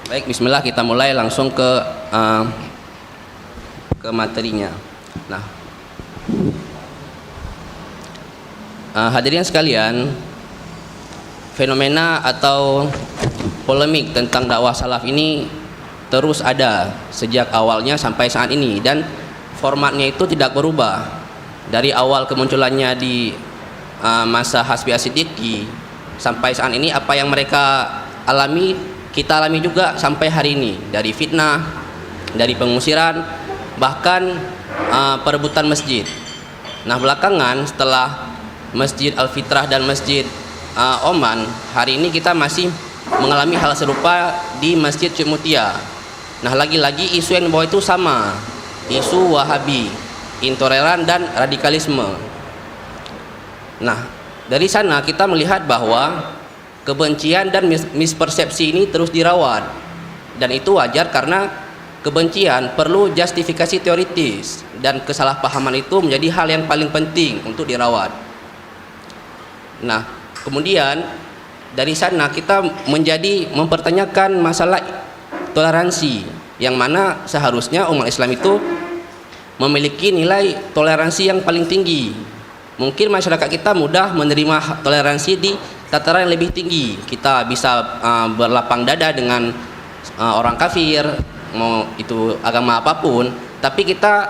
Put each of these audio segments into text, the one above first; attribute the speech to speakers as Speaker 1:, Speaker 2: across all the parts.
Speaker 1: Baik, bismillah, kita mulai langsung ke materinya. Nah, hadirin sekalian, fenomena atau polemik tentang dakwah salaf ini terus ada sejak awalnya sampai saat ini, dan formatnya itu tidak berubah dari awal kemunculannya di masa Hasbi As-Siddiqi sampai saat ini. Apa yang mereka alami kita alami juga sampai hari ini, dari fitnah, dari pengusiran, bahkan perebutan masjid. Nah, belakangan setelah Masjid Al-Fitrah dan Masjid Oman, hari ini kita masih mengalami hal serupa di Masjid Cimutia. Nah, lagi-lagi isu yang dibawa itu sama, isu Wahabi, intoleran dan radikalisme. Nah, dari sana kita melihat bahwa kebencian dan mispersepsi ini terus dirawat, dan itu wajar karena kebencian perlu justifikasi teoritis dan kesalahpahaman itu menjadi hal yang paling penting untuk dirawat. Nah, kemudian dari sana kita menjadi mempertanyakan masalah toleransi, yang mana seharusnya umat Islam itu memiliki nilai toleransi yang paling tinggi. Mungkin masyarakat kita mudah menerima toleransi di tataran yang lebih tinggi. Kita bisa berlapang dada dengan orang kafir, mau itu agama apapun, tapi kita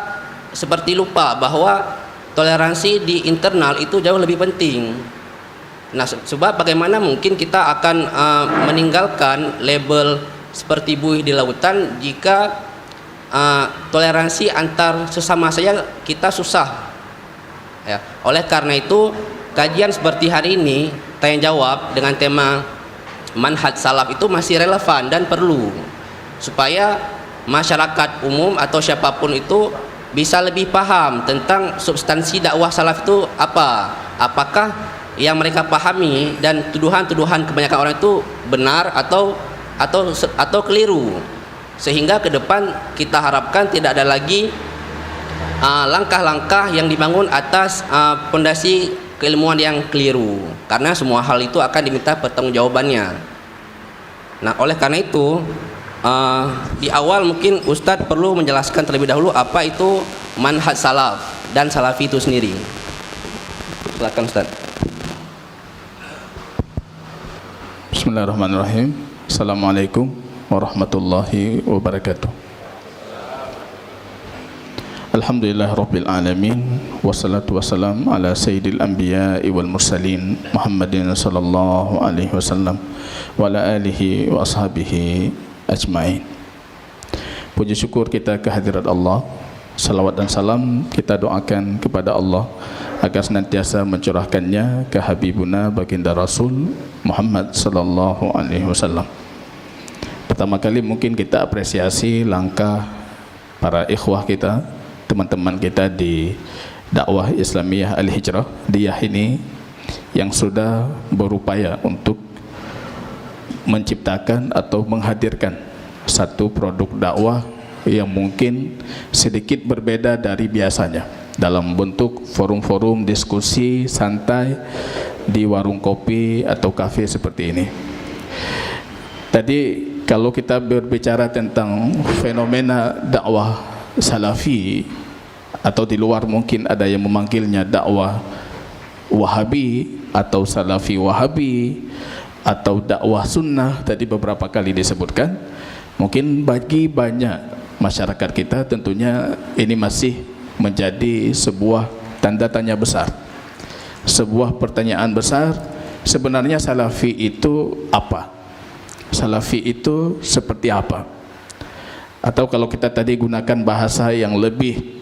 Speaker 1: seperti lupa bahwa toleransi di internal itu jauh lebih penting. Nah, sebab bagaimana mungkin kita akan meninggalkan label seperti buih di lautan jika toleransi antar sesama saja kita susah, ya. Oleh karena itu, kajian seperti hari ini, tanya jawab dengan tema manhaj salaf, itu masih relevan dan perlu, supaya masyarakat umum atau siapapun itu bisa lebih paham tentang substansi dakwah salaf itu apa, apakah yang mereka pahami dan tuduhan-tuduhan kebanyakan orang itu benar atau keliru, sehingga ke depan kita harapkan tidak ada lagi langkah-langkah yang dibangun atas fondasi keilmuan yang keliru, karena semua hal itu akan diminta pertanggungjawabannya. Nah, oleh karena itu di awal mungkin Ustadz perlu menjelaskan terlebih dahulu apa itu manhaj salaf dan salafi itu sendiri. Silakan Ustadz.
Speaker 2: Bismillahirrahmanirrahim. Assalamualaikum warahmatullahi wabarakatuh. Alhamdulillah Rabbil Alamin, wassalatu wassalam ala sayyidil anbiya'i wal mursalin Muhammadin sallallahu alaihi wasallam wa ala alihi wa ashabihi ajma'in. Puji syukur kita kehadirat Allah, salawat dan salam kita doakan kepada Allah agar senantiasa mencurahkannya ke Habibuna baginda Rasul Muhammad sallallahu alaihi wasallam. Pertama kali mungkin kita apresiasi langkah para ikhwah kita, teman-teman kita di dakwah Islamiyah Al-Hijrah Diyah ini, yang sudah berupaya untuk menciptakan atau menghadirkan satu produk dakwah yang mungkin sedikit berbeda dari biasanya, dalam bentuk forum-forum diskusi santai di warung kopi atau kafe seperti ini. Tadi kalau kita berbicara tentang fenomena dakwah salafi, atau di luar mungkin ada yang memanggilnya dakwah wahabi atau salafi wahabi atau dakwah sunnah, tadi beberapa kali disebutkan. Mungkin bagi banyak masyarakat kita tentunya ini masih menjadi sebuah tanda tanya besar, sebuah pertanyaan besar. Sebenarnya salafi itu apa? Salafi itu seperti apa? Atau kalau kita tadi gunakan bahasa yang lebih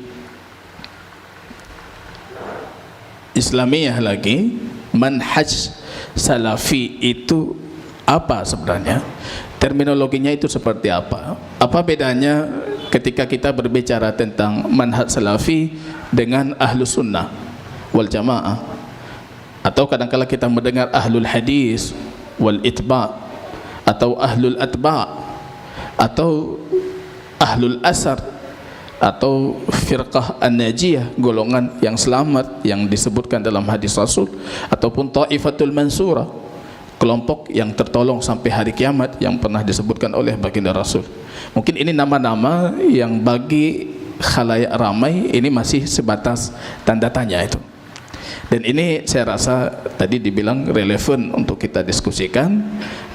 Speaker 2: Islamiyah lagi, manhaj salafi itu apa sebenarnya? Terminologinya itu seperti apa? Apa bedanya ketika kita berbicara tentang manhaj salafi dengan ahlus sunnah wal jamaah? Atau kadang-kala kita mendengar ahlul hadis wal itba', atau ahlul atba', atau ahlul asar, atau firqah an-najiyah, golongan yang selamat yang disebutkan dalam hadis Rasul, ataupun taifatul mansurah, kelompok yang tertolong sampai hari kiamat yang pernah disebutkan oleh baginda Rasul. Mungkin ini nama-nama yang bagi khalayak ramai ini masih sebatas tanda tanya itu. Dan ini saya rasa tadi dibilang relevan untuk kita diskusikan,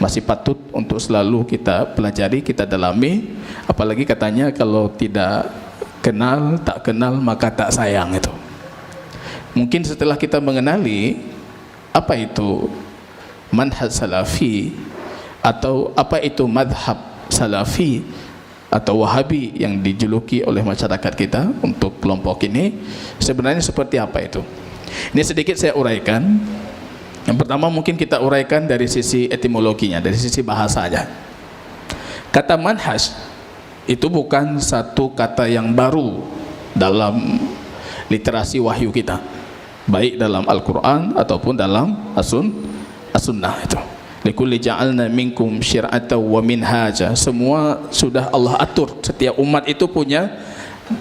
Speaker 2: masih patut untuk selalu kita pelajari, kita dalami. Apalagi katanya kalau tidak kenal, tak kenal maka tak sayang itu. Mungkin setelah kita mengenali apa itu manhaj salafi atau apa itu madhab salafi atau wahabi yang dijuluki oleh masyarakat kita untuk kelompok ini, sebenarnya seperti apa itu? Ini sedikit saya uraikan. Yang pertama mungkin kita uraikan dari sisi etimologinya, dari sisi bahasanya. Kata manhaj itu bukan satu kata yang baru dalam literasi wahyu kita, baik dalam Al-Quran ataupun dalam As-Sunnah itu. Likulli ja'alna minkum syir'atan wa minhaja. Semua sudah Allah atur. Setiap umat itu punya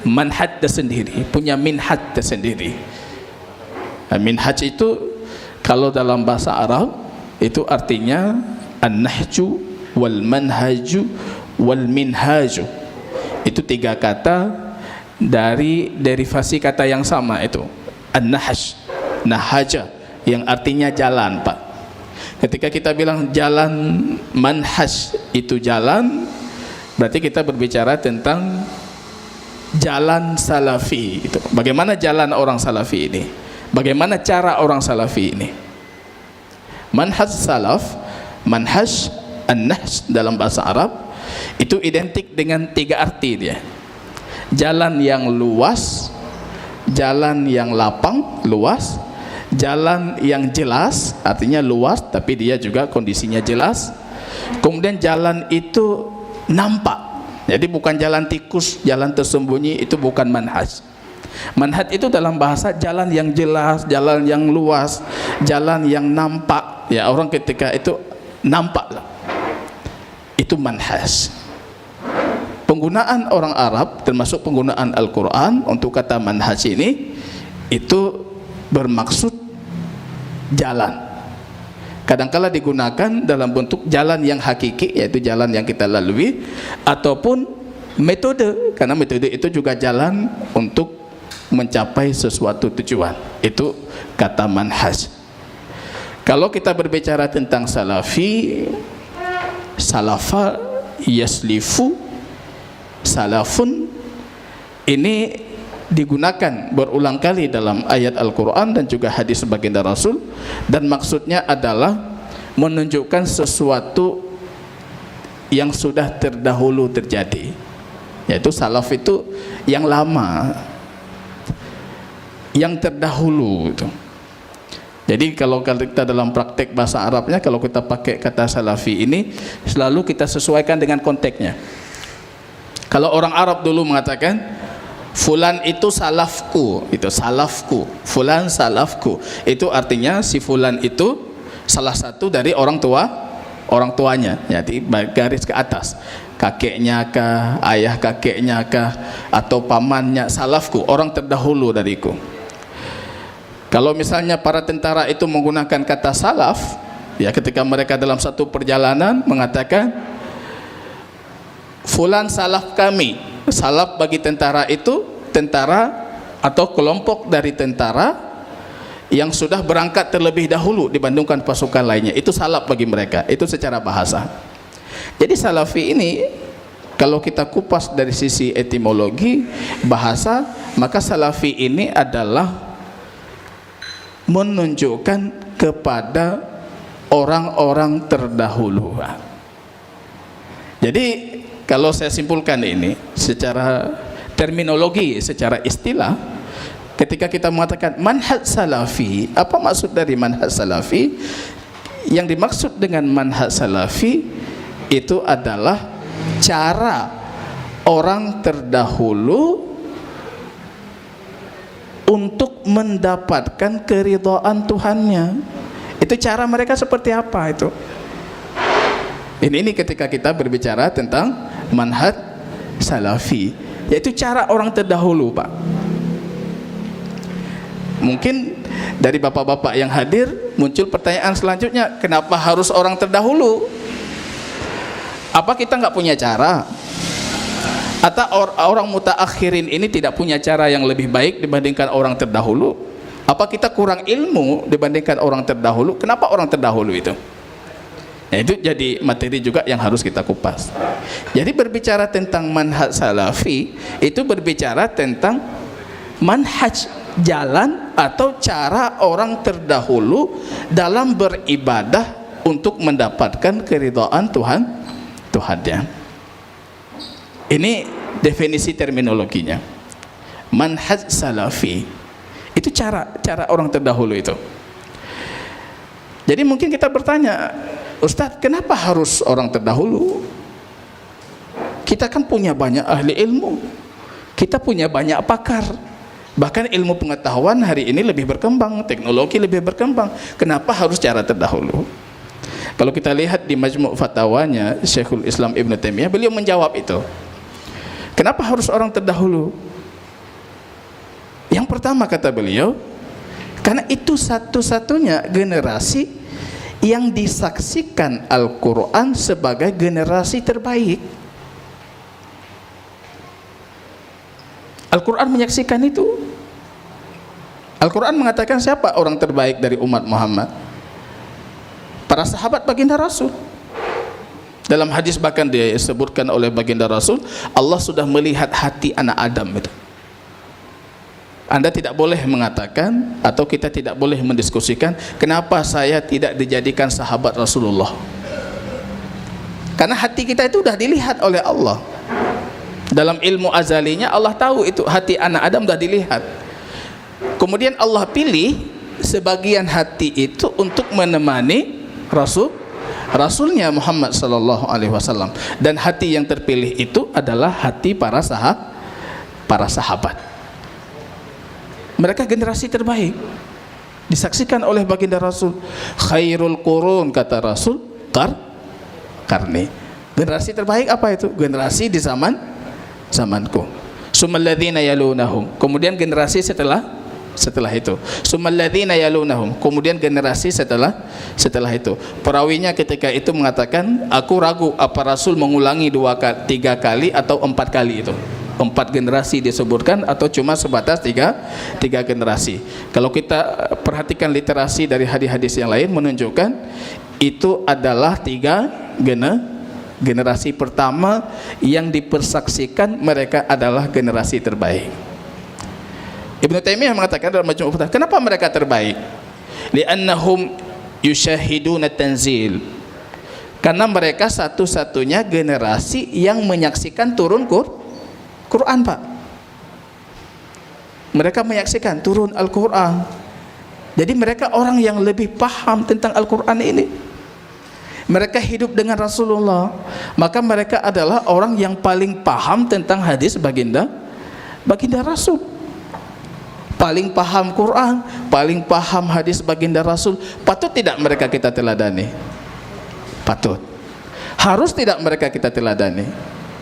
Speaker 2: manhaj tersendiri, punya minhaj tersendiri. Minhaj itu kalau dalam bahasa Arab itu artinya an-nahju wal manhaju wal minhaju. Itu tiga kata dari derivasi kata yang sama itu. An-nahj, nahaja, yang artinya jalan, Pak. Ketika kita bilang jalan manhaj itu jalan, berarti kita berbicara tentang jalan salafi itu. Bagaimana jalan orang salafi ini? Bagaimana cara orang salafi ini? Manhaj salaf, manhaj an-nahj dalam bahasa Arab itu identik dengan tiga arti dia. Jalan yang luas, jalan yang lapang, luas, jalan yang jelas, artinya luas tapi dia juga kondisinya jelas. Kemudian jalan itu nampak, jadi bukan jalan tikus, jalan tersembunyi, itu bukan manhaj. Manhaj itu dalam bahasa jalan yang jelas, jalan yang luas, jalan yang nampak. Ya, orang ketika itu nampak lah, itu manhaj. Penggunaan orang Arab termasuk penggunaan Al-Quran untuk kata manhaj ini itu bermaksud jalan. Kadangkala digunakan dalam bentuk jalan yang hakiki, yaitu jalan yang kita lalui, ataupun metode, karena metode itu juga jalan untuk mencapai sesuatu tujuan. Itu kata manhaj. Kalau kita berbicara tentang salafi, salafa yaslifu, salafun, ini digunakan berulang kali dalam ayat Al-Quran dan juga hadis baginda Rasul, dan maksudnya adalah menunjukkan sesuatu yang sudah terdahulu terjadi, yaitu salaf itu yang lama, yang terdahulu itu. Jadi kalau kita dalam praktek bahasa Arabnya, kalau kita pakai kata salafi ini selalu kita sesuaikan dengan konteksnya. Kalau orang Arab dulu mengatakan fulan itu salafku, itu salafku, fulan salafku, itu artinya si fulan itu salah satu dari orang tuanya, jadi garis ke atas, kakeknya kah, ayah kakeknya kah, atau pamannya, salafku, orang terdahulu dariku. Kalau misalnya para tentara itu menggunakan kata salaf, ya ketika mereka dalam satu perjalanan mengatakan fulan salaf kami. Salaf bagi tentara itu tentara atau kelompok dari tentara yang sudah berangkat terlebih dahulu dibandingkan pasukan lainnya. Itu salaf bagi mereka, itu secara bahasa. Jadi salafi ini kalau kita kupas dari sisi etimologi bahasa, maka salafi ini adalah menunjukkan kepada orang-orang terdahulu. Jadi kalau saya simpulkan ini secara terminologi, secara istilah, ketika kita mengatakan manhaj salafi, apa maksud dari manhaj salafi? Yang dimaksud dengan manhaj salafi itu adalah cara orang terdahulu untuk mendapatkan keridhaan Tuhannya. Itu cara mereka seperti apa itu? Ini ketika kita berbicara tentang manhaj salafi, yaitu cara orang terdahulu, Pak. Mungkin dari bapak-bapak yang hadir muncul pertanyaan selanjutnya, kenapa harus orang terdahulu? Apa kita nggak punya cara? Atau orang mutaakhirin ini tidak punya cara yang lebih baik dibandingkan orang terdahulu? Apa kita kurang ilmu dibandingkan orang terdahulu? Kenapa orang terdahulu itu? Nah, itu jadi materi juga yang harus kita kupas. Jadi berbicara tentang manhaj salafi itu berbicara tentang manhaj, jalan atau cara orang terdahulu dalam beribadah untuk mendapatkan keridhaan Tuhannya. Ini definisi terminologinya. Manhaj salafi itu cara orang terdahulu itu. Jadi mungkin kita bertanya, Ustadz, kenapa harus orang terdahulu? Kita kan punya banyak ahli ilmu, kita punya banyak pakar, bahkan ilmu pengetahuan hari ini lebih berkembang, teknologi lebih berkembang. Kenapa harus cara terdahulu? Kalau kita lihat di Majmu' Fatawanya Syekhul Islam Ibn Taimiyah, beliau menjawab itu. Kenapa harus orang terdahulu? Yang pertama kata beliau, karena itu satu-satunya generasi yang disaksikan Al-Quran sebagai generasi terbaik. Al-Quran menyaksikan itu. Al-Quran mengatakan siapa orang terbaik dari umat Muhammad? Para sahabat baginda Rasul. Dalam hadis bahkan disebutkan oleh baginda Rasul, Allah sudah melihat hati anak Adam itu. Anda tidak boleh mengatakan atau kita tidak boleh mendiskusikan kenapa saya tidak dijadikan sahabat Rasulullah. Karena hati kita itu sudah dilihat oleh Allah. Dalam ilmu azalinya Allah tahu itu hati anak Adam sudah dilihat. Kemudian Allah pilih sebagian hati itu untuk menemani Rasulnya Muhammad sallallahu alaihi wasallam, dan hati yang terpilih itu adalah hati para sahabat. Mereka generasi terbaik, disaksikan oleh baginda Rasul. Khairul qurun kata Rasul, karni. Generasi terbaik apa itu? Generasi di zamanku. Sumalladzina yalunahum. Kemudian generasi setelah itu. Sumalladzina yalunahum. Kemudian generasi setelah itu. Perawinya ketika itu mengatakan, aku ragu apa Rasul mengulangi 3 kali atau 4 kali itu. 4 generasi disebutkan atau cuma sebatas 3 generasi. Kalau kita perhatikan literasi dari hadis-hadis yang lain menunjukkan itu adalah 3 generasi pertama yang dipersaksikan mereka adalah generasi terbaik. Ibnu Taimiyah mengatakan dalam Majmu' Fatwa, kenapa mereka terbaik? Li'annahum yushahiduna tanzil. Karena mereka satu-satunya generasi yang menyaksikan turun Quran, Pak. Mereka menyaksikan turun Al-Quran. Jadi mereka orang yang lebih paham tentang Al-Quran ini. Mereka hidup dengan Rasulullah, maka mereka adalah orang yang paling paham tentang hadis baginda Rasul. Paling paham Quran, paling paham hadis baginda Rasul. Patut tidak mereka kita teladani? Patut. Harus tidak mereka kita teladani?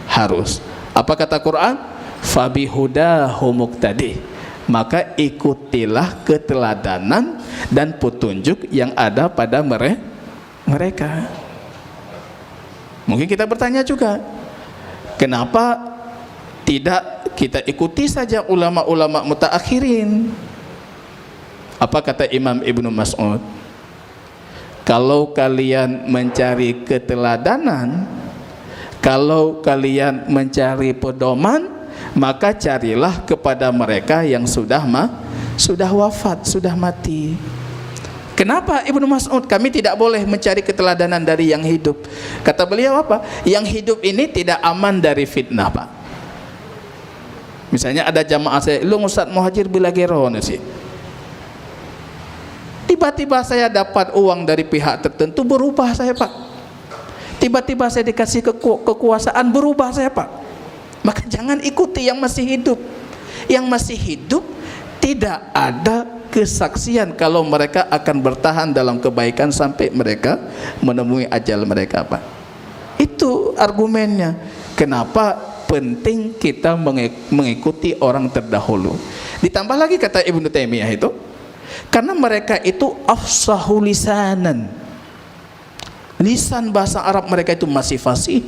Speaker 2: Harus. Apa kata Quran? Fabihudahu muqtadi. Maka ikutilah keteladanan dan petunjuk yang ada pada mereka. Mungkin kita bertanya juga, kenapa tidak kita ikuti saja ulama-ulama mutaakhirin? Apa kata Imam Ibnu Mas'ud? Kalau kalian mencari keteladanan, kalau kalian mencari pedoman, maka carilah kepada mereka yang sudah wafat, sudah mati. Kenapa Ibnu Mas'ud? Kami tidak boleh mencari keteladanan dari yang hidup. Kata beliau apa? Yang hidup ini tidak aman dari fitnah, Pak. Misalnya ada jamaah saya, lu Ustaz Muhajir Bilagero sih. Tiba-tiba saya dapat uang dari pihak tertentu, berubah saya, Pak. Tiba-tiba saya dikasih kekuasaan, berubah saya, Pak. Maka jangan ikuti yang masih hidup. Yang masih hidup tidak ada kesaksian kalau mereka akan bertahan dalam kebaikan sampai mereka menemui ajal mereka, Pak. Itu argumennya. Kenapa penting kita mengikuti orang terdahulu. Ditambah lagi kata Ibnu Taimiyah itu, Karena mereka itu afsahu lisanan. Lisan bahasa Arab mereka itu masih fasih.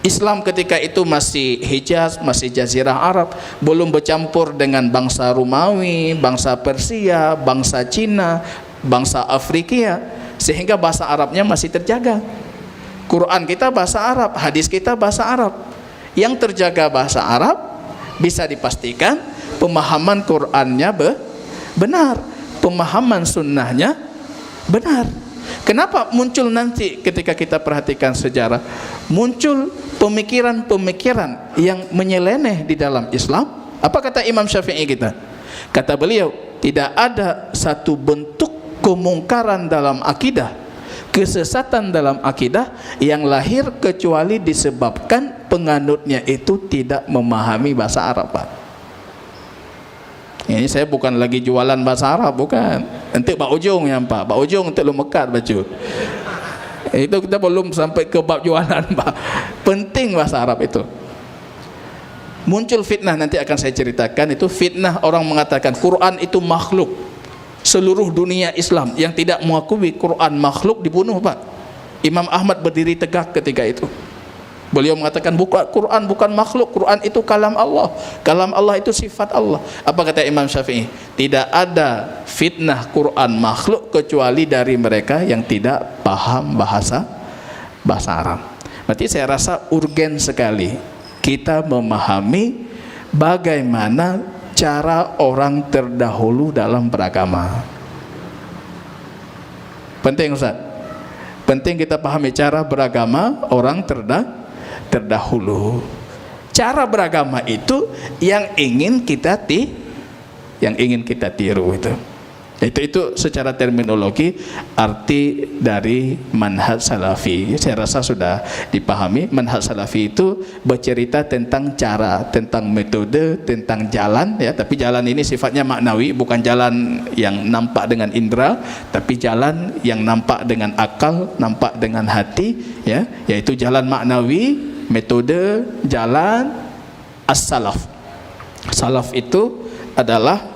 Speaker 2: Islam ketika itu masih Hijaz, masih Jazirah Arab, belum bercampur dengan bangsa Romawi, bangsa Persia, bangsa Cina, bangsa Afrika, sehingga bahasa Arabnya masih terjaga. Quran kita bahasa Arab, hadis kita bahasa Arab. Yang terjaga bahasa Arab, bisa dipastikan pemahaman Qurannya benar, pemahaman sunnahnya benar. Kenapa muncul nanti ketika kita perhatikan sejarah, muncul pemikiran-pemikiran yang menyeleneh di dalam Islam? Apa kata Imam Syafi'i kita? Kata beliau, tidak ada satu bentuk kemungkaran dalam akidah, kesesatan dalam akidah yang lahir kecuali disebabkan penganutnya itu tidak memahami bahasa Arab, Pak. Ini saya bukan lagi jualan bahasa Arab, bukan. Nanti bab ujung yang Pak, bab ujung nanti lu mekat baju. Itu kita belum sampai ke bab jualan, Pak. Penting bahasa Arab itu. Muncul fitnah, nanti akan saya ceritakan. Itu fitnah orang mengatakan Quran itu makhluk. Seluruh dunia Islam yang tidak mengakui Quran makhluk dibunuh, Pak. Imam Ahmad berdiri tegak ketika itu. Beliau mengatakan Quran bukan makhluk, Quran itu kalam Allah. Kalam Allah itu sifat Allah. Apa kata Imam Syafi'i? Tidak ada fitnah Quran makhluk kecuali dari mereka yang tidak paham bahasa Arab. Berarti saya rasa urgen sekali kita memahami bagaimana cara orang terdahulu dalam beragama. Penting, Ustaz. Penting kita pahami cara beragama orang terdahulu. Cara beragama itu yang ingin kita tiru itu. Itu secara terminologi arti dari manhaj salafi. Saya rasa sudah dipahami. Manhaj salafi itu bercerita tentang cara, tentang metode, tentang jalan, ya. Tapi jalan ini sifatnya maknawi, bukan jalan yang nampak dengan indera, tapi jalan yang nampak dengan akal, nampak dengan hati, ya. Yaitu jalan maknawi, metode, jalan as-salaf. Salaf itu adalah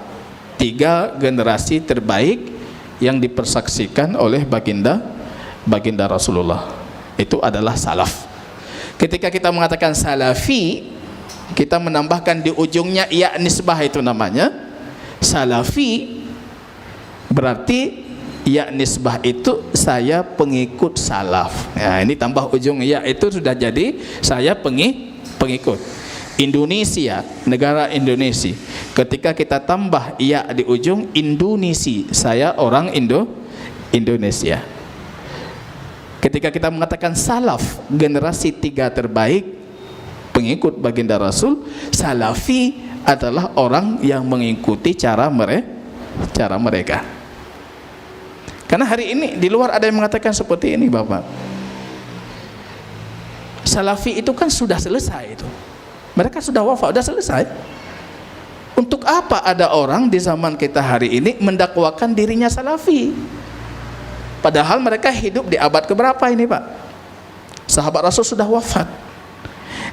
Speaker 2: 3 generasi terbaik yang dipersaksikan oleh baginda Rasulullah. Itu adalah salaf. Ketika kita mengatakan salafi, kita menambahkan di ujungnya ya nisbah, itu namanya salafi. Berarti ya nisbah itu saya pengikut salaf. Ya, ini tambah ujung ya itu sudah jadi saya pengikut. Indonesia, negara Indonesia. Ketika kita tambah ya di ujung Indonesia, saya orang Indonesia. Ketika kita mengatakan salaf, generasi 3 terbaik pengikut baginda Rasul, salafi adalah orang yang mengikuti cara mereka. Karena hari ini di luar ada yang mengatakan seperti ini, Bapak. Salafi itu kan sudah selesai itu. Mereka sudah wafat, sudah selesai. Untuk apa ada orang di zaman kita hari ini mendakwakan dirinya salafi? Padahal mereka hidup di abad keberapa ini, Pak? Sahabat Rasul sudah wafat.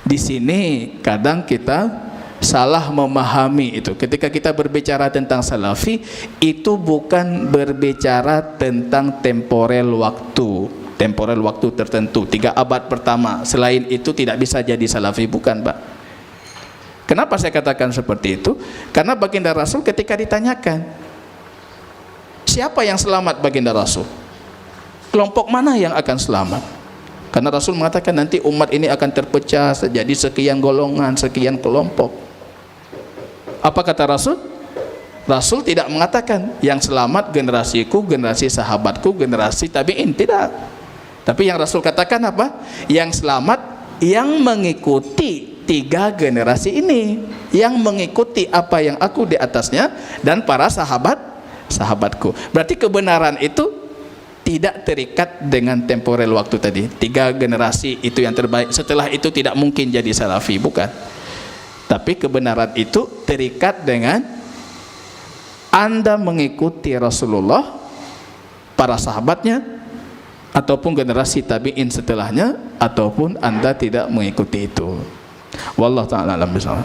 Speaker 2: Di sini kadang kita salah memahami itu. Ketika kita berbicara tentang salafi, itu bukan berbicara tentang temporel waktu tertentu, 3 abad pertama. Selain itu tidak bisa jadi salafi, bukan, Pak. Kenapa saya katakan seperti itu? Karena baginda Rasul ketika ditanyakan, siapa yang selamat baginda Rasul? Kelompok mana yang akan selamat? Karena Rasul mengatakan nanti umat ini akan terpecah jadi sekian golongan, sekian kelompok. Apa kata Rasul? Rasul tidak mengatakan yang selamat generasiku, generasi sahabatku, generasi tabi'in, tidak. Tapi yang Rasul katakan apa? Yang selamat yang mengikuti 3 generasi ini, yang mengikuti apa yang aku di atasnya dan para sahabatku. Berarti kebenaran itu tidak terikat dengan temporel waktu tadi. 3 generasi itu yang terbaik. Setelah itu tidak mungkin jadi salafi, bukan. Tapi kebenaran itu terikat dengan Anda mengikuti Rasulullah, para sahabatnya, ataupun generasi tabi'in setelahnya, ataupun Anda tidak mengikuti itu. Wallahu ta'ala alam bisawab.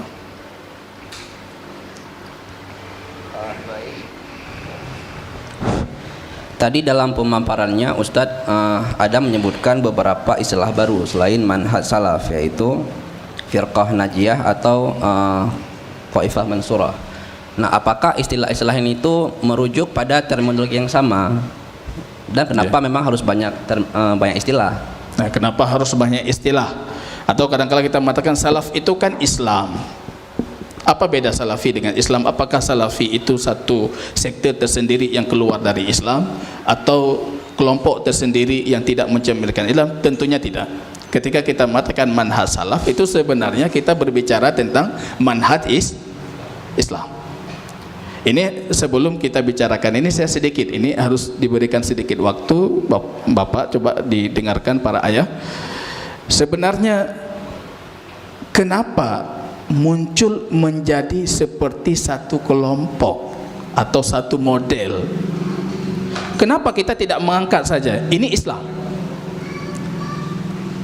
Speaker 1: Baik. Tadi dalam pemaparannya Ustadz ada menyebutkan beberapa istilah baru selain manhaj salaf, yaitu firqah najiyah atau qaifah mansurah. Nah, apakah istilah-istilah ini itu merujuk pada terminologi yang sama? Dan kenapa memang harus banyak istilah?
Speaker 2: Nah, kenapa harus banyak istilah? Atau kadang-kala kita mengatakan salaf itu kan Islam. Apa beda salafi dengan Islam? Apakah salafi itu satu sekte tersendiri yang keluar dari Islam atau kelompok tersendiri yang tidak mencerminkan Islam? Tentunya tidak. Ketika kita mengatakan manhaj salaf, itu sebenarnya kita berbicara tentang manhaj Islam. Ini sebelum kita bicarakan ini, saya sedikit, ini harus diberikan sedikit waktu Bapak coba didengarkan para ayah. Sebenarnya kenapa muncul menjadi seperti satu kelompok atau satu model? Kenapa kita tidak mengangkat saja ini Islam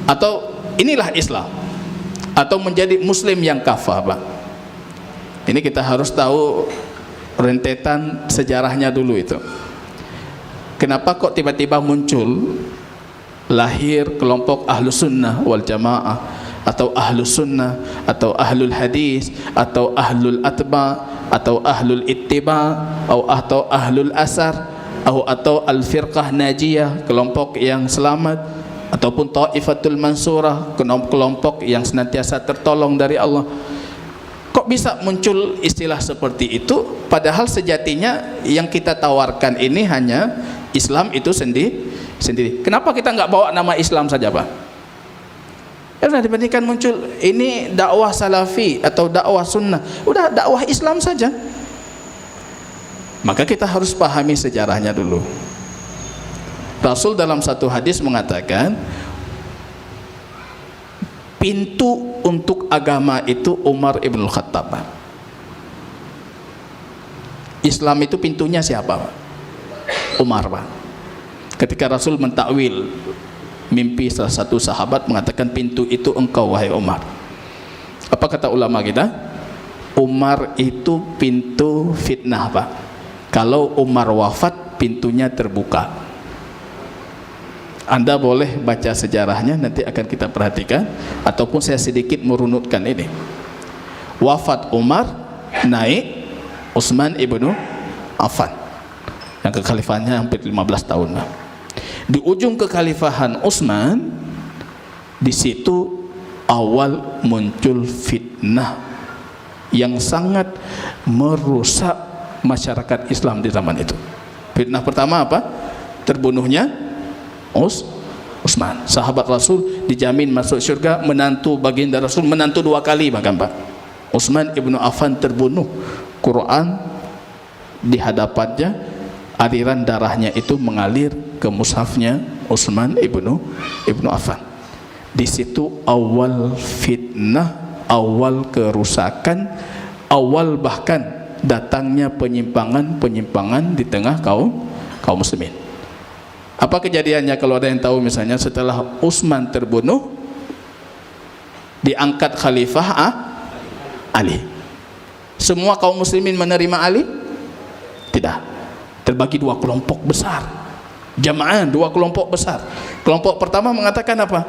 Speaker 2: atau inilah Islam, atau menjadi Muslim yang kafah, Pak? Ini kita harus tahu rentetan sejarahnya dulu itu. Kenapa kok tiba-tiba muncul lahir kelompok Ahlus Sunnah wal Jamaah, atau Ahlus Sunnah, atau Ahlul Hadis, atau Ahlul Atba, atau Ahlul Ittiba, atau Ahlul Asar, atau Al-Firqah Najiyah, kelompok yang selamat, ataupun Ta'ifatul Mansurah, kelompok yang senantiasa tertolong dari Allah. Kok bisa muncul istilah seperti itu, padahal sejatinya yang kita tawarkan ini hanya Islam itu sendiri. Kenapa kita nggak bawa nama Islam saja, Pak? Karena dibandingkan muncul ini dakwah salafi atau dakwah sunnah, udah dakwah Islam saja. Maka kita harus pahami sejarahnya dulu. Rasul dalam satu hadis mengatakan, pintu untuk agama itu Umar ibn Khattab. Islam itu pintunya siapa, Pak? Umar, Pak. Ketika Rasul mentakwil mimpi salah satu sahabat, mengatakan pintu itu engkau wahai Umar. Apa kata ulama kita? Umar itu pintu fitnah, Pak. Kalau Umar wafat, pintunya terbuka. Anda boleh baca sejarahnya, nanti akan kita perhatikan, ataupun saya sedikit merunutkan ini. Wafat Umar, naik Utsman ibnu Affan, yang kekhalifahannya hampir 15 tahun. Di ujung kekhalifahan Utsman, di situ awal muncul fitnah yang sangat merusak masyarakat Islam di zaman itu. Fitnah pertama apa? Terbunuhnya Utsman, sahabat Rasul, dijamin masuk surga, menantu baginda Rasul, menantu 2 kali bahkan, Pak. Utsman ibnu Affan terbunuh, Quran di hadapannya, aliran darahnya itu mengalir ke mushafnya Utsman ibnu Affan. Di situ awal fitnah, awal kerusakan, awal bahkan datangnya penyimpangan di tengah kaum muslimin. Apa kejadiannya kalau ada yang tahu? Misalnya setelah Utsman terbunuh, diangkat khalifah Ali. Semua kaum muslimin menerima Ali? Tidak. Terbagi 2 kelompok besar, jamaah 2 kelompok besar. Kelompok pertama mengatakan apa?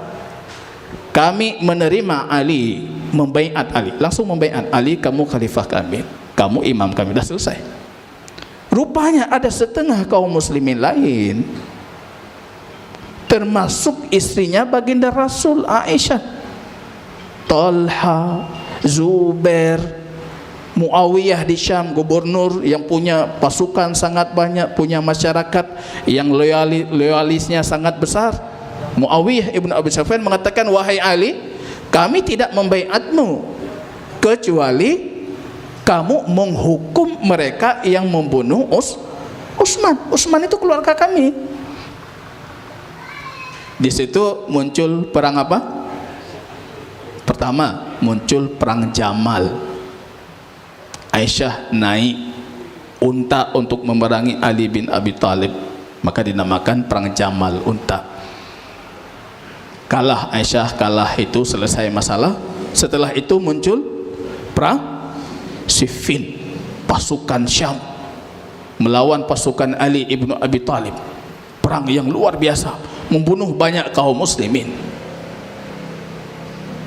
Speaker 2: Kami menerima Ali, membaiat Ali, langsung membaiat Ali, kamu khalifah kami, kamu imam kami, dah selesai. Rupanya ada setengah kaum muslimin lain, termasuk istrinya baginda Rasul, Aisyah, Talha, Zubair, Muawiyah di Syam, gubernur yang punya pasukan sangat banyak, punya masyarakat yang loyalisnya sangat besar. Muawiyah ibn Abi Sufyan mengatakan, wahai Ali, kami tidak membaiatmu kecuali kamu menghukum mereka yang membunuh Utsman. Utsman itu keluarga kami. Di situ muncul perang apa? Pertama muncul perang Jamal. Aisyah naik unta untuk memerangi Ali bin Abi Thalib, maka dinamakan perang Jamal, unta. Kalah Aisyah, kalah, itu selesai masalah. Setelah itu muncul perang Siffin, pasukan Syam melawan pasukan Ali ibnu Abi Thalib. perang yang luar biasa, membunuh banyak kaum muslimin.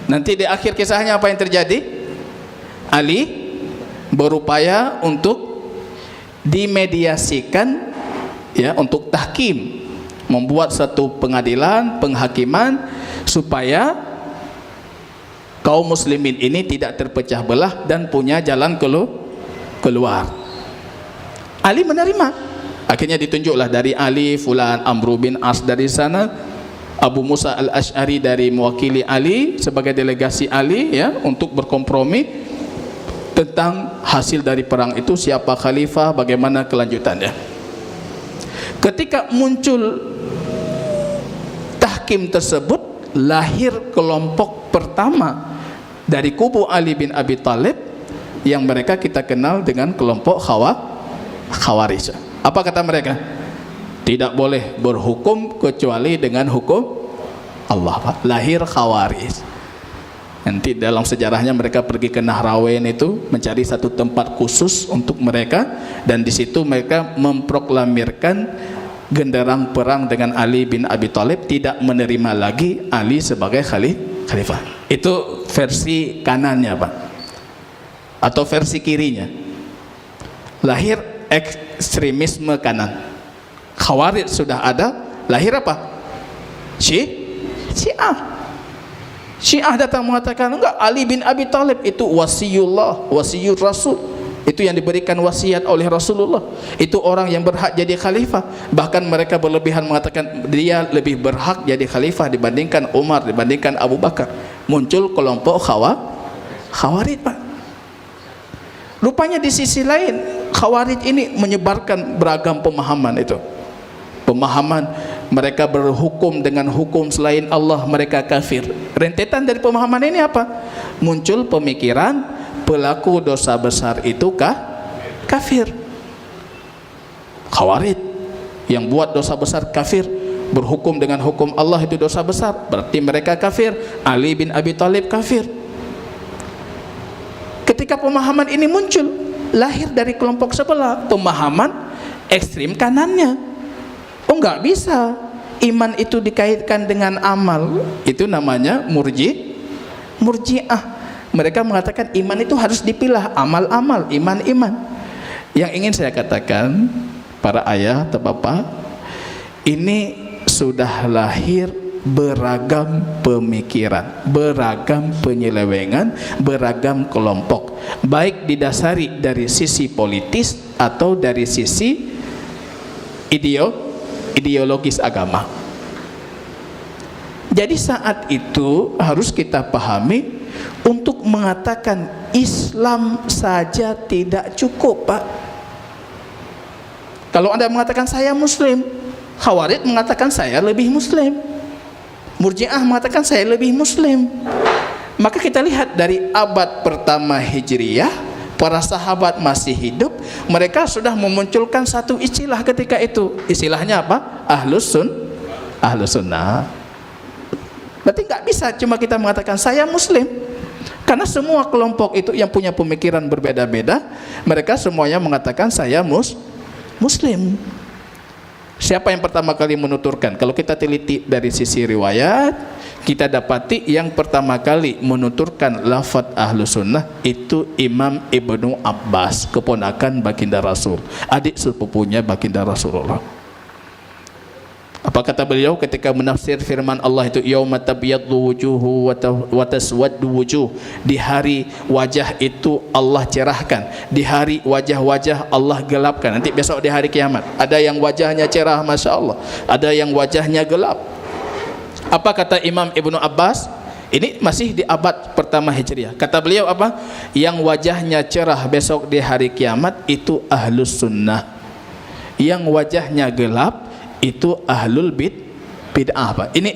Speaker 2: Nanti di akhir kisahnya apa yang terjadi? Ali berupaya untuk dimediasikan, ya, untuk tahkim, membuat satu pengadilan, penghakiman, supaya kaum muslimin ini tidak terpecah belah dan punya jalan keluar. Ali menerima. Akhirnya ditunjuklah dari Ali fulan Amr bin As dari sana, Abu Musa al-Ash'ari dari mewakili Ali sebagai delegasi Ali, ya, untuk berkompromi tentang hasil dari perang itu, siapa khalifah, bagaimana kelanjutannya. Ketika muncul tahkim tersebut, lahir kelompok pertama dari kubu Ali bin Abi Thalib yang mereka kita kenal dengan kelompok Khawarij. Apa kata mereka? Tidak boleh berhukum kecuali dengan hukum Allah. Lahir Khawarij. Nanti dalam sejarahnya mereka pergi ke Nahrawan itu, mencari satu tempat khusus untuk mereka, dan di situ mereka memproklamirkan genderang perang dengan Ali bin Abi Thalib, tidak menerima lagi Ali sebagai khalifah. Itu versi kanannya, Pak, atau versi kirinya. Lahir ekstremisme kanan. Khawarij sudah ada, lahir apa? Syiah datang mengatakan, enggak, Ali bin Abi Thalib itu wasiullah, wasiur Rasul, itu yang diberikan wasiat oleh Rasulullah, itu orang yang berhak jadi khalifah. Bahkan mereka berlebihan mengatakan dia lebih berhak jadi khalifah dibandingkan Umar, dibandingkan Abu Bakar. Muncul kelompok Khawarij, Pak. Rupanya di sisi lain Khawarij ini menyebarkan beragam pemahaman itu. Pemahaman mereka berhukum dengan hukum selain Allah, mereka kafir. Rentetan dari pemahaman ini apa? Muncul pemikiran pelaku dosa besar itu kafir. Khawarij yang buat dosa besar kafir, berhukum dengan hukum Allah itu dosa besar, berarti mereka kafir. Ali bin Abi Thalib kafir. Ketika pemahaman ini muncul, lahir dari kelompok sebelah pemahaman ekstrim kanannya. Oh, enggak bisa iman itu dikaitkan dengan amal. Itu namanya murji'ah. Mereka mengatakan iman itu harus dipilah, amal-amal, iman-iman. Yang ingin saya katakan, para ayah atau bapak, ini sudah lahir beragam pemikiran, beragam penyelewengan, beragam kelompok, baik didasari dari sisi politis atau dari sisi ideologis agama. Jadi saat itu harus kita pahami, untuk mengatakan Islam saja tidak cukup, Pak. Kalau Anda mengatakan saya Muslim, Khawarij mengatakan saya lebih Muslim, Murji'ah mengatakan saya lebih Muslim. Maka kita lihat dari abad pertama Hijriyah, para sahabat masih hidup, mereka sudah memunculkan satu istilah ketika itu. Istilahnya apa? Ahlus sunnah. Berarti nggak bisa cuma kita mengatakan saya Muslim, karena semua kelompok itu yang punya pemikiran berbeda-beda, mereka semuanya mengatakan saya Muslim. Siapa yang pertama kali menuturkan? Kalau kita teliti dari sisi riwayat, kita dapati yang pertama kali menuturkan lafaz Ahlus Sunnah itu Imam Ibnu Abbas, keponakan baginda Rasul, adik sepupunya baginda Rasulullah. Apa kata beliau ketika menafsir firman Allah itu, yauma tabyaddu wujuhu wa taswaddu wujuh, di hari wajah itu Allah cerahkan, di hari wajah-wajah Allah gelapkan. Nanti besok di hari kiamat ada yang wajahnya cerah, Masya Allah, ada yang wajahnya gelap. Apa kata Imam Ibnu Abbas? Ini masih di abad pertama Hijriah. Kata beliau apa? Yang wajahnya cerah besok di hari kiamat itu Ahlus Sunnah, yang wajahnya gelap itu ahlul bid'ah, Pak. Ini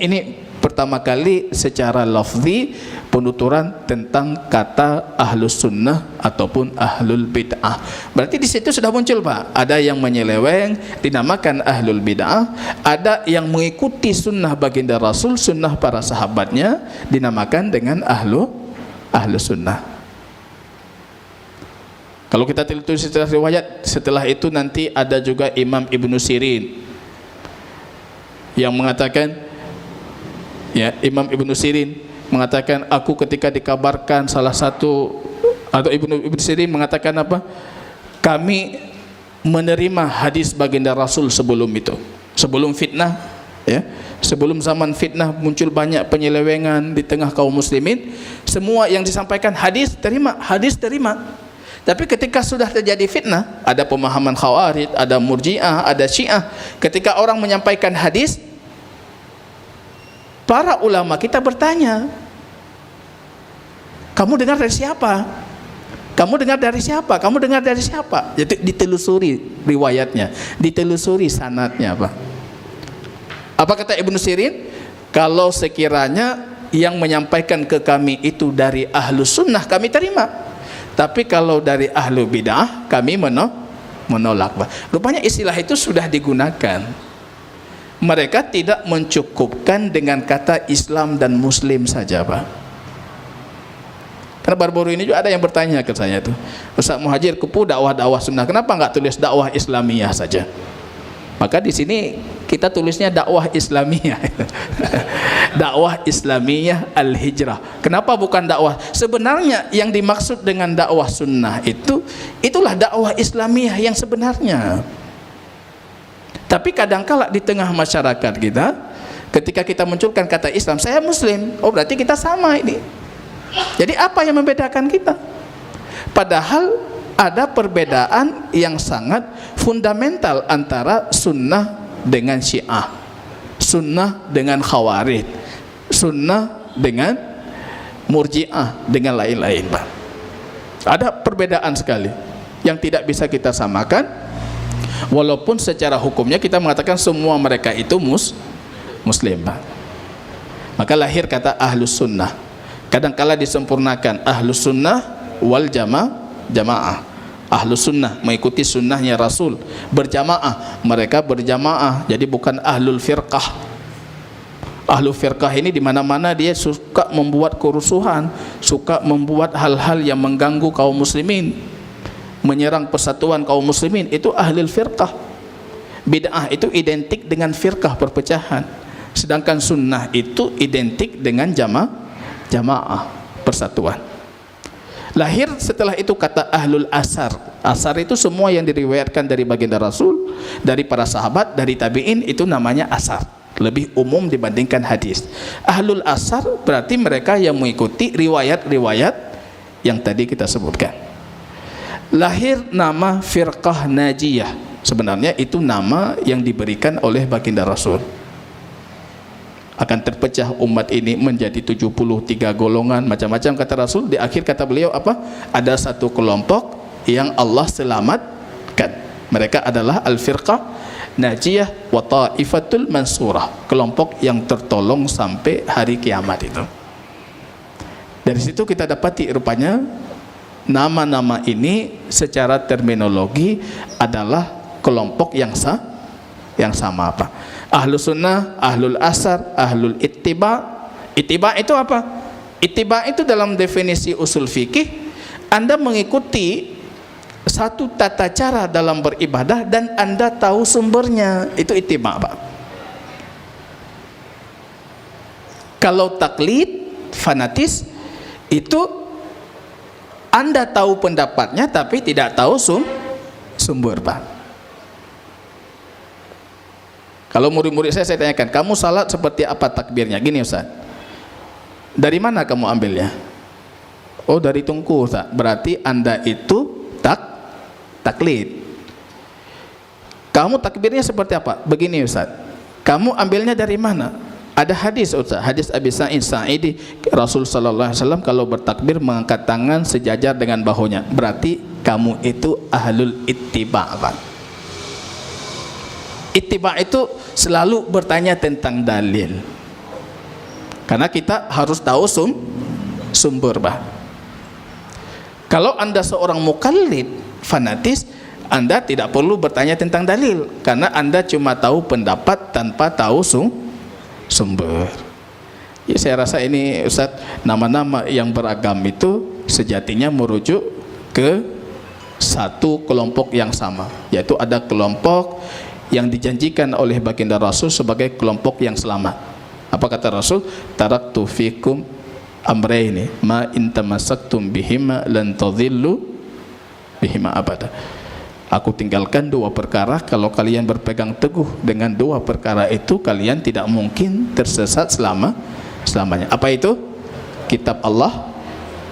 Speaker 2: pertama kali secara lafzi penuturan tentang kata Ahlus Sunnah ataupun Ahlul Bid'ah. Berarti di situ sudah muncul, Pak. Ada yang menyeleweng dinamakan Ahlul Bid'ah, ada yang mengikuti sunnah baginda Rasul, sunnah para sahabatnya dinamakan dengan Ahlus Sunnah. Kalau kita teliti setelah riwayat, setelah itu nanti ada juga Imam Ibnu Sirin. yang mengatakan, ya, Imam Ibnu Sirin mengatakan, aku ketika dikabarkan salah satu, atau Ibnu Sirin mengatakan apa? Kami menerima hadis baginda Rasul sebelum itu, sebelum fitnah, ya, sebelum zaman fitnah muncul banyak penyelewengan di tengah kaum muslimin, semua yang disampaikan hadis terima, hadis terima. Tapi ketika sudah terjadi fitnah, ada pemahaman Khawarij, ada Murji'ah, ada Syiah, ketika orang menyampaikan hadis, para ulama kita bertanya, kamu dengar dari siapa? Kamu dengar dari siapa? Kamu dengar dari siapa? Jadi ditelusuri riwayatnya, ditelusuri sanadnya, Pak. Apa kata Ibnu Sirin? Kalau sekiranya yang menyampaikan ke kami itu dari Ahlus Sunnah, kami terima. Tapi kalau dari Ahlu Bid'ah, kami menolak, Pak. Rupanya istilah itu sudah digunakan. Mereka tidak mencukupkan dengan kata Islam dan Muslim saja, Pak. Karena baru-baru ini juga ada yang bertanya ke saya tuh, Ustaz Muhajir, kupu dakwah sunnah, kenapa nggak tulis dakwah Islamiyah saja? Maka di sini kita tulisnya dakwah Islamiyah. Dakwah Islamiyah Al-Hijrah. Kenapa bukan dakwah? Sebenarnya yang dimaksud dengan dakwah sunnah itu, itulah dakwah Islamiyah yang sebenarnya. Tapi kadangkala di tengah masyarakat kita, ketika kita munculkan kata Islam, saya Muslim, oh berarti kita sama ini. Jadi apa yang membedakan kita? Padahal ada perbedaan yang sangat fundamental antara sunnah dengan Syiah, sunnah dengan Khawarij, sunnah dengan Murji'ah, dengan lain-lain, Pak. Ada perbedaan sekali yang tidak bisa kita samakan, walaupun secara hukumnya kita mengatakan semua mereka itu Muslim, Pak. Maka lahir kata Ahlus Sunnah. Kadangkala disempurnakan Ahlus Sunnah wal Jamaah. Ahlus Sunnah mengikuti sunnahnya Rasul, berjamaah, mereka berjamaah, jadi bukan Ahlul Firqah. Ahlul Firqah ini dimana-mana dia suka membuat kerusuhan, suka membuat hal-hal yang mengganggu kaum muslimin, menyerang persatuan kaum muslimin, itu Ahlul Firqah. Bid'ah itu identik dengan firqah, perpecahan, sedangkan sunnah itu identik dengan jamaah, persatuan. Lahir setelah itu kata Ahlul Asar. Asar itu semua yang diriwayatkan dari baginda Rasul, dari para sahabat, dari tabi'in, itu namanya asar. Lebih umum dibandingkan hadis. Ahlul Asar berarti mereka yang mengikuti riwayat-riwayat yang tadi kita sebutkan. Lahir nama Firqah Najiyah. Sebenarnya itu nama yang diberikan oleh baginda Rasul. Akan terpecah umat ini menjadi 73 golongan, macam-macam kata Rasul. Di akhir kata beliau apa? Ada satu kelompok yang Allah selamatkan. Mereka adalah Al-Firqah Najiyah wa Ta'ifatul Mansurah, kelompok yang tertolong sampai hari kiamat itu. Dari situ kita dapati rupanya nama-nama ini secara terminologi adalah kelompok yang sama, apa? Ahlus Sunnah, Ahlul Asar, Ahlul Ittiba. Ittiba itu apa? Ittiba itu dalam definisi usul fikih, Anda mengikuti satu tata cara dalam beribadah dan Anda tahu sumbernya. Itu ittiba, Pak. Kalau taklid, fanatis, itu Anda tahu pendapatnya tapi tidak tahu sumber, Pak. Kalau murid-murid saya tanyakan, kamu salat seperti apa takbirnya? Gini Ustaz, dari mana kamu ambilnya? Oh dari tungku Ustaz. Berarti Anda itu taklid. Kamu takbirnya seperti apa? Begini Ustaz, kamu ambilnya dari mana? Ada hadis Ustaz, hadis Abi Sa'id Sa'idi, Rasul sallallahu alaihi wasallam kalau bertakbir mengangkat tangan sejajar dengan bahunya. Berarti kamu itu ahlul ittiba, Pak. Ittiba itu selalu bertanya tentang dalil, karena kita harus tahu sumber, Pak. Kalau Anda seorang mukallid, fanatis, Anda tidak perlu bertanya tentang dalil, karena Anda cuma tahu pendapat tanpa tahu sumber. Ya, saya rasa ini Ustaz, nama-nama yang beragam itu sejatinya merujuk ke satu kelompok yang sama, yaitu ada kelompok yang dijanjikan oleh baginda Rasul sebagai kelompok yang selamat. Apa kata Rasul? Taraktu fikum amrayni ma in tamassaktum bihima lan tadhillu bihima abada. Aku tinggalkan dua perkara, kalau kalian berpegang teguh dengan dua perkara itu, kalian tidak mungkin tersesat selamanya. Apa itu? Kitab Allah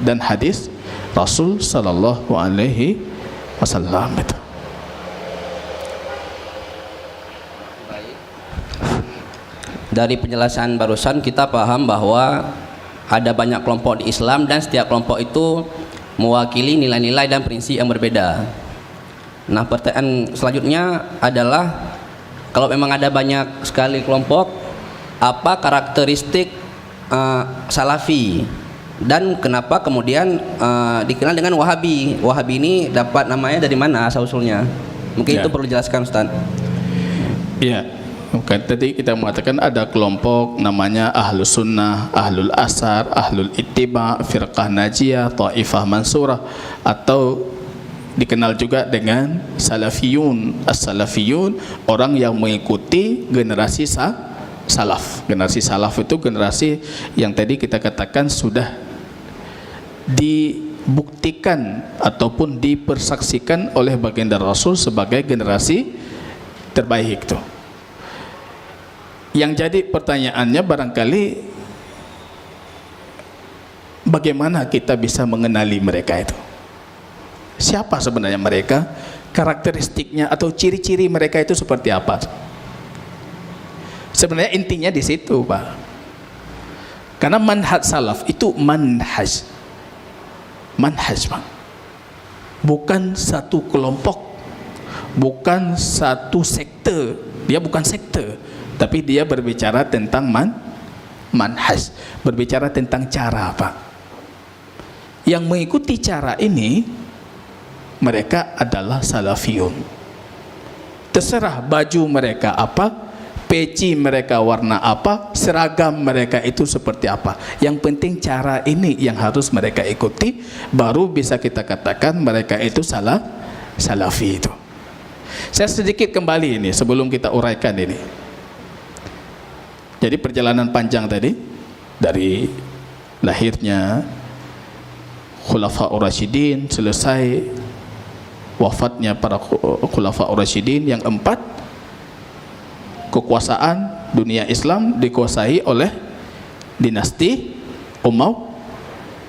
Speaker 2: dan hadis Rasul sallallahu alaihi wasallam itu.
Speaker 1: Dari penjelasan barusan kita paham bahwa ada banyak kelompok di Islam dan setiap kelompok itu mewakili nilai-nilai dan prinsip yang berbeda. Nah, pertanyaan selanjutnya adalah, kalau memang ada banyak sekali kelompok, apa karakteristik Salafi dan kenapa kemudian dikenal dengan Wahabi? Wahabi ini dapat namanya dari mana asal usulnya? Mungkin itu perlu dijelaskan, Ustaz.
Speaker 2: Iya. Bukan, tadi kita mengatakan ada kelompok namanya Ahlus Sunnah, Ahlul Asar, Ahlul Ittiba, Firqah Najiyah, Taifah Mansurah, atau dikenal juga dengan Salafiyun. As-Salafiyun, orang yang mengikuti generasi salaf. Generasi salaf itu generasi yang tadi kita katakan sudah dibuktikan ataupun dipersaksikan oleh baginda Rasul sebagai generasi terbaik itu. Yang jadi pertanyaannya barangkali, bagaimana kita bisa mengenali mereka itu? Siapa sebenarnya mereka? Karakteristiknya atau ciri-ciri mereka itu seperti apa? Sebenarnya intinya di situ, Pak. Karena manhaj salaf itu manhaj, Pak. Bukan satu kelompok, bukan satu sekte. Dia bukan sekte, tapi dia berbicara tentang manhaj, berbicara tentang cara, Pak. Yang mengikuti cara ini, mereka adalah salafiyun. Terserah baju mereka apa, peci mereka warna apa, seragam mereka itu seperti apa. Yang penting cara ini yang harus mereka ikuti, baru bisa kita katakan mereka itu salafi itu. Saya sedikit kembali ini sebelum kita uraikan ini. Jadi perjalanan panjang tadi, dari lahirnya Khulafaur Rasyidin, selesai wafatnya para Khulafaur Rasyidin yang 4, kekuasaan dunia Islam dikuasai oleh dinasti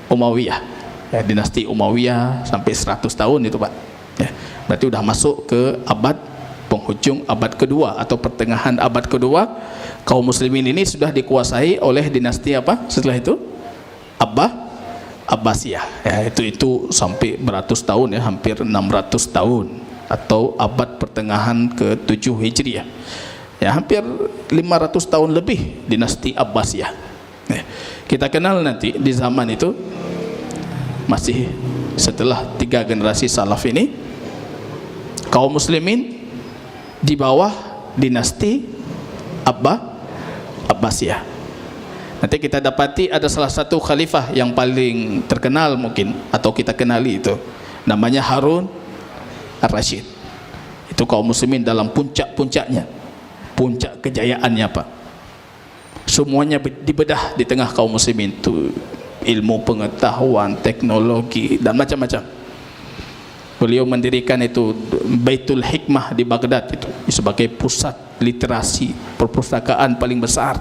Speaker 2: Umayyah. Ya, dinasti Umayyah sampai 100 tahun itu, Pak. Ya, berarti udah masuk ke penghujung abad kedua atau pertengahan abad kedua. Kaum muslimin ini sudah dikuasai oleh dinasti apa? Setelah itu Abbasiyah. Ya, itu sampai beratus tahun, ya, hampir 600 tahun, atau abad pertengahan ke-7 Hijriah. Ya, hampir 500 tahun lebih dinasti Abbasiyah. Ya, kita kenal nanti di zaman itu, masih setelah 3 generasi salaf ini, kaum muslimin di bawah dinasti Abbasiyah. Nanti kita dapati ada salah satu khalifah yang paling terkenal mungkin, atau kita kenali itu, namanya Harun Ar-Rasyid. Itu kaum muslimin dalam puncak-puncaknya, puncak kejayaannya, Pak. Semuanya dibedah di tengah kaum muslimin itu, ilmu pengetahuan, teknologi, dan macam-macam. Beliau mendirikan itu Baitul Hikmah di Baghdad itu sebagai pusat literasi, perpustakaan paling besar,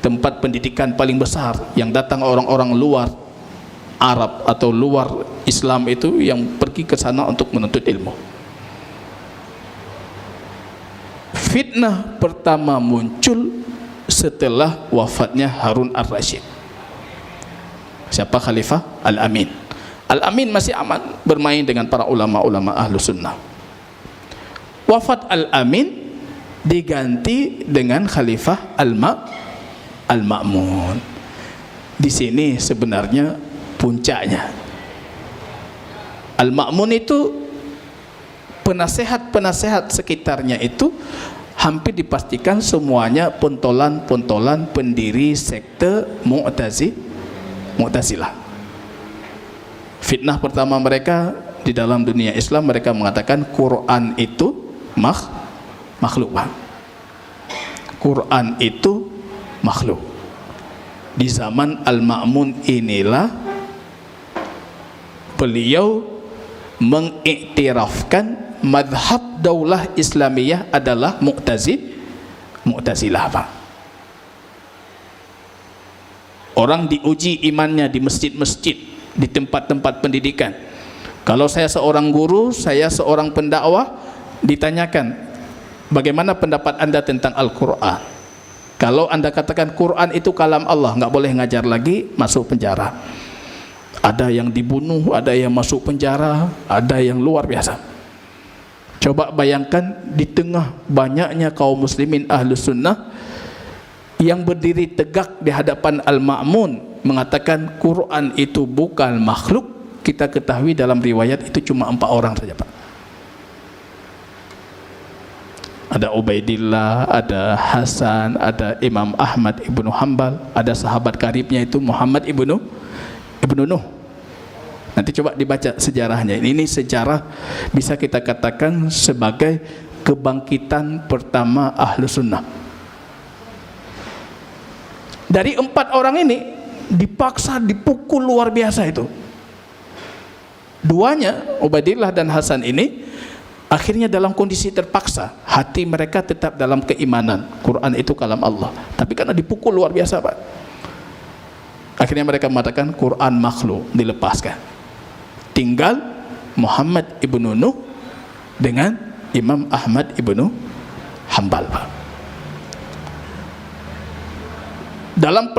Speaker 2: tempat pendidikan paling besar, yang datang orang-orang luar Arab atau luar Islam itu yang pergi ke sana untuk menuntut ilmu. Fitnah pertama muncul setelah wafatnya Harun Ar-Rasyid. Siapa khalifah? Al-Amin. Al-Amin masih aman bermain dengan para ulama-ulama ahlu sunnah. Wafat Al-Amin diganti dengan khalifah Al-Ma'mun. Di sini sebenarnya puncaknya. Al-Ma'mun itu penasehat-penasehat sekitarnya itu hampir dipastikan semuanya pentolan-pentolan pendiri sekte Mu'tazilah. Fitnah pertama mereka di dalam dunia Islam, mereka mengatakan Quran itu makhluk, Pak. Quran itu makhluk. Di zaman Al-Ma'mun inilah beliau mengiktirafkan madhab daulah Islamiyah adalah Mu'tazilah, Pak. Orang diuji imannya di masjid-masjid, di tempat-tempat pendidikan. Kalau saya seorang guru, saya seorang pendakwah, ditanyakan, bagaimana pendapat Anda tentang Al-Quran? Kalau Anda katakan Quran itu kalam Allah, nggak boleh ngajar lagi, masuk penjara. Ada yang dibunuh, ada yang masuk penjara, ada yang luar biasa. Coba bayangkan di tengah banyaknya kaum muslimin Ahlus Sunnah yang berdiri tegak di hadapan Al-Ma'mun mengatakan Quran itu bukan makhluk. Kita ketahui dalam riwayat itu cuma 4 orang saja, Pak. Ada Ubaidillah, ada Hasan, ada Imam Ahmad ibnu Hanbal, ada sahabat karibnya itu Muhammad ibnu Nuh. Nanti coba dibaca sejarahnya. Ini sejarah bisa kita katakan sebagai kebangkitan pertama Ahlus Sunnah. Dari 4 orang ini dipaksa dipukul luar biasa itu. Duanya, Ubaidillah dan Hasan ini akhirnya dalam kondisi terpaksa, hati mereka tetap dalam keimanan Quran itu kalam Allah, tapi karena dipukul luar biasa, Pak, akhirnya mereka mengatakan Quran makhluk, dilepaskan. Tinggal Muhammad ibnu Nuh dengan Imam Ahmad ibnu Hanbal, Pak. Dalam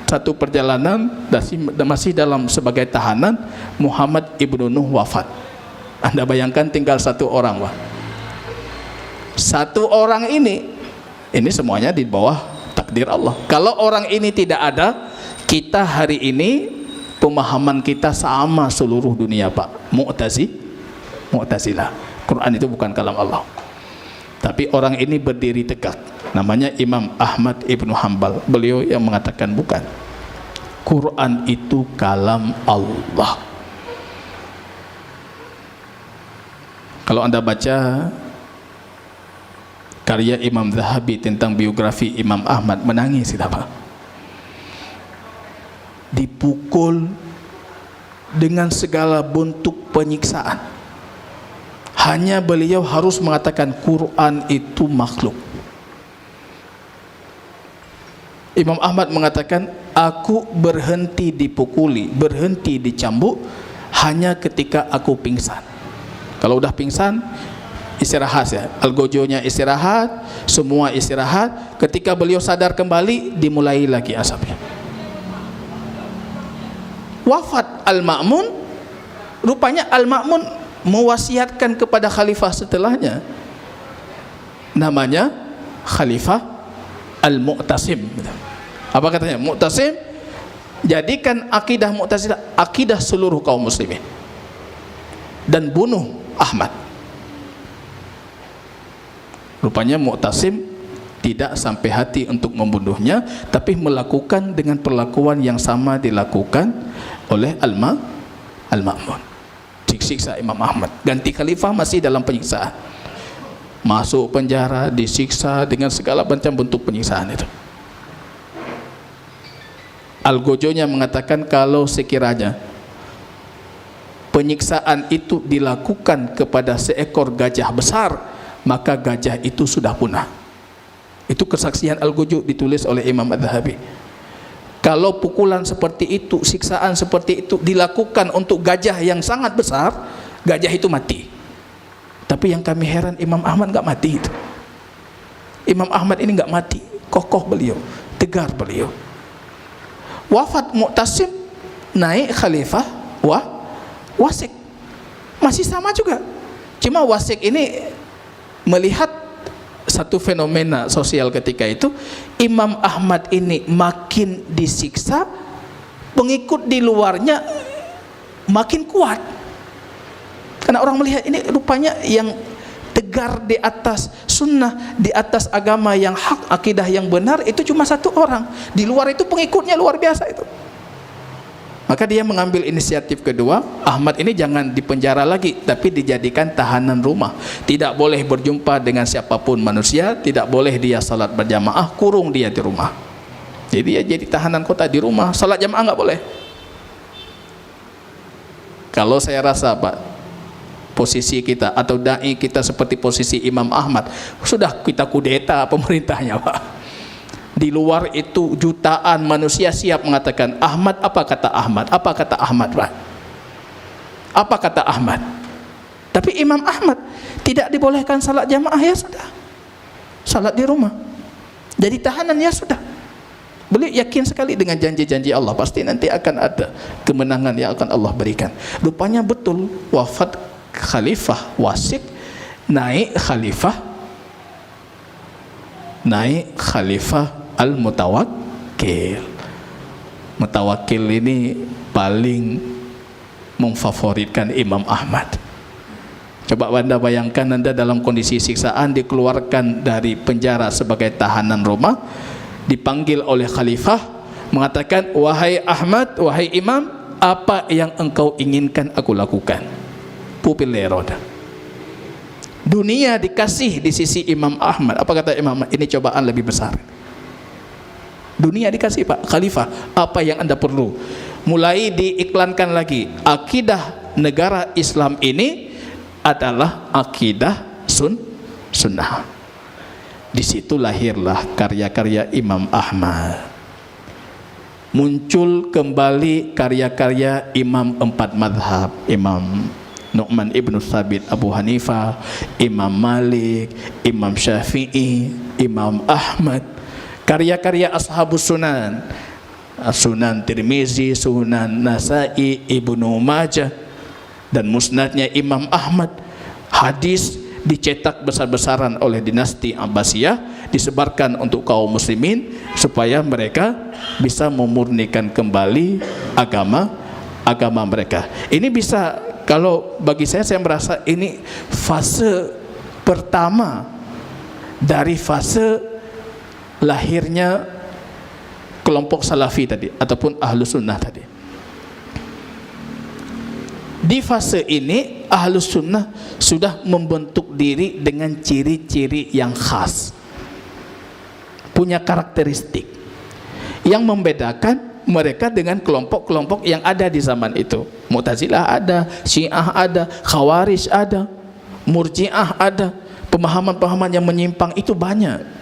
Speaker 2: satu perjalanan masih dalam sebagai tahanan, Muhammad ibnu Nuh wafat. Anda bayangkan tinggal 1 orang, Pak. 1 orang ini semuanya di bawah takdir Allah. Kalau orang ini tidak ada, kita hari ini pemahaman kita sama seluruh dunia, Pak. Mu'tazilah. Quran itu bukan kalam Allah. Tapi orang ini berdiri tegak. Namanya Imam Ahmad ibnu Hanbal. Beliau yang mengatakan bukan. Quran itu kalam Allah. Kalau Anda baca karya Imam Zahabi tentang biografi Imam Ahmad, menangis kita, Pak. Dipukul dengan segala bentuk penyiksaan. Hanya beliau harus mengatakan Quran itu makhluk. Imam Ahmad mengatakan, aku berhenti dipukuli, berhenti dicambuk hanya ketika aku pingsan. Kalau udah pingsan, istirahat ya. Algojonya istirahat, semua istirahat. Ketika beliau sadar kembali, dimulai lagi asapnya. Wafat Al-Ma'mun, rupanya Al-Ma'mun mewasiatkan kepada khalifah setelahnya. Namanya Khalifah Al-Mu'tasim. Apa katanya? Mu'tasim, jadikan akidah Mu'tazilah akidah seluruh kaum muslimin. Dan bunuh Ahmad. Rupanya Mu'tasim tidak sampai hati untuk membunuhnya, tapi melakukan dengan perlakuan yang sama dilakukan oleh Al-Ma'mun. Disiksa Imam Ahmad. Ganti khalifah masih dalam penyiksaan. Masuk penjara, disiksa dengan segala macam bentuk penyiksaan itu. Al-Gojonya mengatakan kalau sekiranya penyiksaan itu dilakukan kepada seekor gajah besar, maka gajah itu sudah punah. Itu kesaksian Al-Gojo ditulis oleh Imam Az-Zahabi. Kalau pukulan seperti itu, siksaan seperti itu dilakukan untuk gajah yang sangat besar, gajah itu mati. Tapi yang kami heran, Imam Ahmad nggak mati itu. Imam Ahmad ini nggak mati, kokoh beliau, tegar beliau. Wafat Mu'tasim, naik khalifah Wasik, masih sama juga. Cuma Wasik ini melihat satu fenomena sosial ketika itu, Imam Ahmad ini makin disiksa, pengikut di luarnya makin kuat. Karena orang melihat ini rupanya yang tegar di atas sunnah, di atas agama yang hak, akidah yang benar itu cuma 1 orang. Di luar itu pengikutnya luar biasa itu. Maka dia mengambil inisiatif kedua, Ahmad ini jangan dipenjara lagi, tapi dijadikan tahanan rumah. Tidak boleh berjumpa dengan siapapun manusia, tidak boleh dia salat berjamaah, kurung dia di rumah. Jadi dia jadi tahanan kota di rumah, salat jamaah nggak boleh. Kalau saya rasa Pak, posisi kita atau dai kita seperti posisi Imam Ahmad, sudah kita kudeta pemerintahnya Pak. Di luar itu jutaan manusia siap mengatakan Ahmad, apa kata Ahmad? Apa kata Ahmad, Pak? Apa kata Ahmad? Tapi Imam Ahmad tidak dibolehkan salat jamaah, ya sudah. Salat di rumah. Jadi tahanan, ya sudah. Beliau yakin sekali dengan janji-janji Allah, pasti nanti akan ada kemenangan yang akan Allah berikan. Rupanya betul, wafat Khalifah Wasik, naik Khalifah Al-Mutawakkil. Mutawakkil ini paling memfavoritkan Imam Ahmad. Coba Anda bayangkan, Anda dalam kondisi siksaan, dikeluarkan dari penjara sebagai tahanan rumah, dipanggil oleh khalifah, mengatakan, wahai Ahmad, wahai Imam, apa yang engkau inginkan aku lakukan? Pupilero. Dunia dikasih di sisi Imam Ahmad. Apa kata Imam Ahmad? Ini cobaan lebih besar. Dunia dikasih Pak Khalifah, apa yang Anda perlu? Mulai diiklankan lagi, akidah negara Islam ini adalah akidah sunnah. Di situ lahirlah karya-karya Imam Ahmad. Muncul kembali karya-karya Imam 4 madhab, Imam Nu'man ibn Thabit Abu Hanifah, Imam Malik, Imam Syafi'i, Imam Ahmad. Karya-karya Ashabus Sunan, Sunan Tirmizi, Sunan Nasai, Ibnu Majah, dan musnadnya Imam Ahmad. Hadis dicetak besar-besaran oleh dinasti Abbasiyah, disebarkan untuk kaum muslimin supaya mereka bisa memurnikan kembali agama mereka. Ini bisa, kalau bagi saya merasa ini fase pertama dari fase lahirnya kelompok salafi tadi ataupun ahlus sunnah tadi. Di fase ini ahlus sunnah sudah membentuk diri dengan ciri-ciri yang khas, punya karakteristik yang membedakan mereka dengan kelompok-kelompok yang ada di zaman itu. Mu'tazilah ada, Syiah ada, Khawarij ada, Murji'ah ada. Pemahaman-pemahaman yang menyimpang itu banyak.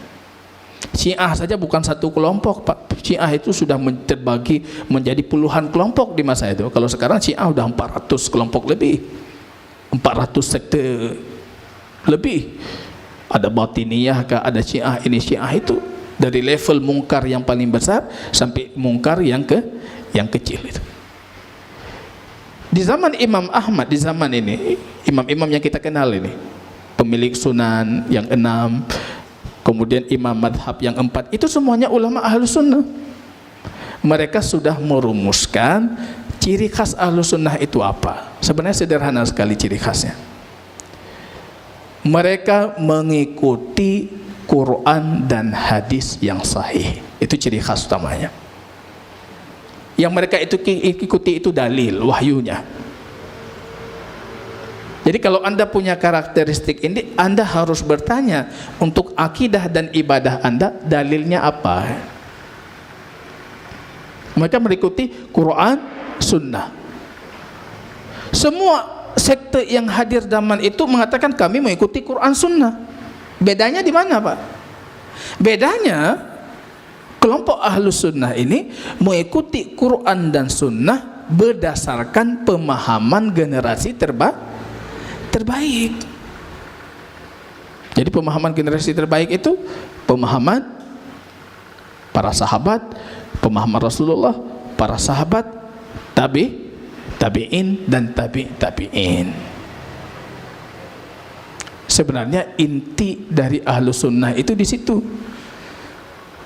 Speaker 2: Syiah saja bukan satu kelompok Pak. Syiah itu sudah terbagi menjadi puluhan kelompok di masa itu. Kalau sekarang Syiah sudah 400 kelompok lebih, 400 sekte lebih. Ada Batiniyah kah, ada Syiah ini Syiah itu, dari level mungkar yang paling besar sampai mungkar yang kecil itu. Di zaman Imam Ahmad, di zaman ini imam-imam yang kita kenal ini, pemilik sunan yang 6, kemudian imam madhab yang 4, itu semuanya ulama ahlus sunnah. Mereka sudah merumuskan ciri khas ahlus sunnah itu apa. Sebenarnya sederhana sekali ciri khasnya. Mereka mengikuti Quran dan hadis yang sahih. Itu ciri khas utamanya. Yang mereka itu ikuti itu dalil, wahyunya. Jadi kalau Anda punya karakteristik ini, Anda harus bertanya, untuk akidah dan ibadah Anda, dalilnya apa? Mereka mengikuti Quran, Sunnah. Semua sekte yang hadir zaman itu mengatakan kami mengikuti Quran, Sunnah. Bedanya di mana Pak? Bedanya, kelompok Ahlus Sunnah ini mengikuti Quran dan Sunnah berdasarkan pemahaman generasi terbaik. Jadi pemahaman generasi terbaik itu pemahaman para sahabat, pemahaman Rasulullah, para sahabat, tabi'in dan tabi'in. Sebenarnya inti dari Ahlus Sunnah itu di situ.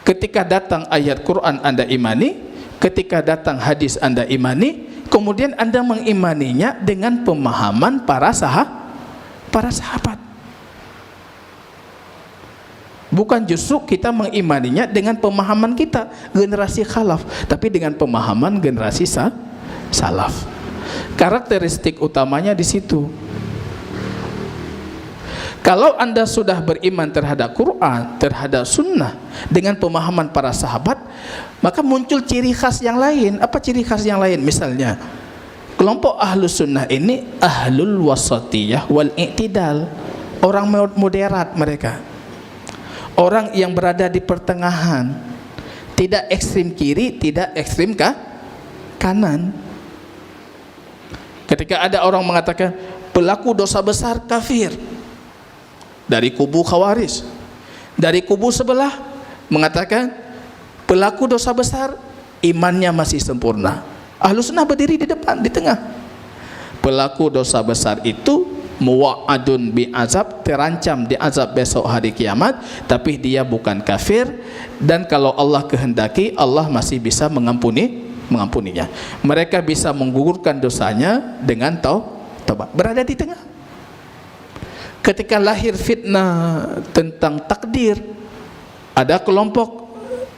Speaker 2: Ketika datang ayat Quran Anda imani, ketika datang hadis Anda imani, kemudian Anda mengimaninya dengan pemahaman para sahabat. Bukan justru kita mengimaninya dengan pemahaman kita generasi khalaf, tapi dengan pemahaman generasi salaf. Karakteristik utamanya di situ. Kalau Anda sudah beriman terhadap Quran, terhadap sunnah dengan pemahaman para sahabat, maka muncul ciri khas yang lain. Apa ciri khas yang lain? Misalnya, kelompok ahlus sunnah ini ahlul wasatiyah wal i'tidal, orang moderat mereka, orang yang berada di pertengahan, tidak ekstrim kiri, tidak ekstrim kanan. Ketika ada orang mengatakan pelaku dosa besar kafir, dari kubu Khawarij, dari kubu sebelah mengatakan pelaku dosa besar imannya masih sempurna. Ahlus sunnah berdiri di depan, di tengah. Pelaku dosa besar itu muwa'adun bi azab, terancam di azab besok hari kiamat, tapi dia bukan kafir, dan kalau Allah kehendaki Allah masih bisa mengampuninya. Mereka bisa menggugurkan dosanya dengan taubat. Berada di tengah. Ketika lahir fitnah tentang takdir, ada kelompok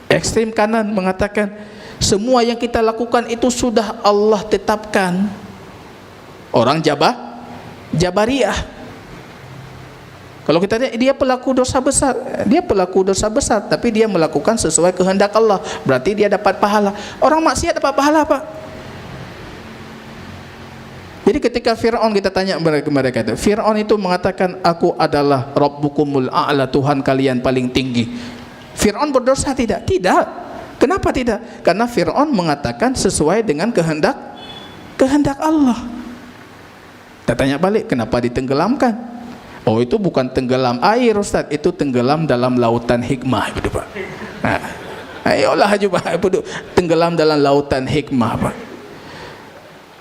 Speaker 2: ekstrem kanan mengatakan semua yang kita lakukan itu sudah Allah tetapkan. Orang Jabariyah. Kalau kita lihat dia pelaku dosa besar, tapi dia melakukan sesuai kehendak Allah, berarti dia dapat pahala. Orang maksiat dapat pahala apa? Jadi ketika Fir'aun, kita tanya mereka itu, Fir'aun itu mengatakan aku adalah Rabbukumul A'la, Tuhan kalian paling tinggi. Fir'aun berdosa tidak? Tidak. Kenapa tidak? Karena Fir'aun mengatakan sesuai dengan kehendak Allah. Kita tanya balik, kenapa ditenggelamkan? Oh, itu bukan tenggelam air Ustaz, itu tenggelam dalam lautan hikmah, gitu Pak. Nah, ayolah juga tenggelam dalam lautan hikmah, Pak.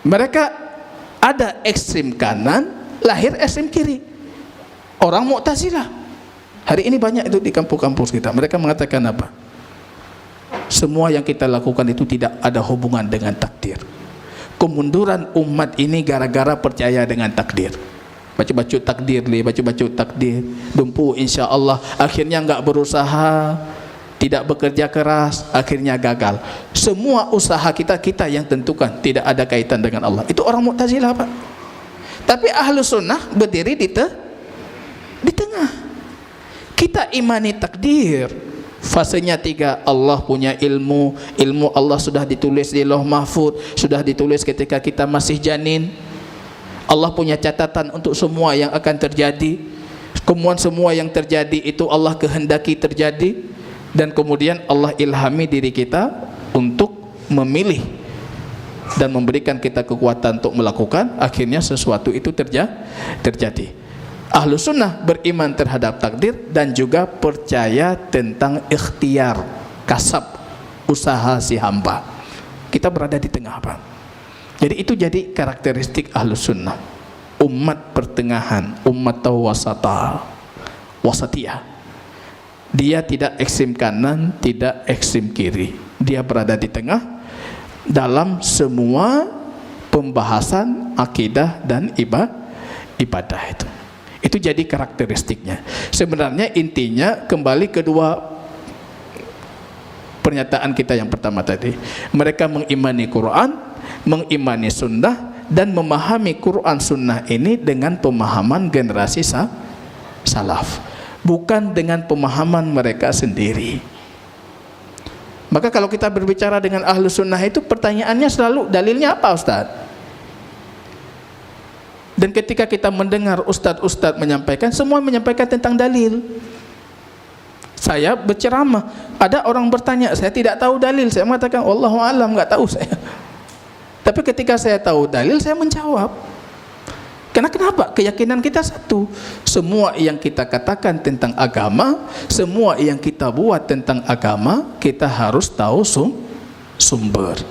Speaker 2: Mereka ada ekstrim kanan, lahir ekstrim kiri. Orang Mu'tazilah. Hari ini banyak itu di kampus-kampus kita. Mereka mengatakan apa? Semua yang kita lakukan itu tidak ada hubungan dengan takdir. Kemunduran umat ini gara-gara percaya dengan takdir. Baca-baca takdir, baca-baca takdir. Dumpu insya Allah. Akhirnya enggak berusaha, tidak bekerja keras, akhirnya gagal. Semua usaha kita yang tentukan, tidak ada kaitan dengan Allah. Itu orang Mu'tazilah, Pak. Tapi Ahlus Sunnah berdiri di tengah. Kita imani takdir. Fasenya 3. Allah punya ilmu Allah sudah ditulis di Lauh Mahfuz, sudah ditulis ketika kita masih janin. Allah punya catatan untuk semua yang akan terjadi. Kemudian semua yang terjadi itu Allah kehendaki terjadi, dan kemudian Allah ilhami diri kita untuk memilih dan memberikan kita kekuatan untuk melakukan, akhirnya sesuatu itu terjadi. Ahlus Sunnah beriman terhadap takdir dan juga percaya tentang ikhtiar, kasab, usaha si hamba. Kita berada di tengah, Pak. Jadi itu jadi karakteristik Ahlus Sunnah, umat pertengahan, umat wasatiyah. Dia tidak ekstrem kanan, tidak ekstrem kiri. Dia berada di tengah dalam semua pembahasan akidah dan ibadah itu. Itu jadi karakteristiknya. Sebenarnya intinya kembali kedua pernyataan kita yang pertama tadi. Mereka mengimani Quran, mengimani sunnah, dan memahami Quran sunnah ini dengan pemahaman generasi salaf, bukan dengan pemahaman mereka sendiri. Maka kalau kita berbicara dengan Ahlus Sunnah itu pertanyaannya selalu dalilnya apa, Ustaz? Dan ketika kita mendengar ustadz-ustadz menyampaikan, semua menyampaikan tentang dalil. Saya berceramah, ada orang bertanya, saya tidak tahu dalil, saya mengatakan wallahu alam, enggak tahu saya. Tapi ketika saya tahu dalil, saya menjawab. Karena kenapa? Keyakinan kita satu. Semua yang kita katakan tentang agama, semua yang kita buat tentang agama, kita harus tahu sumber.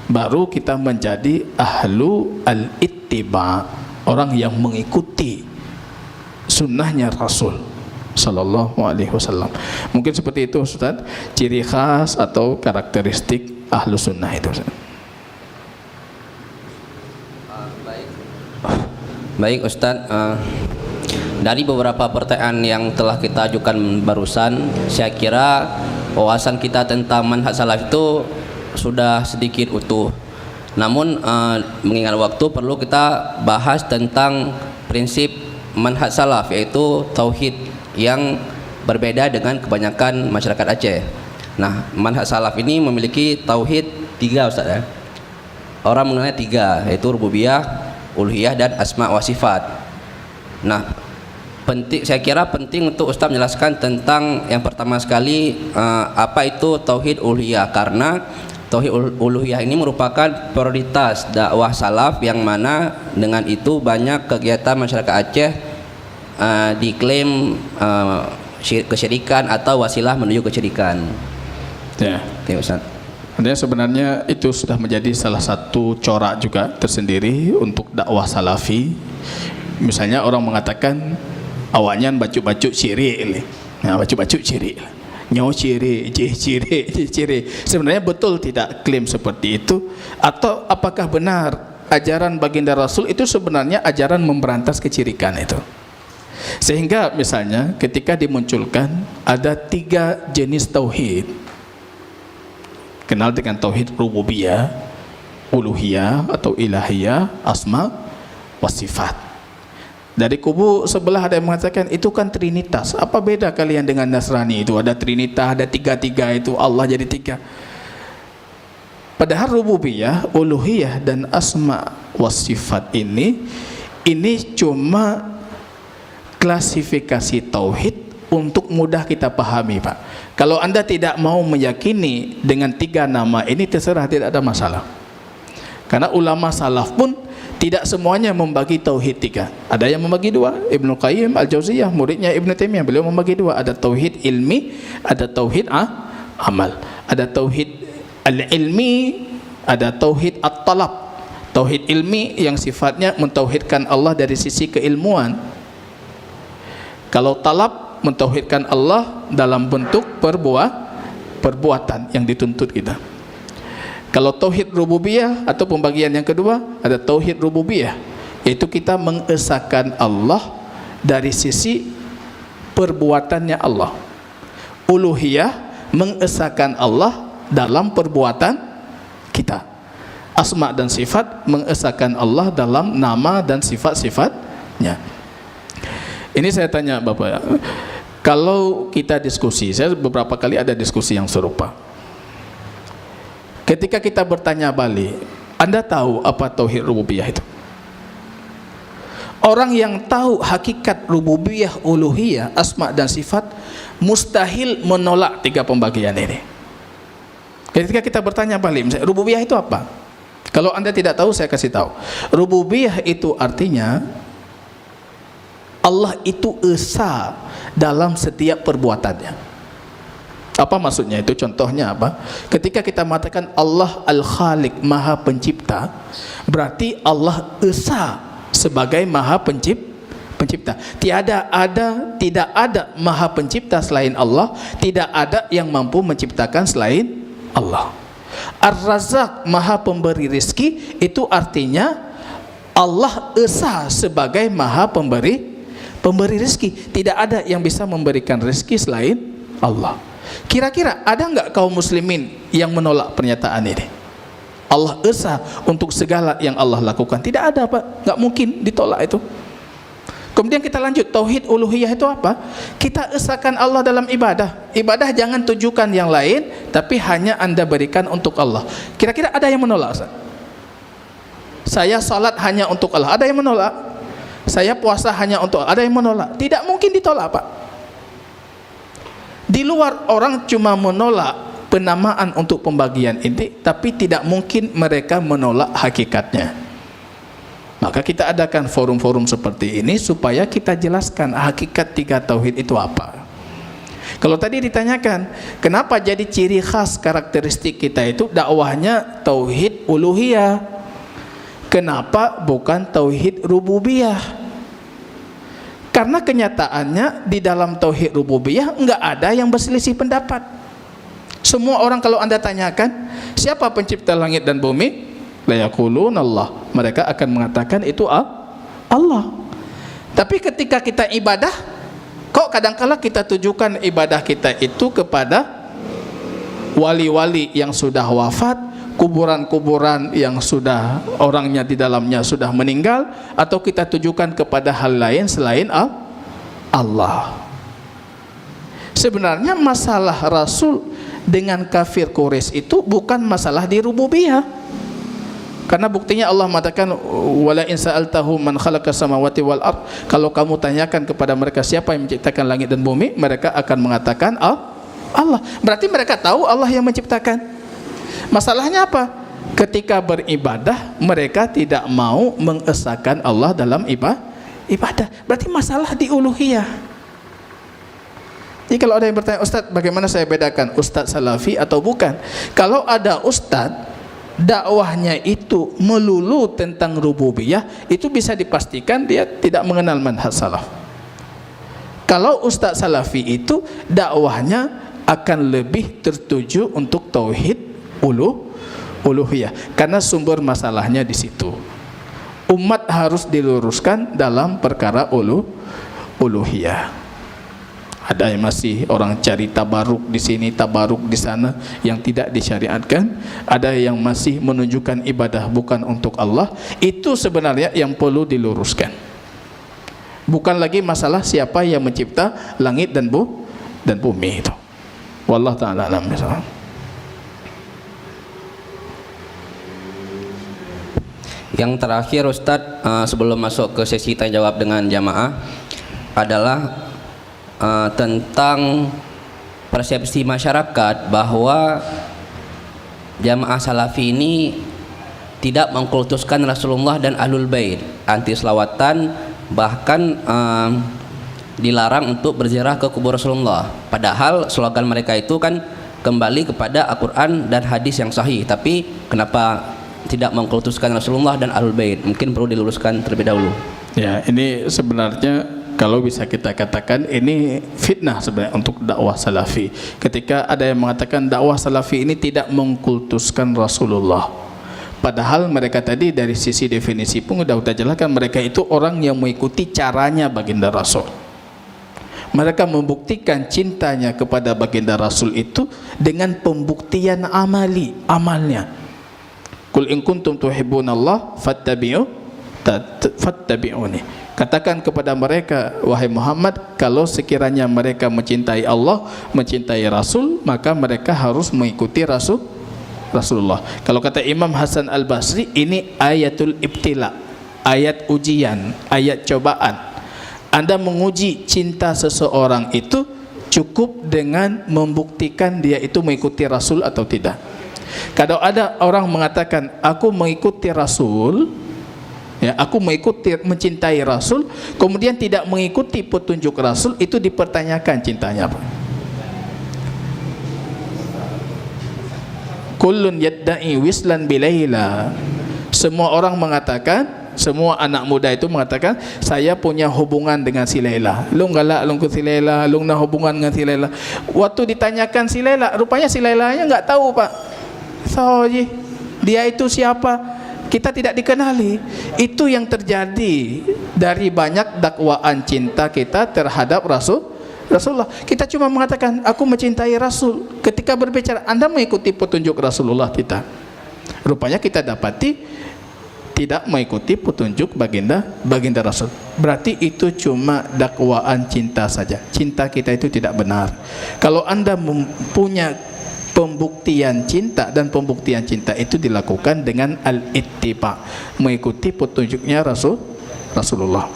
Speaker 2: Baru kita menjadi ahlu al-ittiba, orang yang mengikuti sunnahnya Rasul Sallallahu Alaihi Wasallam. Mungkin seperti itu, Ustaz, ciri khas atau karakteristik ahlu sunnah itu, Ustaz.
Speaker 1: Baik Ustadz, dari beberapa pertanyaan yang telah kita ajukan barusan, saya kira wawasan kita tentang manhaj salaf itu sudah sedikit utuh. Namun mengingat waktu, perlu kita bahas tentang prinsip manhaj salaf, yaitu tauhid yang berbeda dengan kebanyakan masyarakat Aceh. Nah, manhaj salaf ini memiliki tauhid 3, Ustaz ya. Orang mengenai 3, yaitu rububiyah, uluhiyah, dan asma wa sifat. Nah, saya kira penting untuk Ustaz menjelaskan tentang yang pertama sekali apa itu tauhid uluhiyah, karena tauhid uluhiyah ini merupakan prioritas dakwah salaf, yang mana dengan itu banyak kegiatan masyarakat Aceh diklaim kesyirikan atau wasilah menuju kesyirikan.
Speaker 2: Ya.
Speaker 1: Oke, Ustaz.
Speaker 2: Artinya sebenarnya itu sudah menjadi salah satu corak juga tersendiri untuk dakwah salafi. Misalnya orang mengatakan awaknya bacuk-bacuk syirik. Nah, bacuk-bacuk syirik. Nyawa syirik, syirik. Sebenarnya betul tidak klaim seperti itu, atau apakah benar ajaran baginda Rasul itu sebenarnya ajaran memberantas kesyirikan itu? Sehingga misalnya ketika dimunculkan ada 3 jenis tauhid. Kenal dengan tauhid rububiyah, uluhiyah atau ilahiyah, asma wa sifat. Dari kubu sebelah ada yang mengatakan itu kan trinitas. Apa beda kalian dengan Nasrani? Itu ada trinitas, ada 3 itu Allah jadi 3. Padahal rububiyah, uluhiyah, dan asma wa sifat ini cuma klasifikasi tauhid untuk mudah kita pahami, Pak. Kalau Anda tidak mau meyakini dengan 3 nama ini, terserah, tidak ada masalah. Karena ulama salaf pun tidak semuanya membagi tauhid 3. Ada yang membagi 2. Ibnu Qayyim Al-Jauziyah, muridnya Ibnu Taimiyah, beliau membagi 2. Ada tauhid ilmi, ada tauhid amal. Ada tauhid al-ilmi, ada tauhid at-talab. Tauhid ilmi yang sifatnya mentauhidkan Allah dari sisi keilmuan. Kalau talab, mentauhidkan Allah dalam bentuk perbuatan yang dituntut kita. Kalau tauhid rububiyah atau pembagian yang kedua, ada tauhid rububiyah, yaitu kita mengesahkan Allah dari sisi perbuatannya Allah. Uluhiyah, mengesahkan Allah dalam perbuatan kita. Asma dan sifat, mengesahkan Allah dalam nama dan sifat-sifatnya. Ini saya tanya Bapak, kalau kita diskusi, saya beberapa kali ada diskusi yang serupa. Ketika kita bertanya balik, Anda tahu apa tauhid rububiyah itu? Orang yang tahu hakikat rububiyah, uluhiyah, asma dan sifat mustahil menolak 3 pembagian ini. Ketika kita bertanya balik, misalnya, rububiyah itu apa? Kalau Anda tidak tahu, saya kasih tahu. Rububiyah itu artinya Allah itu esa dalam setiap perbuatannya. Apa maksudnya itu? Contohnya apa? Ketika kita mengatakan Allah Al-Khaliq, Maha Pencipta, berarti Allah esa sebagai Maha Pencipta. Tidak ada Maha Pencipta selain Allah, tidak ada yang mampu menciptakan selain Allah. Ar-Razzaq, Maha Pemberi rizki, itu artinya Allah esa sebagai Maha Pemberi rezeki. Tidak ada yang bisa memberikan rezeki selain Allah. Kira-kira ada enggak kaum muslimin yang menolak pernyataan ini? Allah esa untuk segala yang Allah lakukan. Tidak ada, Pak. Enggak mungkin ditolak itu. Kemudian kita lanjut, tauhid uluhiyah itu apa? Kita esakan Allah dalam ibadah. Ibadah jangan tujukan yang lain, tapi hanya Anda berikan untuk Allah. Kira-kira ada yang menolak, Ustaz? Saya salat hanya untuk Allah. Ada yang menolak? Saya puasa hanya untuk, ada yang menolak? Tidak mungkin ditolak, Pak. Di luar orang cuma menolak penamaan untuk pembagian ini, tapi tidak mungkin mereka menolak hakikatnya. Maka kita adakan forum-forum seperti ini supaya kita jelaskan hakikat 3 tauhid itu apa. Kalau tadi ditanyakan, kenapa jadi ciri khas karakteristik kita itu dakwahnya tauhid uluhiyah? Kenapa bukan tauhid rububiyah? Karena kenyataannya di dalam tauhid rububiyah enggak ada yang berselisih pendapat. Semua orang kalau Anda tanyakan, siapa pencipta langit dan bumi? La yaqulun Allah. Mereka akan mengatakan itu Allah. Tapi ketika kita ibadah, kok kadangkala kita tujukan ibadah kita itu kepada wali-wali yang sudah wafat, kuburan-kuburan yang sudah orangnya di dalamnya sudah meninggal, atau kita tujukan kepada hal lain selain Allah. Sebenarnya masalah Rasul dengan kafir Quraisy itu bukan masalah di rububiyah. Karena buktinya Allah mengatakan wala in sa'altahum man khalaqas samawati wal ard, kalau kamu tanyakan kepada mereka siapa yang menciptakan langit dan bumi, mereka akan mengatakan Allah. Berarti mereka tahu Allah yang menciptakan. Masalahnya apa? Ketika beribadah mereka tidak mau mengesahkan Allah dalam ibadah. Berarti masalah di uluhiyah. Jadi kalau ada yang bertanya, Ustaz, bagaimana saya bedakan Ustaz Salafi atau bukan? Kalau ada Ustaz dakwahnya itu melulu tentang rububiyah, itu bisa dipastikan dia tidak mengenal manhaj salaf. Kalau Ustaz Salafi itu dakwahnya akan lebih tertuju untuk tauhid uluhiyah, karena sumber masalahnya di situ. Umat harus diluruskan dalam perkara uluhiyah. Ada yang masih orang cari tabaruk di sini, tabaruk di sana yang tidak disyariatkan. Ada yang masih menunjukkan ibadah bukan untuk Allah. Itu sebenarnya yang perlu diluruskan. Bukan lagi masalah siapa yang mencipta langit dan bumi itu. Wallahu ta'ala alam.
Speaker 1: Yang terakhir Ustadz, sebelum masuk ke sesi tanya jawab dengan jamaah adalah tentang persepsi masyarakat bahwa jamaah salafi ini tidak mengkultuskan Rasulullah dan Ahlul Bait, anti selawatan, bahkan dilarang untuk berziarah ke kubur Rasulullah. Padahal slogan mereka itu kan kembali kepada Al-Quran dan hadis yang sahih. Tapi kenapa tidak mengkultuskan Rasulullah dan Ahlul Bait? Mungkin perlu diluruskan terlebih dahulu.
Speaker 2: Ya, ini sebenarnya kalau bisa kita katakan ini fitnah sebenarnya untuk dakwah salafi. Ketika ada yang mengatakan dakwah salafi ini tidak mengkultuskan Rasulullah, padahal mereka tadi dari sisi definisi pun sudah jelaskan mereka itu orang yang mengikuti caranya baginda Rasul. Mereka membuktikan cintanya kepada baginda Rasul itu dengan pembuktian amalnya. Qul in kuntum tuhibbunallah fattabi'uni. Katakan kepada mereka, wahai Muhammad, kalau sekiranya mereka mencintai Allah, mencintai Rasul, maka mereka harus mengikuti Rasulullah. Kalau kata Imam Hasan Al-Basri, ini ayatul ibtila, ayat ujian, ayat cobaan. Anda menguji cinta seseorang itu cukup dengan membuktikan dia itu mengikuti Rasul atau tidak. Kalau ada orang mengatakan aku mengikuti Rasul, ya, aku mengikuti, mencintai Rasul, kemudian tidak mengikuti petunjuk Rasul, itu dipertanyakan cintanya apa. Kullun yadda'i wislan bilaila. Semua orang mengatakan, semua anak muda itu mengatakan, saya punya hubungan dengan si Laila. Lung galak lung ke si Laila, lung nak hubungan dengan si Laila. Waktu ditanyakan si Laila, rupanya si Lailanya enggak tahu, Pak. So, dia itu siapa? Kita tidak dikenali. Itu yang terjadi dari banyak dakwaan cinta kita terhadap Rasulullah. Kita cuma mengatakan aku mencintai Rasul. Ketika berbicara Anda mengikuti petunjuk Rasulullah kita, rupanya kita dapati tidak mengikuti petunjuk baginda Rasul. Berarti itu cuma dakwaan cinta saja. Cinta kita itu tidak benar. Kalau Anda mempunyai pembuktian cinta, dan pembuktian cinta itu dilakukan dengan al-ittiba, mengikuti petunjuknya Rasulullah.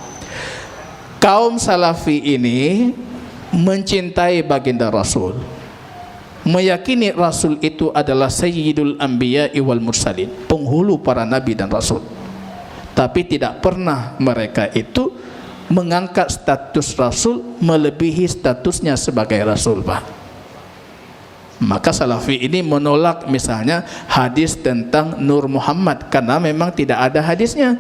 Speaker 2: Kaum salafi ini mencintai baginda Rasul, meyakini Rasul itu adalah sayyidul anbiya wal mursalin, penghulu para nabi dan rasul. Tapi tidak pernah mereka itu mengangkat status Rasul melebihi statusnya sebagai Rasul, Pak. Maka salafi ini menolak misalnya hadis tentang Nur Muhammad, karena memang tidak ada hadisnya.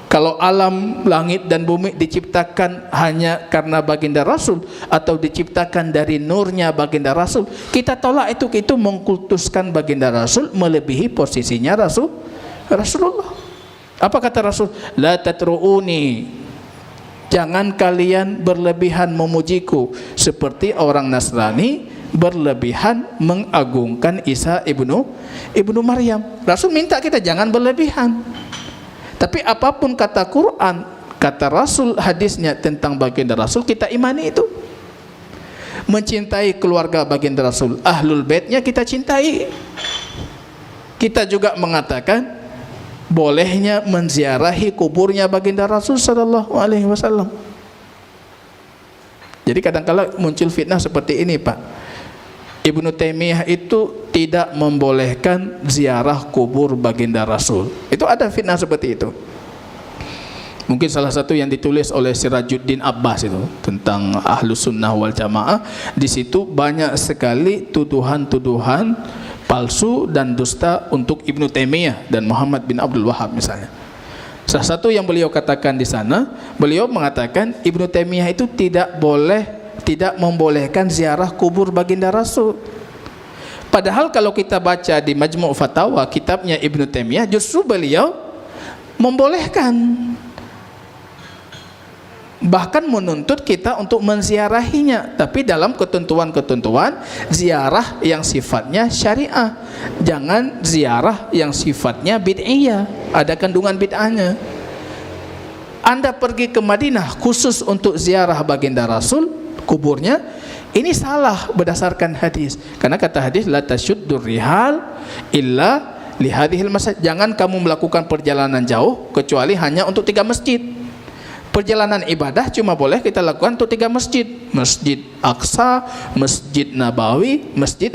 Speaker 2: Kalau alam langit dan bumi diciptakan hanya karena baginda Rasul, atau diciptakan dari nurnya baginda Rasul, kita tolak itu mengkultuskan baginda Rasul melebihi posisinya Rasulullah. Apa kata Rasul? La tatru'uni, jangan kalian berlebihan memujiku seperti orang Nasrani berlebihan mengagungkan Isa ibnu Maryam. Rasul minta kita jangan berlebihan. Tapi apapun kata Quran, kata Rasul, hadisnya tentang baginda Rasul, kita imani itu. Mencintai keluarga baginda Rasul, ahlul baitnya kita cintai. Kita juga mengatakan bolehnya menziarahi kuburnya baginda Rasul sallallahu alaihi wasallam. Jadi kadang-kala muncul fitnah seperti ini, Pak. Ibnu Taimiyah itu tidak membolehkan ziarah kubur baginda Rasul. Itu ada fitnah seperti itu. Mungkin salah satu yang ditulis oleh Sirajuddin Abbas itu tentang Ahlus Sunnah wal Jamaah. Di situ banyak sekali tuduhan-tuduhan palsu dan dusta untuk Ibnu Taimiyah dan Muhammad bin Abdul Wahab misalnya. Salah satu yang beliau katakan di sana, beliau mengatakan Ibnu Taimiyah itu tidak membolehkan ziarah kubur baginda Rasul. Padahal kalau kita baca di Majmu' Fatawa, kitabnya Ibnu Taimiyah, justru beliau membolehkan, bahkan menuntut kita untuk menziarahinya, tapi dalam ketentuan-ketentuan ziarah yang sifatnya syariah. Jangan ziarah yang sifatnya bid'iyah, ada kandungan bid'ahnya. Anda pergi ke Madinah khusus untuk ziarah baginda Rasul, kuburnya, ini salah berdasarkan hadis. Karena kata hadis, la tasyuddur rihal illa li hadhil masjid. Jangan kamu melakukan perjalanan jauh kecuali hanya untuk 3 masjid. Perjalanan ibadah cuma boleh kita lakukan untuk 3 masjid. Masjid Aqsa, Masjid Nabawi, Masjid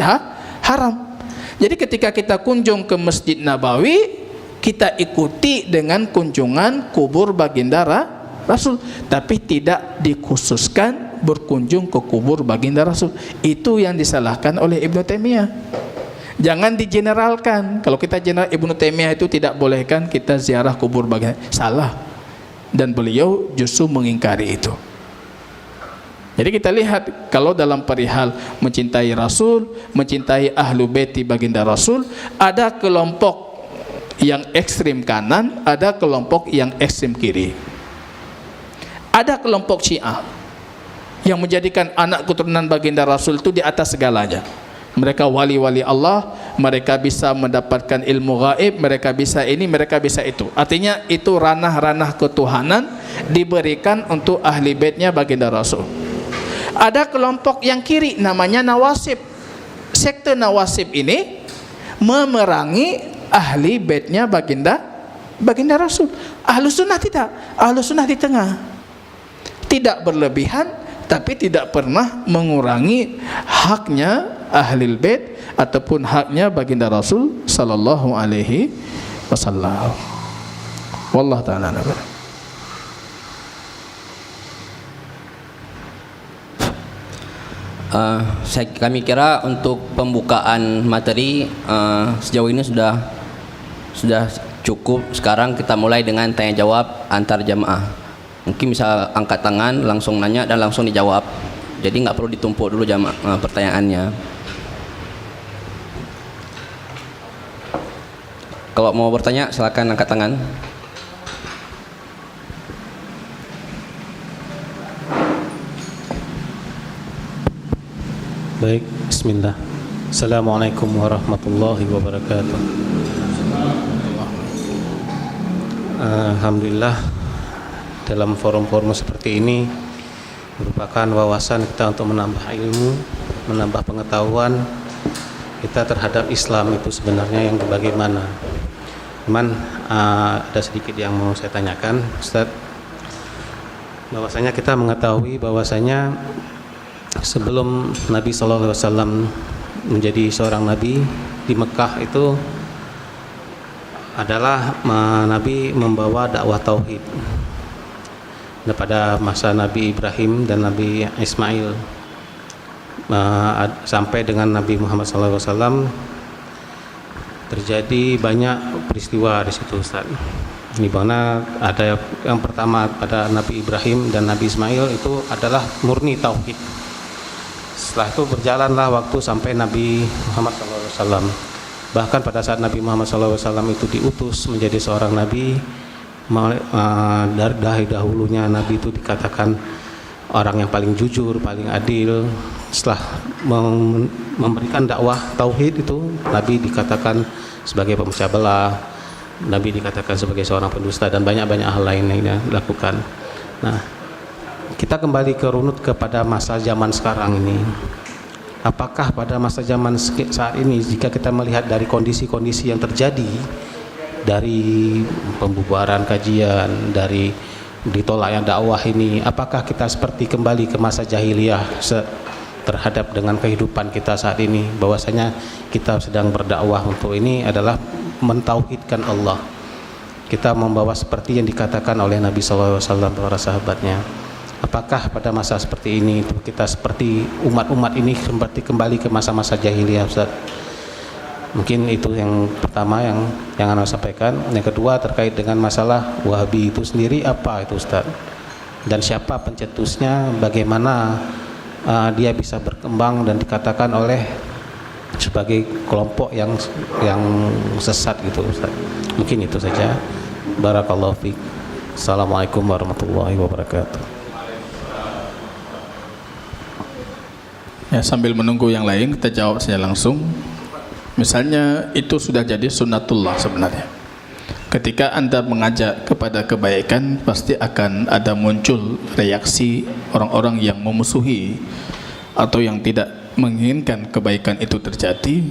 Speaker 2: Haram. Jadi ketika kita kunjung ke Masjid Nabawi, kita ikuti dengan kunjungan kubur baginda Rasul, tapi tidak dikhususkan berkunjung ke kubur baginda Rasul. Itu yang disalahkan oleh Ibnu Taimiyah. Jangan digeneralkan. Kalau kita general, Ibnu Taimiyah itu tidak bolehkan kita ziarah kubur baginda. Salah. Dan beliau justru mengingkari itu. Jadi kita lihat, kalau dalam perihal mencintai Rasul, mencintai ahlu baiti baginda Rasul, ada kelompok yang ekstrim kanan, ada kelompok yang ekstrim kiri. Ada kelompok Syiah yang menjadikan anak keturunan baginda Rasul itu di atas segalanya. Mereka wali-wali Allah, mereka bisa mendapatkan ilmu gaib, mereka bisa ini, mereka bisa itu. Artinya itu ranah-ranah ketuhanan diberikan untuk ahli baitnya baginda Rasul. Ada kelompok yang kiri namanya Nawasib. Sekte Nawasib ini memerangi ahli baitnya baginda Rasul. Ahlus Sunnah tidak. Ahlus Sunnah di tengah. Tidak berlebihan, tapi tidak pernah mengurangi haknya ahlul bait ataupun haknya baginda Rasul sallallahu alaihi wasallam. Wallahu ta'ala a'lam.
Speaker 1: Kami kira untuk pembukaan materi sejauh ini sudah cukup. Sekarang kita mulai dengan tanya jawab antar jamaah. Mungkin bisa angkat tangan, langsung nanya dan langsung dijawab. Jadi nggak perlu ditumpuk dulu jamaah pertanyaannya. Kalau mau bertanya silakan angkat tangan.
Speaker 3: Baik, bismillah. Assalamualaikum warahmatullahi wabarakatuh. Alhamdulillah, dalam forum-forum seperti ini merupakan wawasan kita untuk menambah ilmu, menambah pengetahuan kita terhadap Islam itu sebenarnya yang bagaimana. Cuman ada sedikit yang mau saya tanyakan, Ustaz. Bahwasanya kita mengetahui bahwasanya sebelum Nabi SAW menjadi seorang Nabi di Mekah itu adalah Nabi membawa dakwah tauhid. Pada masa Nabi Ibrahim dan Nabi Ismail sampai dengan Nabi Muhammad SAW terjadi banyak peristiwa di situ, Ustaz. Di mana ada yang pertama pada Nabi Ibrahim dan Nabi Ismail itu adalah murni tauhid. Setelah itu berjalanlah waktu sampai Nabi Muhammad SAW. Bahkan pada saat Nabi Muhammad SAW itu diutus menjadi seorang Nabi, dari dahulunya Nabi itu dikatakan orang yang paling jujur, paling adil, setelah memberikan dakwah tauhid itu, Nabi dikatakan sebagai pemecah belah, Nabi dikatakan sebagai seorang pendusta, dan banyak-banyak hal lain yang dilakukan. Nah, kita kembali ke runut kepada masa zaman sekarang ini. Apakah pada masa zaman saat ini, jika kita melihat dari kondisi-kondisi yang terjadi, dari pembubaran kajian, dari ditolaknya dakwah ini, apakah kita seperti kembali ke masa jahiliyah terhadap dengan kehidupan kita saat ini, bahwasanya kita sedang berdakwah untuk ini adalah mentauhidkan Allah. Kita membawa seperti yang dikatakan oleh Nabi SAW dan para sahabatnya. Apakah pada masa seperti ini kita seperti umat-umat ini seperti kembali ke masa-masa jahiliyah, Ustaz? Mungkin itu yang pertama yang Anda sampaikan. Yang kedua terkait dengan masalah Wahabi itu sendiri, apa itu, Ustaz? Dan siapa pencetusnya? Bagaimana dia bisa berkembang dan dikatakan oleh sebagai kelompok yang sesat gitu, Ustaz? Mungkin itu saja. Barakallahu fiik. Assalamualaikum warahmatullahi wabarakatuh.
Speaker 2: Ya, sambil menunggu yang lain kita jawab saja langsung. Misalnya itu sudah jadi sunnatullah sebenarnya. Ketika Anda mengajak kepada kebaikan, pasti akan ada muncul reaksi orang-orang yang memusuhi atau yang tidak menginginkan kebaikan itu terjadi,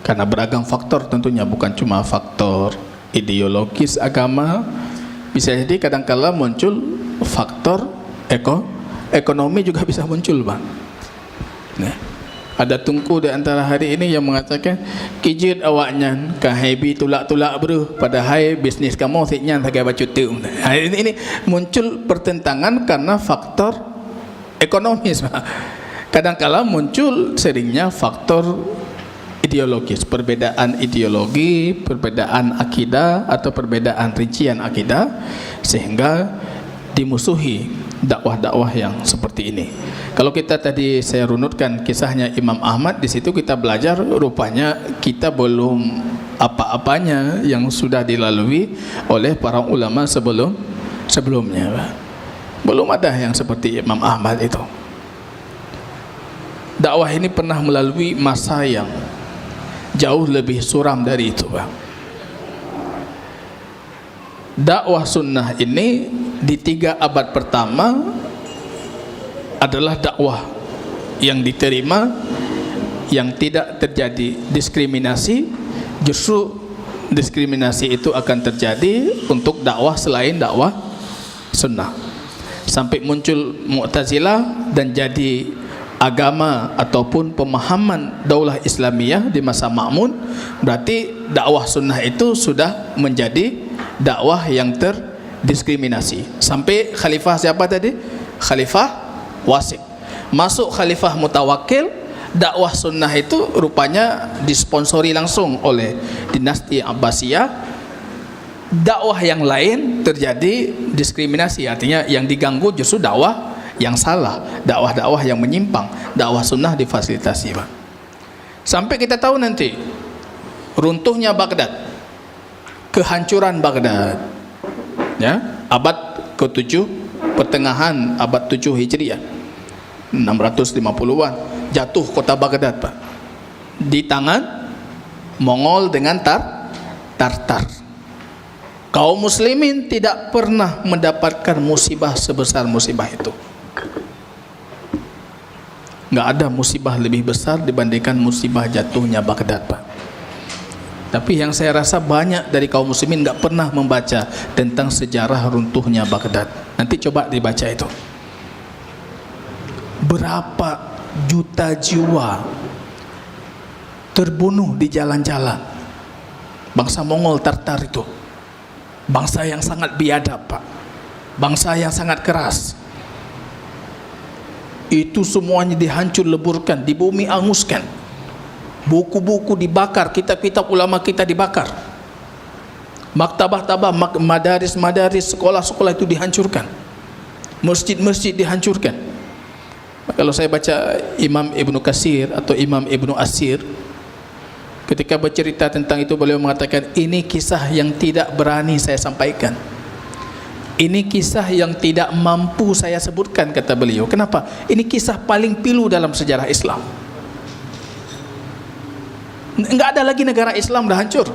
Speaker 2: karena beragam faktor tentunya, bukan cuma faktor ideologis agama. Bisa jadi kadang-kala muncul faktor ekonomi juga bisa muncul, Bang. Nah, ada tungku di antara hari ini yang mengatakan kijit awaknya kahebi tulak-tulak bro, padahal bisnis kamu siknya sebagai baca tu. Ini muncul pertentangan karena faktor ekonomis. Kadang-kala muncul seringnya faktor ideologis, perbedaan ideologi, perbedaan akidah atau perbedaan rincian akidah, sehingga dimusuhi dakwah-dakwah yang seperti ini. Kalau kita tadi saya runutkan kisahnya Imam Ahmad, di situ kita belajar rupanya kita belum apa-apanya yang sudah dilalui oleh para ulama sebelumnya. Belum ada yang seperti Imam Ahmad itu. Dakwah ini pernah melalui masa yang jauh lebih suram dari itu, Bang. Dakwah sunnah ini di 3 abad pertama adalah dakwah yang diterima, yang tidak terjadi diskriminasi. Justru diskriminasi itu akan terjadi untuk dakwah selain dakwah sunnah, sampai muncul Mu'tazilah dan jadi agama ataupun pemahaman daulah Islamiyah di masa Ma'mun. Berarti dakwah sunnah itu sudah menjadi dakwah yang terdiskriminasi. Sampai khalifah siapa tadi? Khalifah Wasik. Masuk Khalifah Mutawakkil, dakwah sunnah itu rupanya disponsori langsung oleh dinasti Abbasiyah. Dakwah yang lain terjadi diskriminasi, artinya yang diganggu justru dakwah yang salah, dakwah-dakwah yang menyimpang. Dakwah sunnah difasilitasi, Pak. Sampai kita tahu nanti runtuhnya Baghdad, kehancuran Baghdad, ya, abad ke-7, pertengahan abad 7 Hijriah, 650-an, jatuh kota Baghdad, Pak, di tangan Mongol dengan Tartar. Kaum muslimin tidak pernah mendapatkan musibah sebesar musibah itu. Nggak ada musibah lebih besar dibandingkan musibah jatuhnya Baghdad, Pak. Tapi yang saya rasa banyak dari kaum muslimin nggak pernah membaca tentang sejarah runtuhnya Baghdad. Nanti coba dibaca itu. Berapa juta jiwa terbunuh di jalan-jalan. Bangsa Mongol Tartar itu bangsa yang sangat biadab, Pak. Bangsa yang sangat keras. Itu semuanya dihancur leburkan, di bumi anguskan. Buku-buku dibakar, kitab-kitab ulama kita dibakar. Maktabah-tabah, madaris-madaris, sekolah-sekolah itu dihancurkan. Masjid-masjid dihancurkan. Kalau saya baca Imam Ibnu Katsir atau Imam Ibnu Asir, ketika bercerita tentang itu, beliau mengatakan ini kisah yang tidak berani saya sampaikan. Ini kisah yang tidak mampu saya sebutkan, kata beliau. Kenapa? Ini kisah paling pilu dalam sejarah Islam. Enggak ada lagi negara Islam, dah hancur.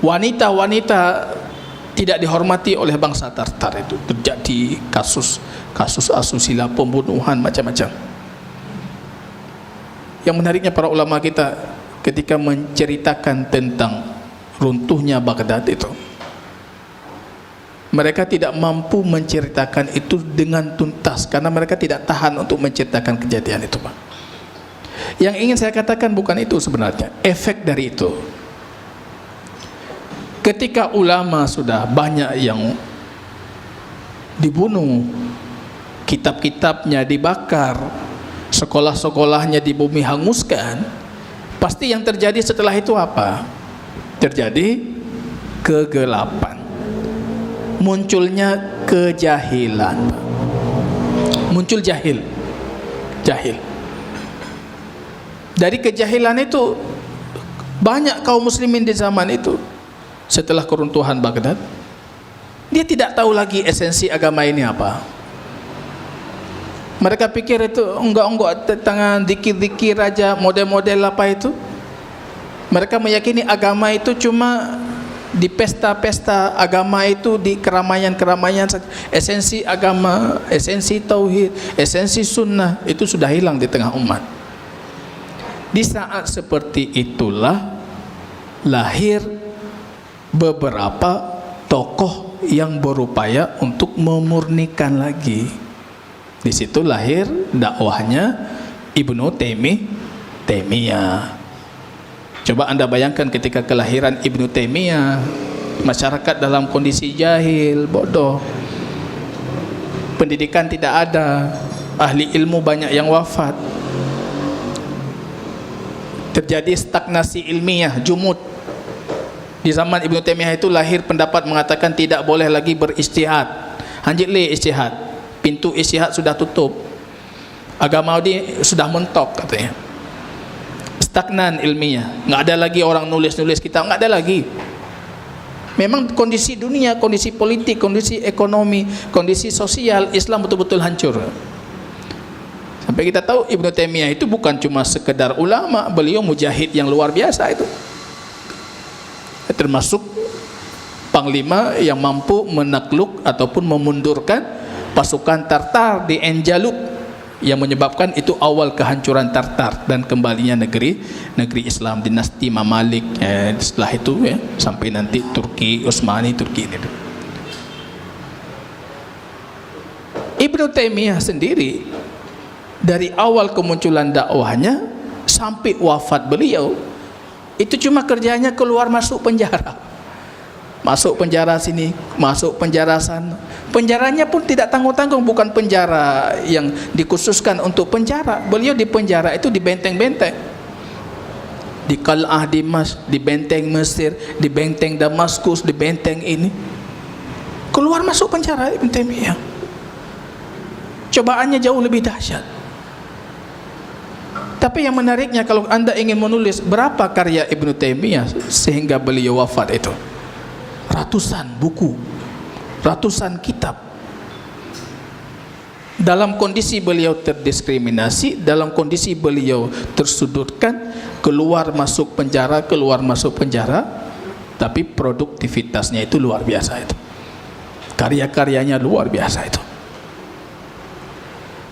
Speaker 2: Wanita-wanita tidak dihormati oleh bangsa Tartar itu. Terjadi kasus asusila, pembunuhan, macam-macam. Yang menariknya para ulama kita ketika menceritakan tentang runtuhnya Baghdad itu, mereka tidak mampu menceritakan itu dengan tuntas karena mereka tidak tahan untuk menceritakan kejadian itu, Pak. Yang ingin saya katakan bukan itu sebenarnya, efek dari itu. Ketika ulama sudah banyak yang dibunuh, kitab-kitabnya dibakar, sekolah-sekolahnya dibumi hanguskan, pasti yang terjadi setelah itu apa? Terjadi kegelapan, munculnya kejahilan, muncul jahil. Dari kejahilan itu banyak kaum muslimin di zaman itu. Setelah keruntuhan Baghdad, dia tidak tahu lagi esensi agama ini apa. Mereka pikir itu enggak tentang zikir-zikir aja, model-model apa itu. Mereka meyakini agama itu cuma di pesta-pesta, agama itu di keramaian-keramaian saja. Esensi agama, esensi tauhid, esensi sunnah itu sudah hilang di tengah umat. Di saat seperti itulah lahir beberapa tokoh yang berupaya untuk memurnikan lagi. Di situ lahir dakwahnya Ibnu Taimiyah. Coba Anda bayangkan ketika kelahiran Ibnu Taimiyah, masyarakat dalam kondisi jahil, bodoh, pendidikan tidak ada, ahli ilmu banyak yang wafat, terjadi stagnasi ilmiah, jumud. Di zaman Ibnu Taimiyah itu lahir pendapat mengatakan tidak boleh lagi beristihad. Hanjitli istihad, pintu istihad sudah tutup, agama ini sudah mentok katanya. Stagnan ilmiah, nggak ada lagi orang nulis kitab, nggak ada lagi. Memang kondisi dunia, kondisi politik, kondisi ekonomi, kondisi sosial Islam betul-betul hancur. Sampai kita tahu Ibnu Taimiyah itu bukan cuma sekedar ulama, beliau mujahid yang luar biasa itu. Termasuk panglima yang mampu menakluk ataupun memundurkan pasukan Tartar di Enjaluk, yang menyebabkan itu awal kehancuran Tartar dan kembalinya negeri Islam, dinasti Mamalik. Setelah itu sampai nanti Turki Utsmani, Turki ini. Ibnu Taimiyah sendiri dari awal kemunculan dakwahnya sampai wafat beliau itu cuma kerjanya keluar masuk penjara, masuk penjara sini, masuk penjara sana. Penjaranya pun tidak tanggung-tanggung, bukan penjara yang dikhususkan untuk penjara. Beliau di penjara itu di benteng-benteng, di Qal'ah Dimash, di benteng Mesir, di benteng Damaskus, di benteng ini. Keluar masuk penjara Ibnu Taimiyah. Cobaannya jauh lebih dahsyat. Tapi yang menariknya, kalau Anda ingin menulis berapa karya Ibnu Taimiyah sehingga beliau wafat itu, ratusan buku, ratusan kitab. Dalam kondisi beliau terdiskriminasi, dalam kondisi beliau tersudutkan, keluar masuk penjara, tapi produktivitasnya itu luar biasa itu. Karya-karyanya luar biasa itu.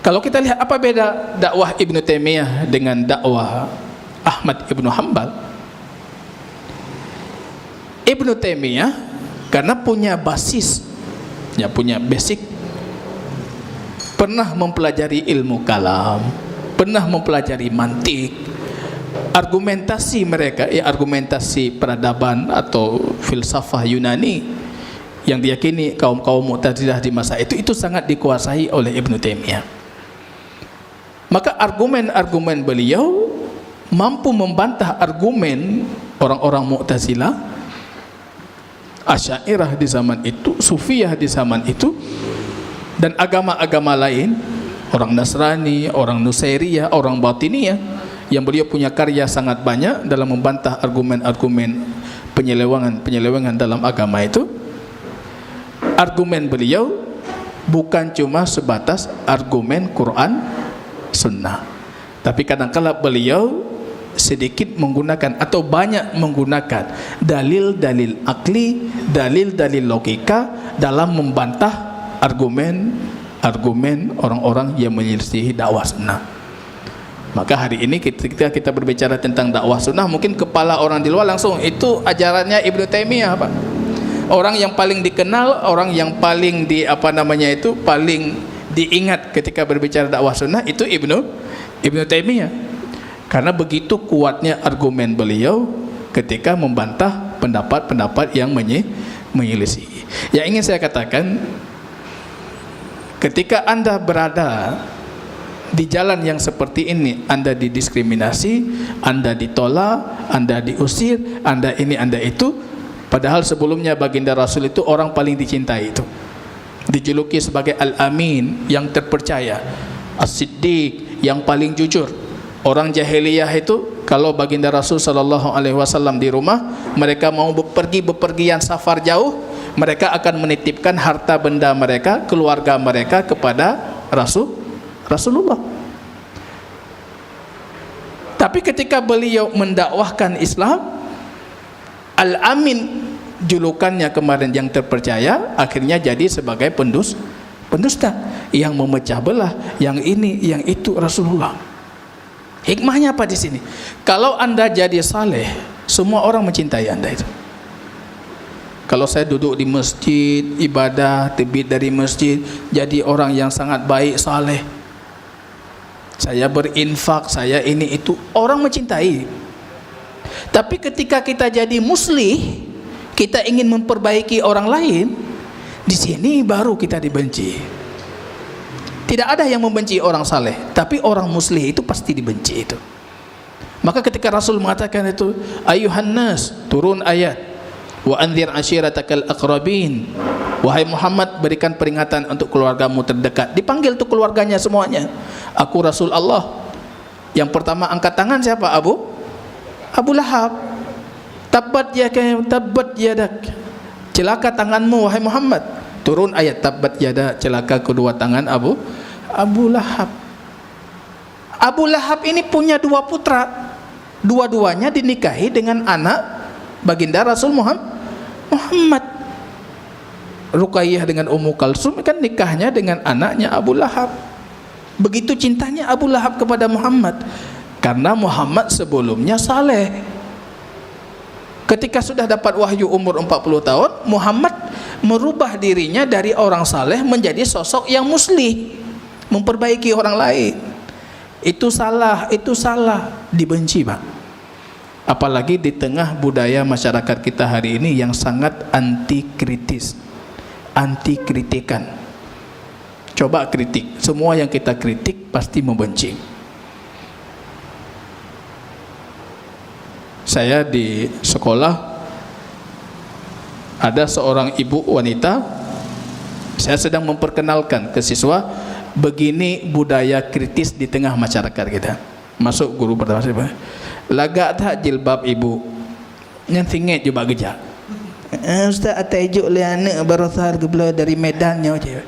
Speaker 2: Kalau kita lihat apa beda dakwah Ibnu Taimiyah dengan dakwah Ahmad Ibnu Hanbal. Ibnu Taimiyah karena punya basis, punya basic, pernah mempelajari ilmu kalam, pernah mempelajari mantik, argumentasi mereka, argumentasi peradaban atau filsafah Yunani yang diyakini kaum-kaum Mu'tazilah di masa itu sangat dikuasai oleh Ibnu Taimiyah. Maka argumen-argumen beliau mampu membantah argumen orang-orang Mu'tazilah, Asy'ariyah di zaman itu, Sufiyah di zaman itu, dan agama-agama lain, orang Nasrani, orang Nusairiyah, orang Batiniyah, yang beliau punya karya sangat banyak dalam membantah argumen-argumen penyelewengan dalam agama itu. argumen beliau bukan cuma sebatas argumen Quran Sunnah, tapi kadang-kala beliau sedikit menggunakan atau banyak menggunakan dalil-dalil akli, dalil-dalil logika dalam membantah argumen orang-orang yang menyelisihi dakwah sunnah. Maka hari ini ketika kita berbicara tentang dakwah sunnah, mungkin kepala orang di luar langsung itu ajarannya Ibnu Taimiyah, Pak. Orang yang paling dikenal, orang yang paling paling diingat ketika berbicara dakwah sunnah itu Ibnu Taimiyah. Karena begitu kuatnya argumen beliau ketika membantah pendapat-pendapat yang menyelisihi. Yang ingin saya katakan, ketika Anda berada di jalan yang seperti ini, Anda didiskriminasi, Anda ditolak, Anda diusir, Anda ini, Anda itu, padahal sebelumnya baginda Rasul itu orang paling dicintai itu, dijuluki sebagai Al-Amin, yang terpercaya, As-Siddiq, yang paling jujur. Orang jahiliyah itu kalau baginda Rasul sallallahu alaihi wasallam di rumah, mereka mau bepergian safar jauh, mereka akan menitipkan harta benda mereka, keluarga mereka kepada Rasulullah. Tapi ketika beliau mendakwahkan Islam, Al-Amin julukannya kemarin yang terpercaya, akhirnya jadi sebagai pendusta yang memecah belah, yang ini, yang itu Rasulullah. Hikmahnya apa di sini? Kalau Anda jadi saleh, semua orang mencintai Anda itu. Kalau saya duduk di masjid, ibadah, terbit dari masjid, jadi orang yang sangat baik, saleh, saya berinfak, saya ini itu, orang mencintai. Tapi ketika kita jadi muslih, kita ingin memperbaiki orang lain, di sini baru kita dibenci. Tidak ada yang membenci orang saleh, tapi orang muslih itu pasti dibenci itu. Maka ketika Rasul mengatakan itu, ayuhan nas, turun ayat, wa anzir ashiratakal aqrabin, wahai Muhammad, berikan peringatan untuk keluargamu terdekat. Dipanggil tuh keluarganya semuanya. Aku Rasul Allah. Yang pertama angkat tangan siapa? Abu Lahab. Tabbat yadak, celaka tanganmu wahai Muhammad. Turun ayat tabbat yada, celaka kedua tangan Abu Lahab. Abu Lahab ini punya dua putra, dua-duanya dinikahi dengan anak baginda Rasul Muhammad. Ruqayyah dengan Ummu Kalsum kan nikahnya dengan anaknya Abu Lahab. Begitu cintanya Abu Lahab kepada Muhammad, karena Muhammad sebelumnya saleh. Ketika sudah dapat wahyu umur 40 tahun, Muhammad merubah dirinya dari orang saleh menjadi sosok yang muslih, memperbaiki orang lain. Itu salah, dibenci, Pak. Apalagi di tengah budaya masyarakat kita hari ini yang sangat anti kritikan. Coba kritik, semua yang kita kritik pasti membenci. Saya di sekolah ada seorang ibu wanita, saya sedang memperkenalkan ke siswa begini budaya kritis di tengah masyarakat kita. Masuk guru pertama saya, lagak tak jilbab ibu yang tinggi juga gejak. Ustaz atajuk liana barasar gebla dari Medannya aja.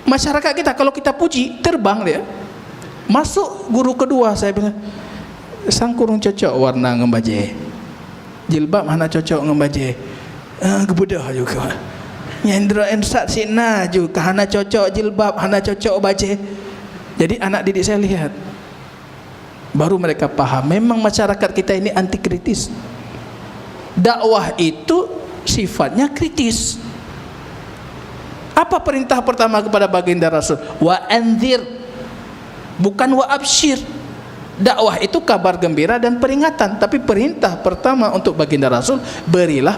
Speaker 2: Masyarakat kita kalau kita puji terbang dia. Masuk guru kedua saya bilang, sangkurung cocok warna ngembaje, jilbab hana cocok ngembaje, kebudah juga. Nyendra ensat sina juga hana cocok jilbab, hana cocok baje. Jadi anak didik saya lihat, baru mereka paham memang masyarakat kita ini anti kritis. Dakwah itu sifatnya kritis. Apa perintah pertama kepada baginda Rasul? Wa anzir, bukan wa absyir. Dakwah itu kabar gembira dan peringatan, tapi perintah pertama untuk baginda Rasul, berilah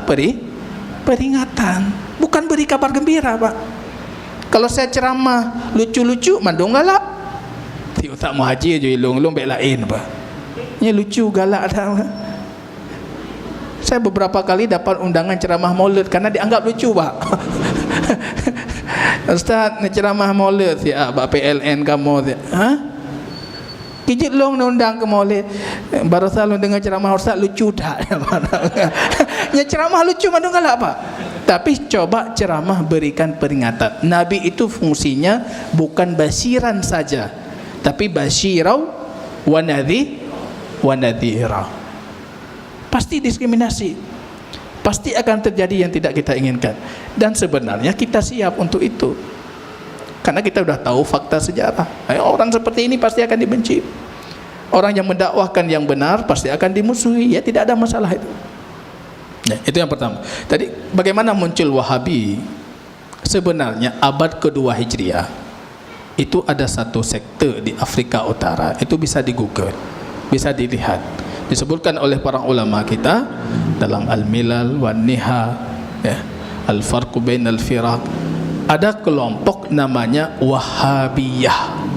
Speaker 2: peringatan, bukan beri kabar gembira, Pak. Kalau saya ceramah lucu-lucu, mandung galak. Tiuk tak mau haji je long bek lain, Pak. Nya lucu galak dah. Saya beberapa kali dapat undangan ceramah Maulid karena dianggap lucu, Pak. Ustaz, nak ceramah Maulid siap PLN kamu siap. Ha? Kijit long undang ke Maulid. Baru salu dengar ceramah Ustaz lucu tak? Ya ceramah lucu mandung galak, Pak. Tapi coba ceramah berikan peringatan. Nabi itu fungsinya bukan basiran saja, tapi basyirau wa nadhira. Pasti diskriminasi, pasti akan terjadi yang tidak kita inginkan. Dan sebenarnya kita siap untuk itu, karena kita sudah tahu fakta sejarah. Orang seperti ini pasti akan dibenci. Orang yang mendakwahkan yang benar pasti akan dimusuhi. Ya, tidak ada masalah itu. Nah, itu yang pertama. Tadi bagaimana muncul Wahabi? Sebenarnya abad kedua Hijriah itu ada satu sekte di Afrika Utara. Itu bisa di Google, bisa dilihat. Disebutkan oleh para ulama kita dalam Al-Milal wan Niha, ya, Al-Farqu bainal Firaq. Ada kelompok namanya Wahabiyah.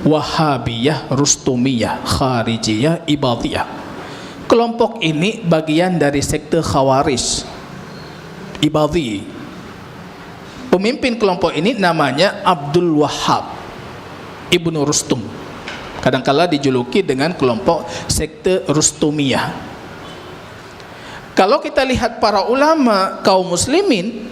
Speaker 2: Wahabiyah, Rustumiyah, Kharijiyah, Ibadiyah. Kelompok ini bagian dari sekte Khawarij, Ibadhi. Pemimpin kelompok ini namanya Abdul Wahhab Ibnu Rustum. Kadangkala dijuluki dengan kelompok sekte Rustumiyah. Kalau kita lihat para ulama kaum muslimin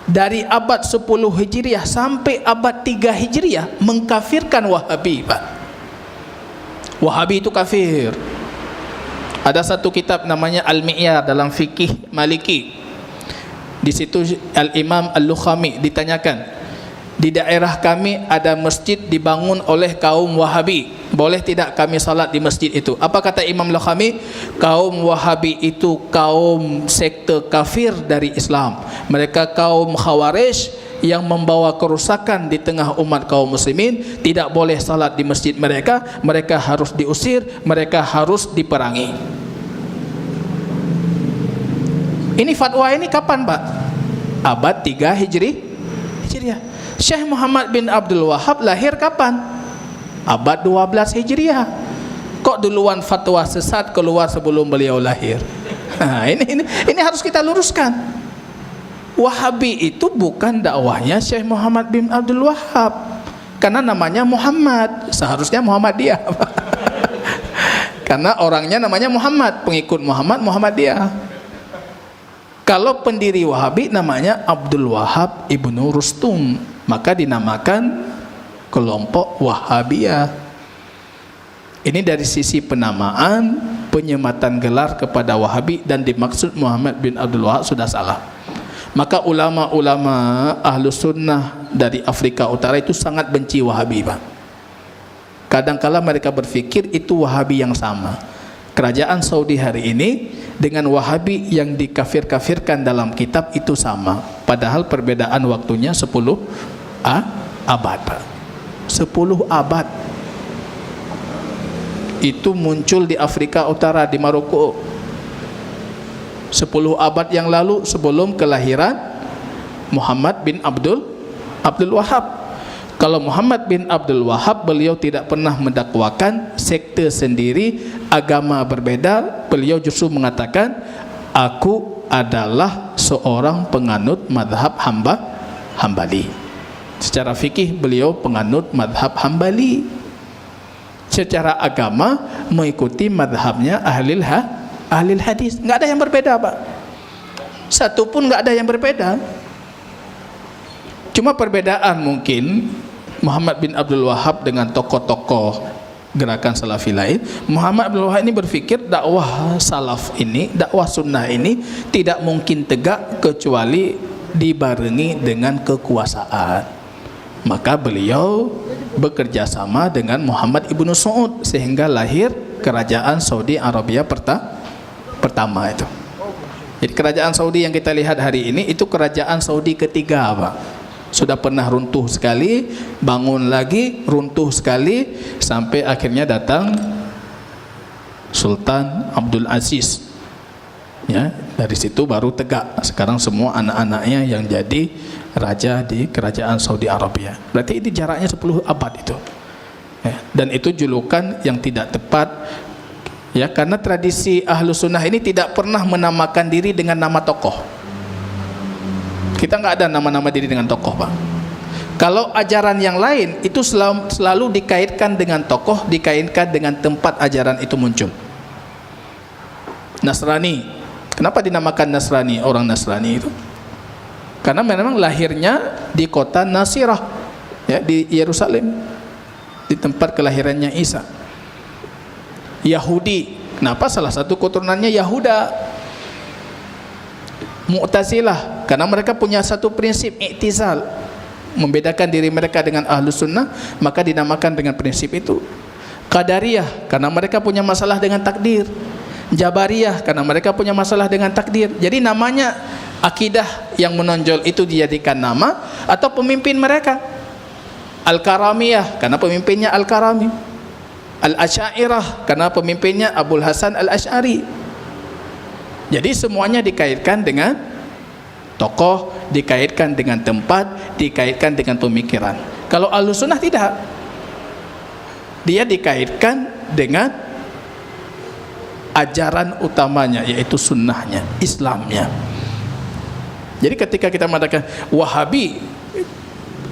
Speaker 2: dari abad 10 Hijriah sampai abad 3 Hijriah mengkafirkan Wahabi, Pak. Wahabi itu kafir. Ada satu kitab namanya Al-Mi'yar dalam fikih Maliki. Di situ Al-Imam Al-Lukhami ditanyakan, di daerah kami ada masjid dibangun oleh kaum Wahabi, boleh tidak kami salat di masjid itu? Apa kata Imam Lukhami? Kaum Wahabi itu kaum sekte kafir dari Islam. Mereka kaum Khawarij yang membawa kerusakan di tengah umat kaum muslimin. Tidak boleh salat di masjid mereka. Mereka harus diusir, mereka harus diperangi. Ini fatwa ini kapan, Pak? Abad 3 Hijriah. Syekh Muhammad bin Abdul Wahhab lahir kapan? Abad 12 Hijriah. Kok duluan fatwa sesat keluar sebelum beliau lahir? Nah, ini harus kita luruskan. Wahabi itu bukan dakwahnya Syekh Muhammad bin Abdul Wahhab, karena namanya Muhammad, seharusnya Muhammadiyah. Karena orangnya namanya Muhammad, pengikut Muhammadiyah. Kalau pendiri Wahabi namanya Abdul Wahhab Ibnu Rustum, maka dinamakan kelompok Wahabiyah. Ini dari sisi penamaan, penyematan gelar kepada Wahabi, dan dimaksud Muhammad bin Abdul Wahhab sudah salah. Maka ulama-ulama Ahlus Sunnah dari Afrika Utara itu sangat benci Wahabi, Pak. Kadangkala mereka berpikir itu Wahabi yang sama. Kerajaan Saudi hari ini dengan Wahabi yang dikafir-kafirkan dalam kitab itu sama. Padahal perbedaan waktunya 10 abad, Pak. 10 abad. Itu muncul di Afrika Utara, di Maroko. 10 abad yang lalu sebelum kelahiran Muhammad bin Abdul Wahhab. Kalau Muhammad bin Abdul Wahhab, beliau tidak pernah mendakwakan sekte sendiri, agama berbeda. Beliau justru mengatakan, aku adalah seorang penganut madhab Hambali. Secara fikih beliau penganut madhab Hambali. Secara agama mengikuti madhabnya ahlil hadis. Nggak ada yang berbeda, Pak. Satu pun nggak ada yang berbeda. Cuma perbedaan mungkin Muhammad bin Abdul Wahhab dengan tokoh-tokoh gerakan salafi lain. Muhammad bin Abdul Wahhab ini berpikir dakwah salaf ini, dakwah sunnah ini tidak mungkin tegak kecuali dibarengi dengan kekuasaan. Maka beliau bekerja sama dengan Muhammad ibnu Saud sehingga lahir kerajaan Saudi Arabia pertama itu. Jadi kerajaan Saudi yang kita lihat hari ini itu kerajaan Saudi ketiga, Pak. Sudah pernah runtuh sekali, bangun lagi, runtuh sekali, sampai akhirnya datang Sultan Abdul Aziz. Ya, dari situ baru tegak. Sekarang semua anak-anaknya yang jadi raja di kerajaan Saudi Arabia. Berarti ini jaraknya 10 abad itu. Ya, dan itu julukan yang tidak tepat. Ya, karena tradisi Ahlus Sunnah ini tidak pernah menamakan diri dengan nama tokoh. Kita nggak ada nama-nama diri dengan tokoh, Pak. Kalau ajaran yang lain itu selalu dikaitkan dengan tokoh, dikaitkan dengan tempat ajaran itu muncul. Nasrani Kenapa dinamakan Nasrani, orang Nasrani itu? Karena memang lahirnya di kota Nasirah, ya, di Yerusalem, di tempat kelahirannya Isa. Yahudi, kenapa? Salah satu keturunannya Yahuda. Mu'tazilah, karena mereka punya satu prinsip i'tizal, membedakan diri mereka dengan Ahlus Sunnah, maka dinamakan dengan prinsip itu. Qadariyah, karena mereka punya masalah dengan takdir. Jabariyah, karena mereka punya masalah dengan takdir. Jadi namanya, akidah yang menonjol itu dijadikan nama atau pemimpin mereka. Al-Karamiyah, karena pemimpinnya Al-Karami. Al-Asy'ariyah, karena pemimpinnya Abul Hasan Al-Asy'ari. Jadi semuanya dikaitkan dengan tokoh, dikaitkan dengan tempat, dikaitkan dengan pemikiran. Kalau Ahlus Sunnah tidak, dia dikaitkan dengan ajaran utamanya, yaitu sunnahnya, Islamnya. Jadi ketika kita mengatakan Wahabi,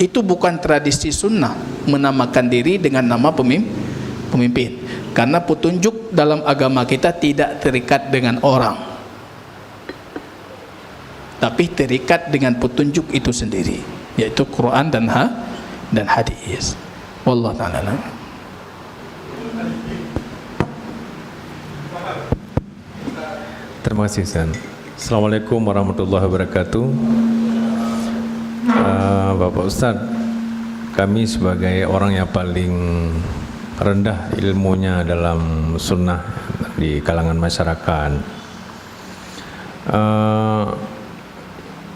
Speaker 2: itu bukan tradisi sunnah menamakan diri dengan nama pemimpin, karena petunjuk dalam agama kita tidak terikat dengan orang, tapi terikat dengan petunjuk itu sendiri, yaitu Quran dan hadis. Wallahu ta'ala.
Speaker 4: Terima kasih, Ustaz. Assalamualaikum warahmatullahi wabarakatuh. Bapak Ustaz, kami sebagai orang yang paling rendah ilmunya dalam sunnah di kalangan masyarakat,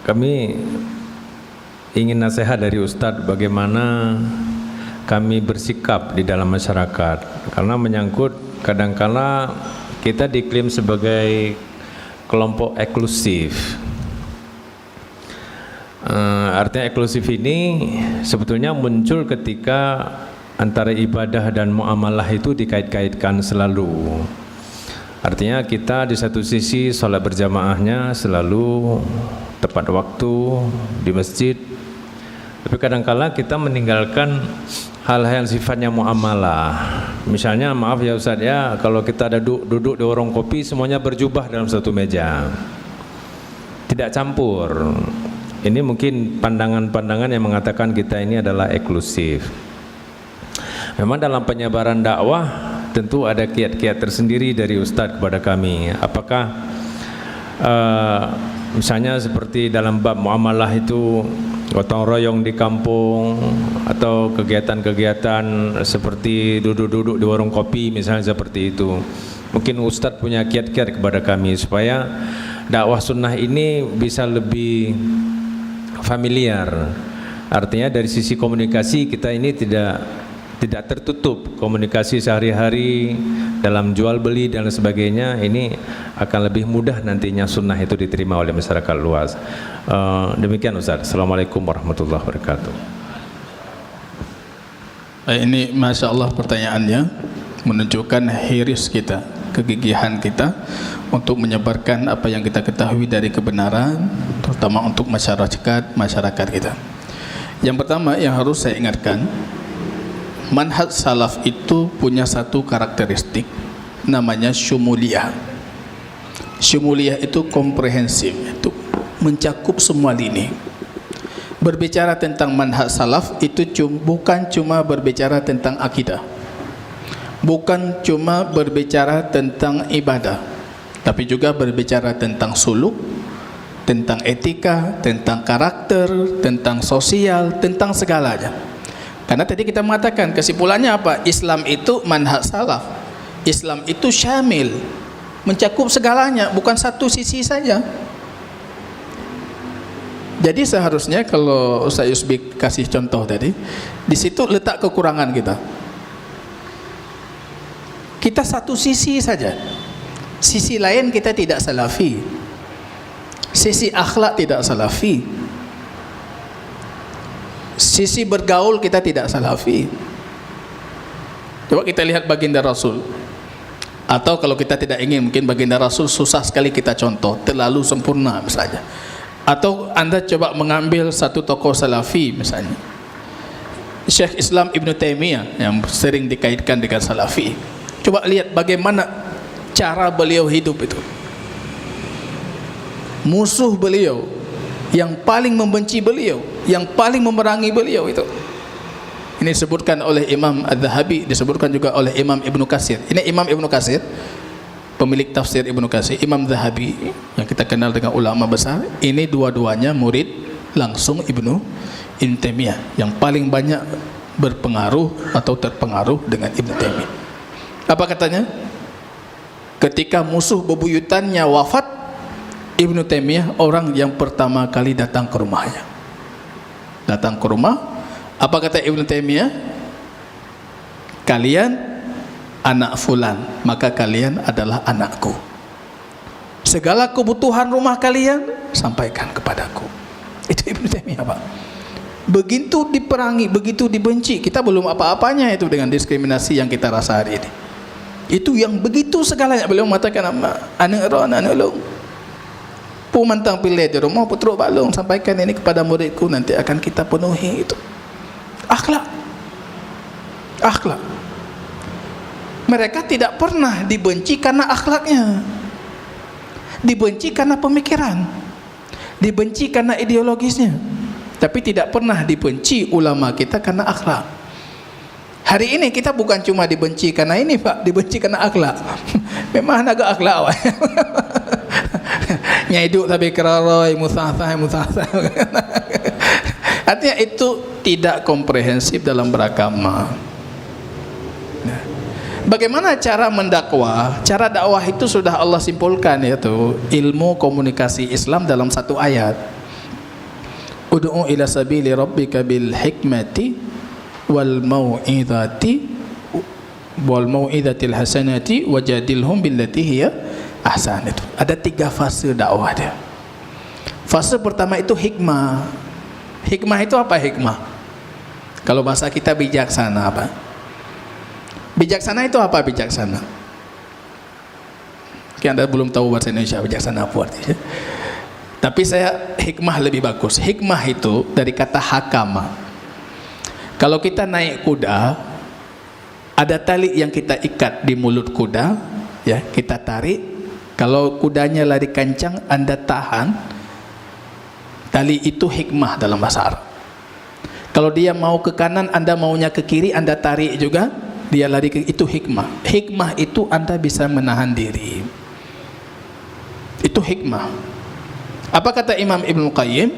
Speaker 4: kami ingin nasihat dari Ustadz bagaimana kami bersikap di dalam masyarakat, karena menyangkut kadangkala kita diklaim sebagai kelompok eksklusif. Artinya eksklusif ini sebetulnya muncul ketika antara ibadah dan muamalah itu dikait-kaitkan selalu. Artinya kita di satu sisi sholat berjamaahnya selalu tepat waktu di masjid, tapi kadangkala kita meninggalkan hal-hal yang sifatnya muamalah. Misalnya, maaf ya Ustaz ya, kalau kita ada duduk di warung kopi semuanya berjubah dalam satu meja, tidak campur. Ini mungkin pandangan-pandangan yang mengatakan kita ini adalah eksklusif. Memang dalam penyebaran dakwah tentu ada kiat-kiat tersendiri dari Ustadz kepada kami. Apakah misalnya seperti dalam bab muamalah itu gotong royong di kampung, atau kegiatan-kegiatan seperti duduk-duduk di warung kopi misalnya seperti itu. Mungkin Ustadz punya kiat-kiat kepada kami supaya dakwah sunnah ini bisa lebih familiar. Artinya dari sisi komunikasi kita ini tidak tertutup, komunikasi sehari-hari dalam jual beli dan sebagainya, ini akan lebih mudah nantinya sunnah itu diterima oleh masyarakat luas. Demikian Ustaz. Assalamualaikum warahmatullahi wabarakatuh.
Speaker 2: Ini Masya Allah pertanyaannya menunjukkan hiris kita, kegigihan kita untuk menyebarkan apa yang kita ketahui dari kebenaran, terutama untuk masyarakat kita. Yang pertama yang harus saya ingatkan, manhaj salaf itu punya satu karakteristik, namanya syumuliyah. Syumuliyah itu komprehensif, itu mencakup semua lini. Berbicara tentang manhaj salaf itu bukan cuma berbicara tentang akidah, bukan cuma berbicara tentang ibadah, tapi juga berbicara tentang suluk, tentang etika, tentang karakter, tentang sosial, tentang segalanya. Karena tadi kita mengatakan kesimpulannya apa? Islam itu manhaj salaf. Islam itu syamil, mencakup segalanya, bukan satu sisi saja. Jadi seharusnya kalau Ustaz Yusbi kasih contoh tadi, di situ letak kekurangan kita. Kita satu sisi saja. Sisi lain kita tidak salafi. Sisi akhlak tidak salafi. Sisi bergaul kita tidak salafi. Coba kita lihat baginda Rasul. Atau kalau kita tidak ingin, mungkin baginda Rasul susah sekali kita contoh, terlalu sempurna misalnya. Atau Anda coba mengambil satu tokoh salafi misalnya, Syekh Islam Ibn Taimiyah yang sering dikaitkan dengan salafi. Coba lihat bagaimana cara beliau hidup itu. musuh beliau, yang paling membenci beliau, yang paling memerangi beliau itu. Ini disebutkan oleh Imam Az-Zahabi, disebutkan juga oleh Imam Ibnu Katsir. Ini Imam Ibnu Katsir, pemilik tafsir Ibnu Katsir. Imam Zahabi yang kita kenal dengan ulama besar, ini dua-duanya murid langsung Ibnu Taimiyah, yang paling banyak berpengaruh atau terpengaruh dengan Ibnu Taimiyah. Apa katanya? Ketika musuh bebuyutannya wafat, Ibnu Taimiyah orang yang pertama kali datang ke rumahnya. Datang ke rumah. Apa kata Ibnu Taimiyah? Kalian anak fulan, maka kalian adalah anakku. Segala kebutuhan rumah kalian sampaikan kepadaku. Itu Ibnu Taimiyah, Pak. Begitu diperangi, begitu dibenci, kita belum apa-apanya itu dengan diskriminasi yang kita rasa hari ini. Itu yang begitu segalanya. Beliau mengatakan, anak ulung, pumantang pilih di rumah putruk balung, sampaikan ini kepada muridku, nanti akan kita penuhi itu. Akhlak. Akhlak. Mereka tidak pernah dibenci karena akhlaknya, dibenci karena pemikiran, dibenci karena ideologisnya, tapi tidak pernah dibenci ulama kita karena akhlak. Hari ini kita bukan cuma dibenci karena ini, Pak, dibenci karena akhlak. Memang agak akhlak awak. Nyaiduk tapi keraroi musasah. Artinya itu tidak komprehensif dalam beragama. Bagaimana cara mendakwah? Cara dakwah itu sudah Allah simpulkan, yaitu ilmu komunikasi Islam dalam satu ayat. Ud'u ila sabili rabbika bil hikmati wal mau'izatil hasanati wajadilhum billati hiya ahsan. Itu ada 3 fase dakwah dia. Fase pertama itu hikmah. Hikmah itu apa hikmah? Kalau bahasa kita bijaksana, apa? Bijaksana itu apa bijaksana? Mungkin Anda belum tahu bahasa Indonesia bijaksana apa artinya. Tapi saya hikmah lebih bagus. Hikmah itu dari kata hakama. Kalau kita naik kuda, ada tali yang kita ikat di mulut kuda, ya, kita tarik. Kalau kudanya lari kencang, Anda tahan. Tali itu hikmah dalam bahasa Arab. Kalau dia mau ke kanan, Anda maunya ke kiri, Anda tarik juga, dia lari ke, itu hikmah. Hikmah itu Anda bisa menahan diri. Itu hikmah. Apa kata Imam Ibnu Qayyim?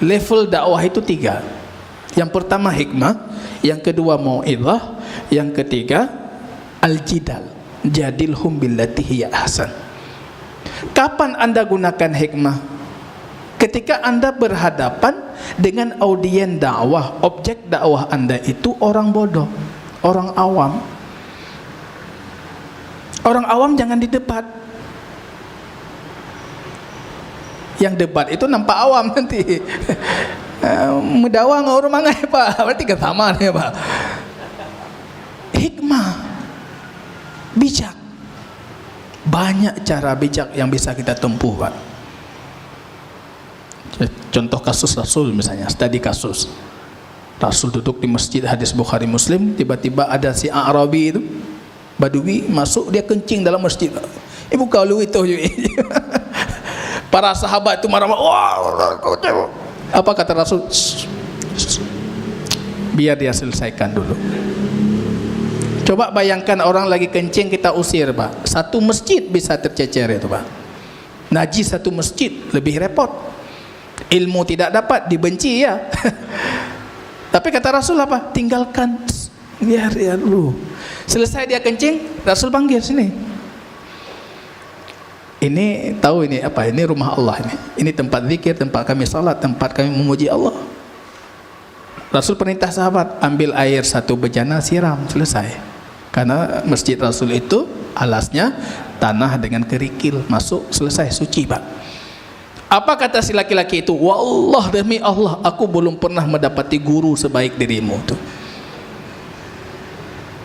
Speaker 2: Level dakwah itu 3. Yang pertama hikmah, yang kedua mau'izah, yang ketiga al-jidal. Jadilhum billati hiya ahsan. Kapan Anda gunakan hikmah? Ketika Anda berhadapan dengan audien dakwah, objek dakwah Anda itu orang bodoh, orang awam. Orang awam jangan didebat. Yang debat itu nampak awam nanti. Mendawang orang mangai, Pak. Berarti kan sama nih, Pak. Hikmah, bijak. Banyak cara bijak yang bisa kita tempuh, Pak. Contoh kasus Rasul misalnya, studi kasus. Rasul duduk di masjid, hadis Bukhari Muslim, tiba-tiba ada si Arabi itu, Badui masuk, dia kencing dalam masjid. Ibu kalau itu para sahabat itu marah-marah. Wah, apa kata Rasul? Biar dia selesaikan dulu. Coba bayangkan orang lagi kencing kita usir, Pak. Satu masjid bisa tercecer itu, Pak. Najis satu masjid, lebih repot. Ilmu tidak dapat, dibenci ya. Tapi kata Rasul apa? Tinggalkan, biar dia dulu. Selesai dia kencing, Rasul panggil sini. Ini tahu ini apa? Ini rumah Allah ini. Ini tempat zikir, tempat kami salat, tempat kami memuji Allah. Rasul perintah sahabat, ambil air 1 bejana, siram, selesai. Karena masjid Rasul itu alasnya tanah dengan kerikil, masuk, selesai, suci, Pak. Apa kata si laki-laki itu? Wallah, demi Allah, aku belum pernah mendapati guru sebaik dirimu.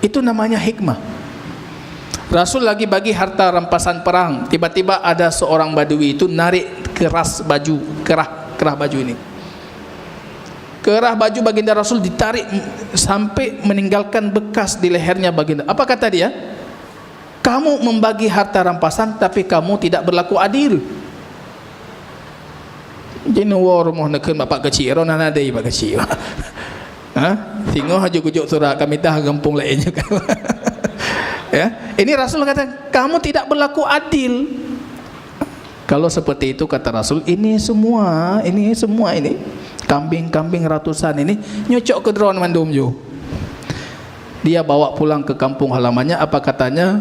Speaker 2: Itu namanya hikmah. Rasul lagi bagi harta rampasan perang, tiba-tiba ada seorang Badui itu narik keras baju, kerah baju ini. Kerah baju baginda Rasul ditarik sampai meninggalkan bekas di lehernya baginda. Apa kata dia? Kamu membagi harta rampasan, tapi kamu tidak berlaku adil. Jenuh rumah nak bapak kecil, orang ada bapak kecil. Tengok aja kujuk surah kami dah kampung lainnya kan. Ya, ini Rasul kata kamu tidak berlaku adil. Kalau seperti itu kata Rasul, ini semua ini kambing-kambing ratusan ini nyocok ke drone mandum jo. Dia bawa pulang ke kampung halamannya, apa katanya?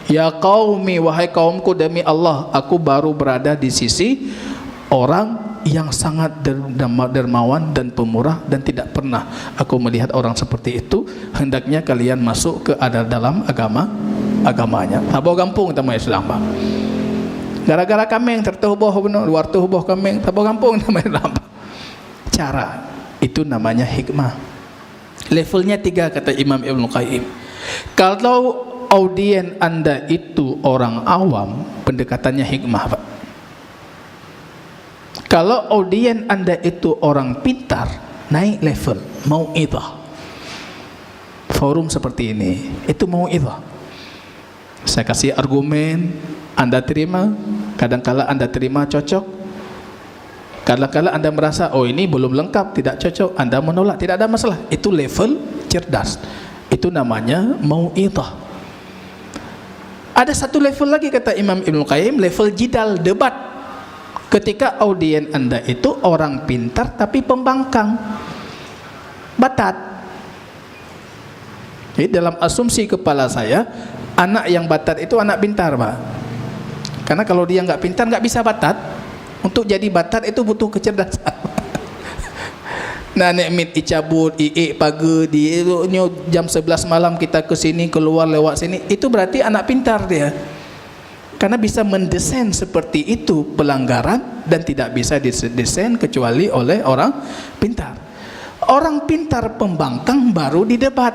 Speaker 2: Ya qaumi, wahai kaumku, demi Allah aku baru berada di sisi orang yang sangat dermawan dan pemurah, dan tidak pernah aku melihat orang seperti itu. Hendaknya kalian masuk ke dalam agamanya. Tabo kampung tamu Islam Pak. Gara-gara kambing tertubuh benar, luar tubuh kambing, tabo kampung tamu Islam Pak. Cara itu namanya hikmah. Levelnya 3 kata Imam Ibnu Qayyim. Kalau audien Anda itu orang awam, pendekatannya hikmah Pak. Kalau audien Anda itu orang pintar, naik level, mau'idhah. Forum seperti ini, itu mau'idhah. Saya kasih argumen, Anda terima, kadang-kala Anda terima cocok, kadang-kala Anda merasa, oh ini belum lengkap, tidak cocok, Anda menolak, tidak ada masalah. Itu level cerdas. Itu namanya mau'idhah. Ada satu level lagi kata Imam Ibnu Qayyim, level jidal, debat. Ketika audien Anda itu orang pintar tapi pembangkang, batat. Jadi dalam asumsi kepala saya, anak yang batat itu anak pintar Pak. Karena kalau dia nggak pintar nggak bisa batat. Untuk jadi batat itu butuh kecerdasan. Nah, nekmit icabut, pagi di jam 11 malam kita ke sini, keluar lewat sini, itu berarti anak pintar dia. Karena bisa mendesain seperti itu pelanggaran, dan tidak bisa didesain kecuali oleh orang pintar. Orang pintar pembangkang baru didebat.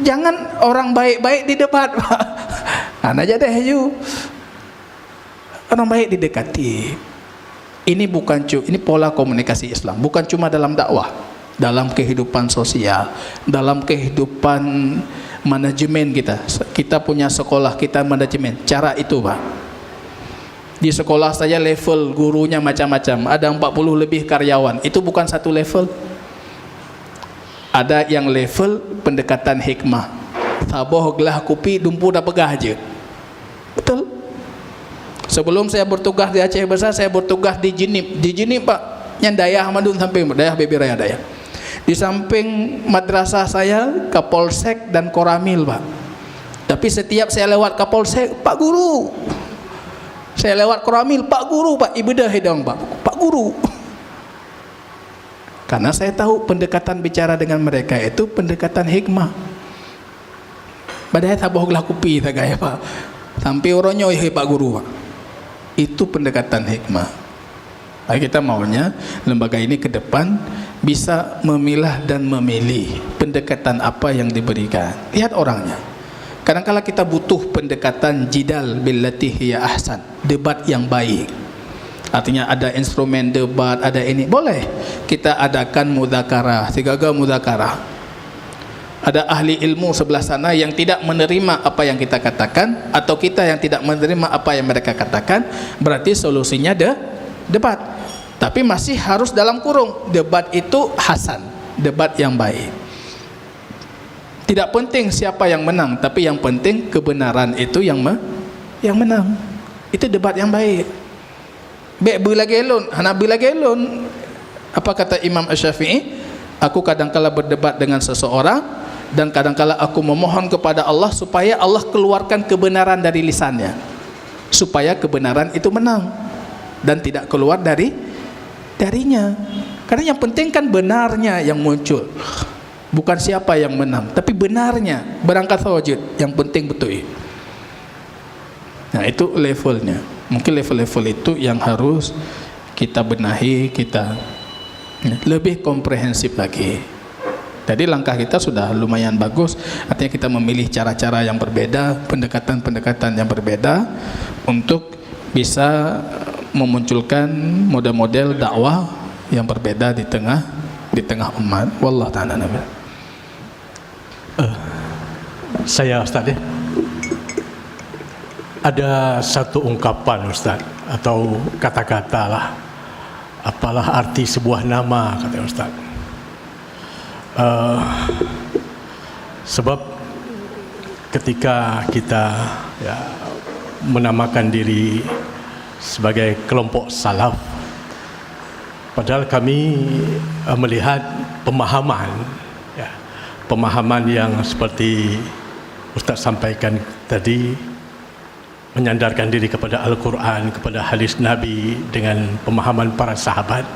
Speaker 2: Jangan orang baik-baik didebat Pak. Anak aja deh you. Orang baik didekati. Ini bukan ini pola komunikasi Islam, bukan cuma dalam dakwah, dalam kehidupan sosial, dalam kehidupan manajemen kita. Kita punya sekolah, kita manajemen. Cara itu Pak. Di sekolah saya level gurunya macam-macam. Ada 40 lebih karyawan. Itu bukan satu level. Ada yang level pendekatan hikmah. Taboh gelah kopi, dumpu dah pegah aja. Betul. Sebelum saya bertugas di Aceh Besar, saya bertugas di Jinip. Di Jinip Pak, yang Dayah Madun sampai Dayah Bebi Raya Dayah. Di samping madrasah saya Kapolsek dan Koramil Pak. Tapi setiap saya lewat Kapolsek, Pak Guru. Saya lewat Koramil, Pak Guru, Pak Ibadah hidang Pak. Pak Guru. Karena saya tahu pendekatan bicara dengan mereka itu pendekatan hikmah. Padahal taboh gelah kopi tak gaya Pak. Sampai orangnya Pak Guru Pak. Itu pendekatan hikmah. Nah, kita maunya lembaga ini ke depan bisa memilah dan memilih pendekatan apa yang diberikan. Lihat orangnya. Kadang-kala kita butuh pendekatan jidal billati hiya ahsan, debat yang baik. Artinya ada instrumen debat, ada ini. Boleh kita adakan mudzakarah, tiga-tiga mudzakarah. Ada ahli ilmu sebelah sana yang tidak menerima apa yang kita katakan, atau kita yang tidak menerima apa yang mereka katakan, berarti solusinya debat. Tapi masih harus dalam kurung, debat itu hasan, debat yang baik. Tidak penting siapa yang menang, tapi yang penting kebenaran itu yang menang. Itu debat yang baik. Bila gelon, hana bila gelon. Apa kata Imam Asy-Syafi'i? Aku kadangkala berdebat dengan seseorang, dan kadangkala aku memohon kepada Allah supaya Allah keluarkan kebenaran dari lisannya, supaya kebenaran itu menang dan tidak keluar darinya. Karena yang penting kan benarnya yang muncul, bukan siapa yang menang, tapi benarnya. Berangkat wajud, yang penting betul. Nah, itu levelnya. Mungkin level-level itu yang harus kita benahi, kita lebih komprehensif lagi. Jadi langkah kita sudah lumayan bagus. Artinya kita memilih cara-cara yang berbeda, pendekatan-pendekatan yang berbeda untuk bisa memunculkan model-model dakwah yang berbeda di tengah umat. Wallahu ta'ala a'lam.
Speaker 5: Saya Ustaz ya. ada satu ungkapan Ustaz, atau kata-kata lah, apalah arti sebuah nama, kata Ustaz. Sebab ketika kita menamakan diri sebagai kelompok salaf, padahal kami melihat pemahaman yang seperti Ustaz sampaikan tadi, menyandarkan diri kepada Al-Quran, kepada hadis Nabi dengan pemahaman para sahabat,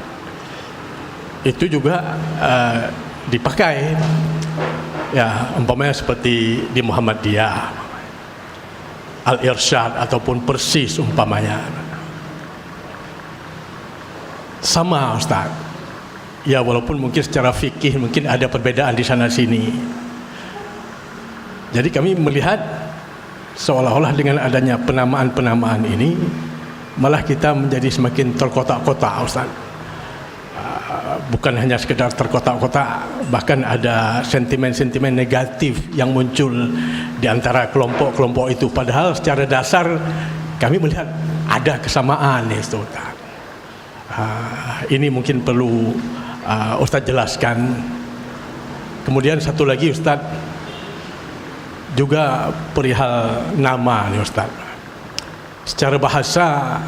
Speaker 5: itu juga dipakai umpamanya seperti di Muhammadiyah, Al-Irsyad ataupun Persis umpamanya. Sama Ustaz. Ya, walaupun mungkin secara fikih mungkin ada perbedaan di sana sini. Jadi kami melihat seolah-olah dengan adanya penamaan-penamaan ini malah kita menjadi semakin terkotak-kotak Ustaz. Bukan hanya sekedar terkotak-kotak, bahkan ada sentimen-sentimen negatif yang muncul di antara kelompok-kelompok itu. Padahal secara dasar kami melihat ada kesamaan ya Ustaz. Ini mungkin perlu Ustaz jelaskan. Kemudian satu lagi Ustaz, juga perihal nama nih Ustaz. Secara bahasa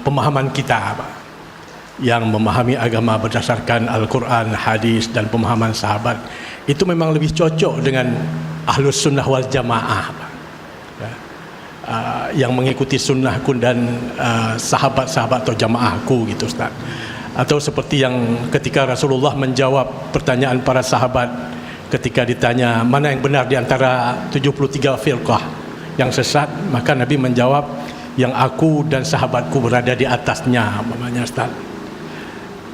Speaker 5: pemahaman kita yang memahami agama berdasarkan Al-Quran, hadis dan pemahaman sahabat, itu memang lebih cocok dengan Ahlus Sunnah wal Jamaah, yang mengikuti sunnahku dan sahabat-sahabat atau jamaahku gitu Ustaz. Atau seperti yang ketika Rasulullah menjawab pertanyaan para sahabat ketika ditanya mana yang benar di antara 73 firqah yang sesat, maka Nabi menjawab yang aku dan sahabatku berada di atasnya, namanya Ustaz.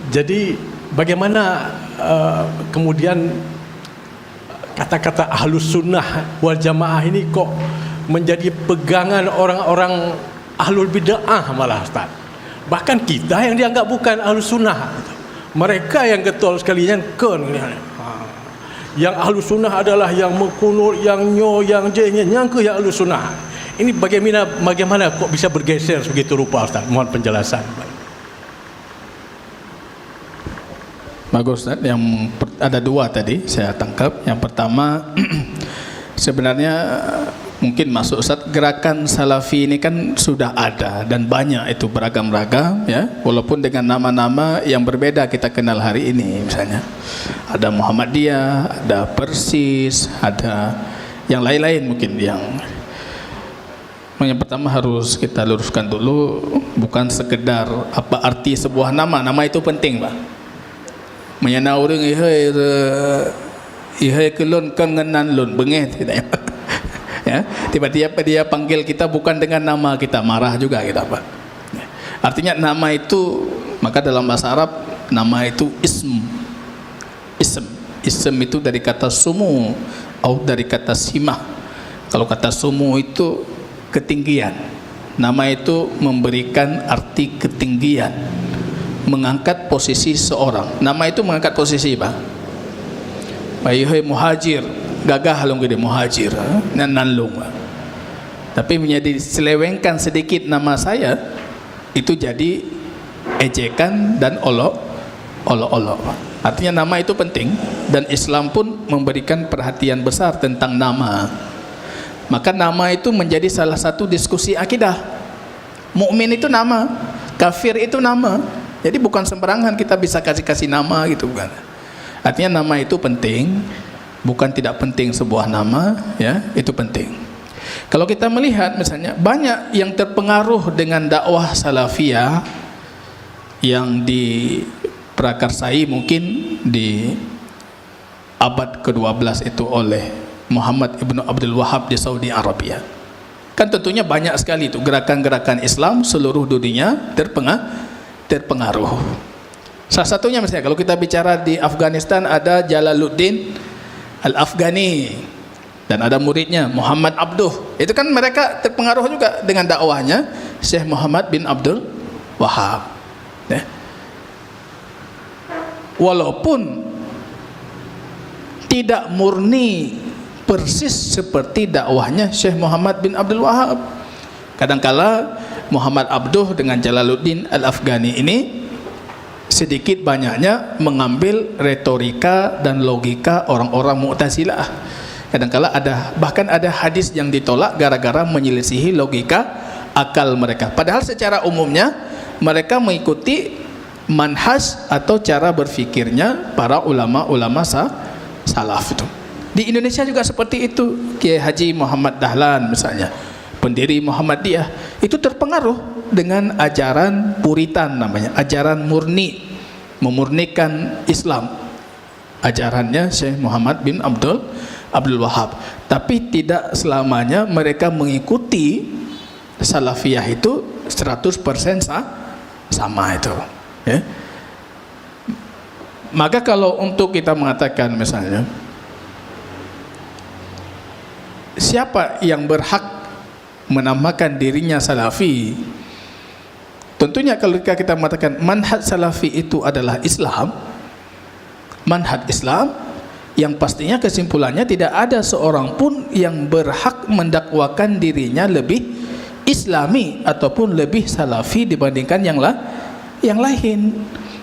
Speaker 5: Jadi bagaimana kemudian kata-kata Ahlus Sunnah wal Jamaah ini kok menjadi pegangan orang-orang Ahlul Bid'ah malah Ustaz. Bahkan kita yang dianggap bukan Ahlus Sunnah, mereka yang getol sekalinya yang Ahlus Sunnah adalah yang mekunut, yang nyo, yang jenya, nyangka yang Ahlus Sunnah. Ini bagaimana kok bisa bergeser begitu rupa Ustaz? Mohon penjelasan.
Speaker 2: Bagus Ustaz, yang ada dua tadi saya tangkap. Yang pertama sebenarnya mungkin masuk Ustaz, gerakan Salafi ini kan sudah ada dan banyak, itu beragam-ragam ya, walaupun dengan nama-nama yang berbeda kita kenal hari ini. Misalnya ada Muhammadiyah, ada Persis, ada yang lain-lain mungkin. Yang pertama harus kita luruskan dulu, bukan sekedar apa arti sebuah nama. Nama itu penting Pak. Menyana orang ihai kelon kan ngenan lon bengeh tidak ya. Tiba-tiba dia panggil kita bukan dengan nama kita, marah juga kita Pak. Artinya nama itu, maka dalam bahasa Arab nama itu ism itu dari kata sumu atau dari kata simah. Kalau kata sumu itu ketinggian, nama itu memberikan arti ketinggian, mengangkat posisi seorang. Nama itu mengangkat posisi Pak. Ayuhai muhajir, gagah long gede muhajir nanlung. Tapi menjadi selewengkan sedikit nama saya, itu jadi ejekan dan olok. Artinya nama itu penting, dan Islam pun memberikan perhatian besar tentang nama. Maka nama itu menjadi salah satu diskusi akidah. Mukmin itu nama, kafir itu nama. Jadi bukan sembarangan kita bisa kasih nama gitu, bukan. Artinya nama itu penting, bukan tidak penting sebuah nama, ya, itu penting. Kalau kita melihat misalnya banyak yang terpengaruh dengan dakwah salafiyah yang diprakarsai mungkin di abad ke-12 itu oleh Muhammad ibn Abdul Wahhab di Saudi Arabia. Kan tentunya banyak sekali itu gerakan-gerakan Islam seluruh dunia terpengaruh. Salah satunya misalnya kalau kita bicara di Afghanistan ada Jalaluddin Al-Afghani dan ada muridnya Muhammad Abduh. Itu kan mereka terpengaruh juga dengan dakwahnya Syekh Muhammad bin Abdul Wahhab. Walaupun tidak murni persis seperti dakwahnya Syekh Muhammad bin Abdul Wahab. Kadangkala Muhammad Abduh dengan Jalaluddin Al-Afghani ini sedikit banyaknya mengambil retorika dan logika orang-orang Mu'tazilah. Kadangkala bahkan ada hadis yang ditolak gara-gara menyelisihi logika akal mereka. Padahal secara umumnya mereka mengikuti manhaj atau cara berfikirnya para ulama-ulama salaf itu. Di Indonesia juga seperti itu. Kiai Haji Muhammad Dahlan misalnya, pendiri Muhammadiyah, itu terpengaruh dengan ajaran Puritan namanya, ajaran murni, memurnikan Islam. Ajarannya Syekh Muhammad bin Abdul Wahab. Tapi tidak selamanya mereka mengikuti salafiyah itu 100% sama itu. Ya. Maka kalau untuk kita mengatakan misalnya, siapa yang berhak menamakan dirinya salafi? Tentunya kalau kita mengatakan manhaj salafi itu adalah Islam, manhaj Islam, yang pastinya kesimpulannya tidak ada seorang pun yang berhak mendakwakan dirinya lebih Islami ataupun lebih salafi dibandingkan yang lain.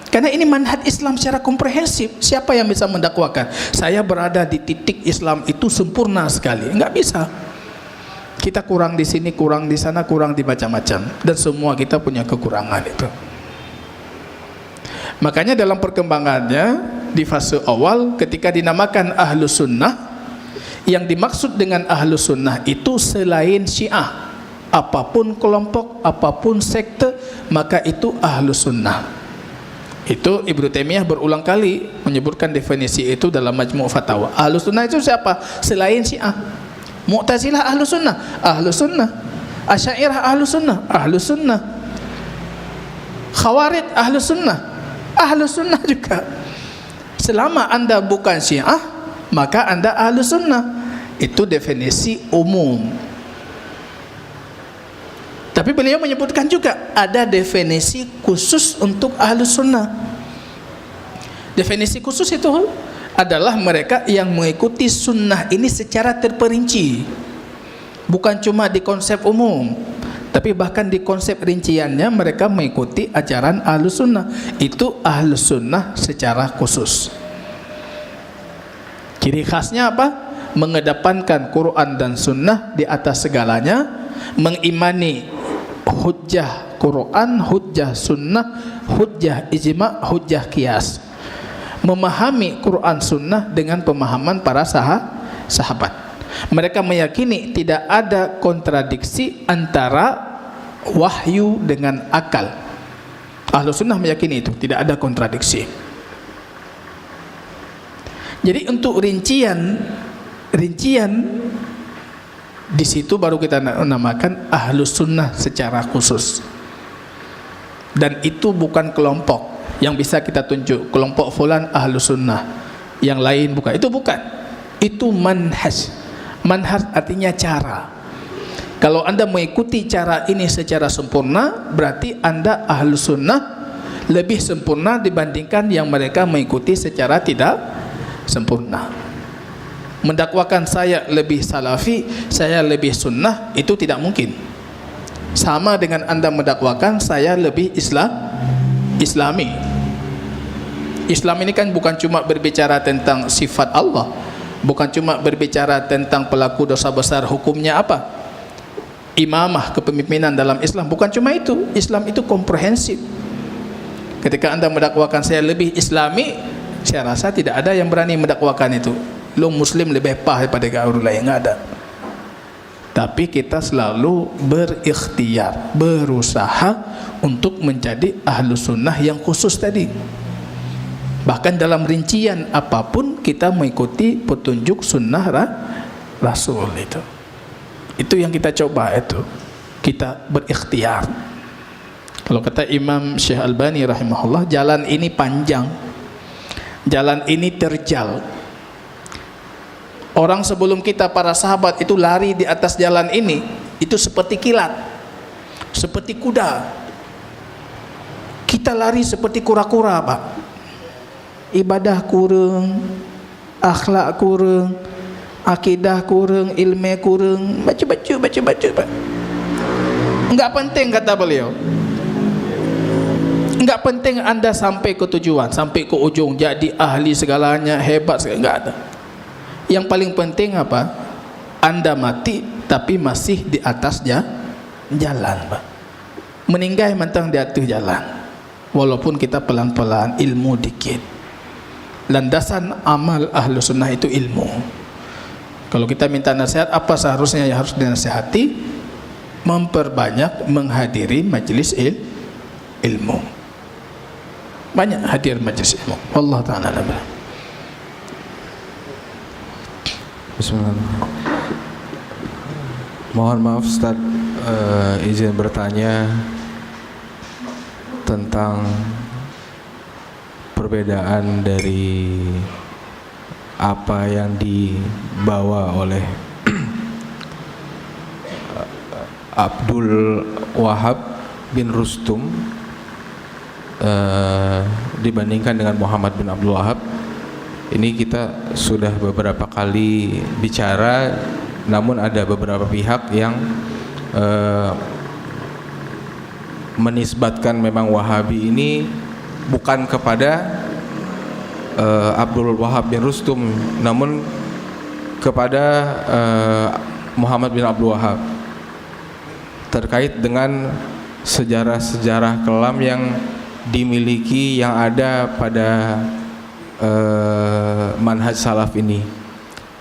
Speaker 2: Karena ini manhaj Islam secara komprehensif. Siapa yang bisa mendakwakan saya berada di titik Islam itu sempurna sekali? Enggak bisa. Kita kurang di sini, kurang di sana, kurang di macam-macam, dan semua kita punya kekurangan itu. Makanya dalam perkembangannya di fase awal ketika dinamakan Ahlus Sunnah, yang dimaksud dengan Ahlus Sunnah itu selain Syiah, apapun kelompok, apapun sekte, maka itu Ahlus Sunnah. Itu Ibnu Taimiyah berulang kali menyebutkan definisi itu dalam Majmu' Fatawa. Ahlus Sunnah itu siapa? Selain Syiah. Mu'tazilah Ahlus Sunnah, Ahlus Sunnah. Asy'ariyah Ahlus Sunnah, Ahlus Sunnah. Khawarij Ahlus Sunnah, Ahlus Sunnah juga. Selama Anda bukan Syiah, maka Anda Ahlus Sunnah. Itu definisi umum. Tapi beliau menyebutkan juga ada definisi khusus untuk Ahlus Sunnah. Definisi khusus itu adalah mereka yang mengikuti sunnah ini secara terperinci, bukan cuma di konsep umum, tapi bahkan di konsep rinciannya mereka mengikuti ajaran Ahlus Sunnah. Itu Ahlus Sunnah secara khusus. Ciri khasnya apa? Mengedepankan Quran dan Sunnah di atas segalanya, mengimani hujjah Quran, hujjah Sunnah, hujjah ijma', hujjah qiyas. Memahami Quran Sunnah dengan pemahaman para sahabat. Mereka meyakini tidak ada kontradiksi antara wahyu dengan akal. Ahlus Sunnah meyakini itu tidak ada kontradiksi. Jadi untuk rincian di situ baru kita namakan Ahlus Sunnah secara khusus. Dan itu bukan kelompok yang bisa kita tunjuk, kelompok fulan Ahlus Sunnah, yang lain bukan. Itu bukan. Itu manhaj. Manhaj artinya cara. Kalau Anda mengikuti cara ini secara sempurna, berarti Anda Ahlus Sunnah lebih sempurna dibandingkan yang mereka mengikuti secara tidak sempurna. Mendakwakan saya lebih salafi, saya lebih sunnah, itu tidak mungkin. Sama dengan Anda mendakwakan saya lebih Islami. Islam ini kan bukan cuma berbicara tentang sifat Allah, bukan cuma berbicara tentang pelaku dosa besar hukumnya apa, imamah, kepemimpinan dalam Islam, bukan cuma itu. Islam itu komprehensif. Ketika Anda mendakwakan saya lebih Islami, saya rasa tidak ada yang berani mendakwakan itu. Lu Muslim lebih pah daripada orang lain, nggak ada. Tapi kita selalu berikhtiar, berusaha untuk menjadi Ahlus Sunnah yang khusus tadi. Bahkan dalam rincian apapun kita mengikuti petunjuk sunnah Rasul itu. Itu yang kita coba itu. Kita berikhtiar. Kalau kata Imam Syekh Albani rahimahullah, jalan ini panjang. Jalan ini terjal. Orang sebelum kita, para sahabat itu lari di atas jalan ini, itu seperti kilat, seperti kuda. Kita lari seperti kura-kura, Pak. Ibadah kurang, akhlak kurang, akidah kurang, ilmu kurang, baca. Enggak penting, kata beliau. Enggak penting anda sampai ke tujuan, sampai ke ujung jadi ahli segalanya, hebat segala, enggak ada. Yang paling penting apa? Anda mati tapi masih di atas jalan, Pak. Meninggal mentang di atas jalan. Walaupun kita pelan-pelan, ilmu dikit. Landasan amal ahlu sunnah itu ilmu. Kalau kita minta nasihat, apa seharusnya yang harus dinasihati? Memperbanyak menghadiri majelis ilmu. Banyak hadir majelis ilmu. Wallahu ta'ala a'lam.
Speaker 6: Bismillahirrahmanirrahim. Mohon maaf Ustaz, izin bertanya tentang perbedaan dari apa yang dibawa oleh Abdul Wahab bin Rustum dibandingkan dengan Muhammad bin Abdul Wahab. Ini kita sudah beberapa kali bicara, namun ada beberapa pihak yang menisbatkan memang Wahabi ini bukan kepada Abdul Wahab bin Rustum, namun kepada Muhammad bin Abdul Wahab, terkait dengan sejarah-sejarah kelam yang dimiliki, yang ada pada manhaj salaf ini.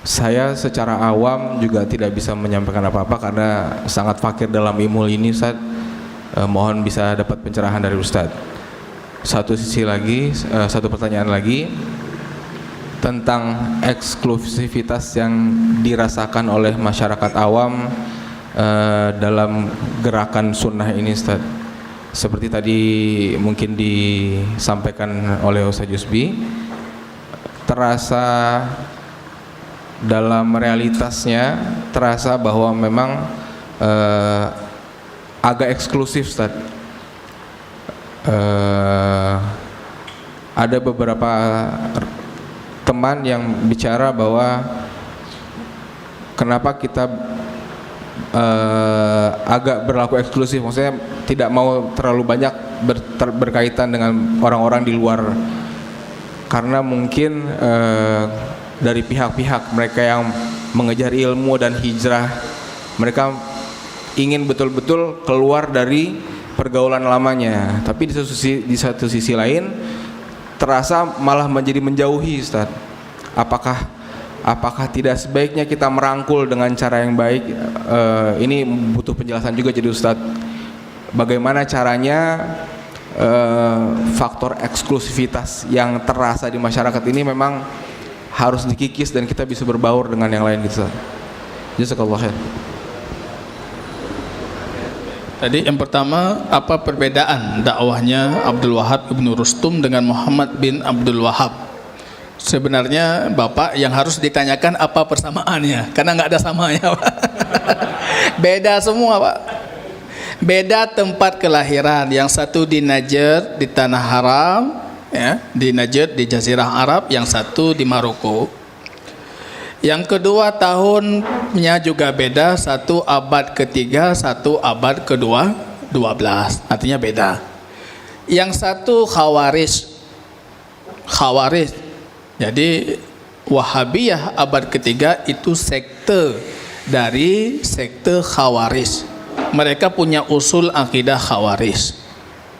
Speaker 6: Saya secara awam juga tidak bisa menyampaikan apa-apa karena sangat fakir dalam ilmu ini, Ustaz. Mohon bisa dapat pencerahan dari Ustaz. Satu sisi lagi, satu pertanyaan lagi tentang eksklusivitas yang dirasakan oleh masyarakat awam dalam gerakan sunnah ini, Ustaz. Seperti tadi mungkin disampaikan oleh Ustaz Yusbi, terasa dalam realitasnya terasa bahwa memang agak eksklusif, Ustaz. Ada beberapa teman yang bicara bahwa kenapa kita agak berlaku eksklusif, maksudnya tidak mau terlalu banyak berkaitan dengan orang-orang di luar, karena mungkin dari pihak-pihak mereka yang mengejar ilmu dan hijrah, mereka ingin betul-betul keluar dari pergaulan lamanya, tapi di satu sisi lain terasa malah menjadi menjauhi, Ustaz. Apakah tidak sebaiknya kita merangkul dengan cara yang baik? Ini butuh penjelasan juga jadi Ustaz. Bagaimana caranya faktor eksklusivitas yang terasa di masyarakat ini memang harus dikikis dan kita bisa berbaur dengan yang lain gitu. Jazakallahu khair.
Speaker 2: Tadi yang pertama, apa perbedaan dakwahnya Abdul Wahab bin Rustum dengan Muhammad bin Abdul Wahab? Sebenarnya Bapak yang harus ditanyakan apa persamaannya, karena nggak ada samanya, Pak. Beda semua, Pak. Beda tempat kelahiran. Yang satu di Najd, di Tanah Haram, ya, di Najd, di Jazirah Arab. Yang satu di Maroko. Yang kedua tahunnya juga beda, satu abad ketiga, satu abad kedua 12, artinya beda. Yang satu Khawarij. Jadi Wahabiyah abad ketiga itu sekte dari sekte Khawarij. Mereka punya usul akidah Khawarij,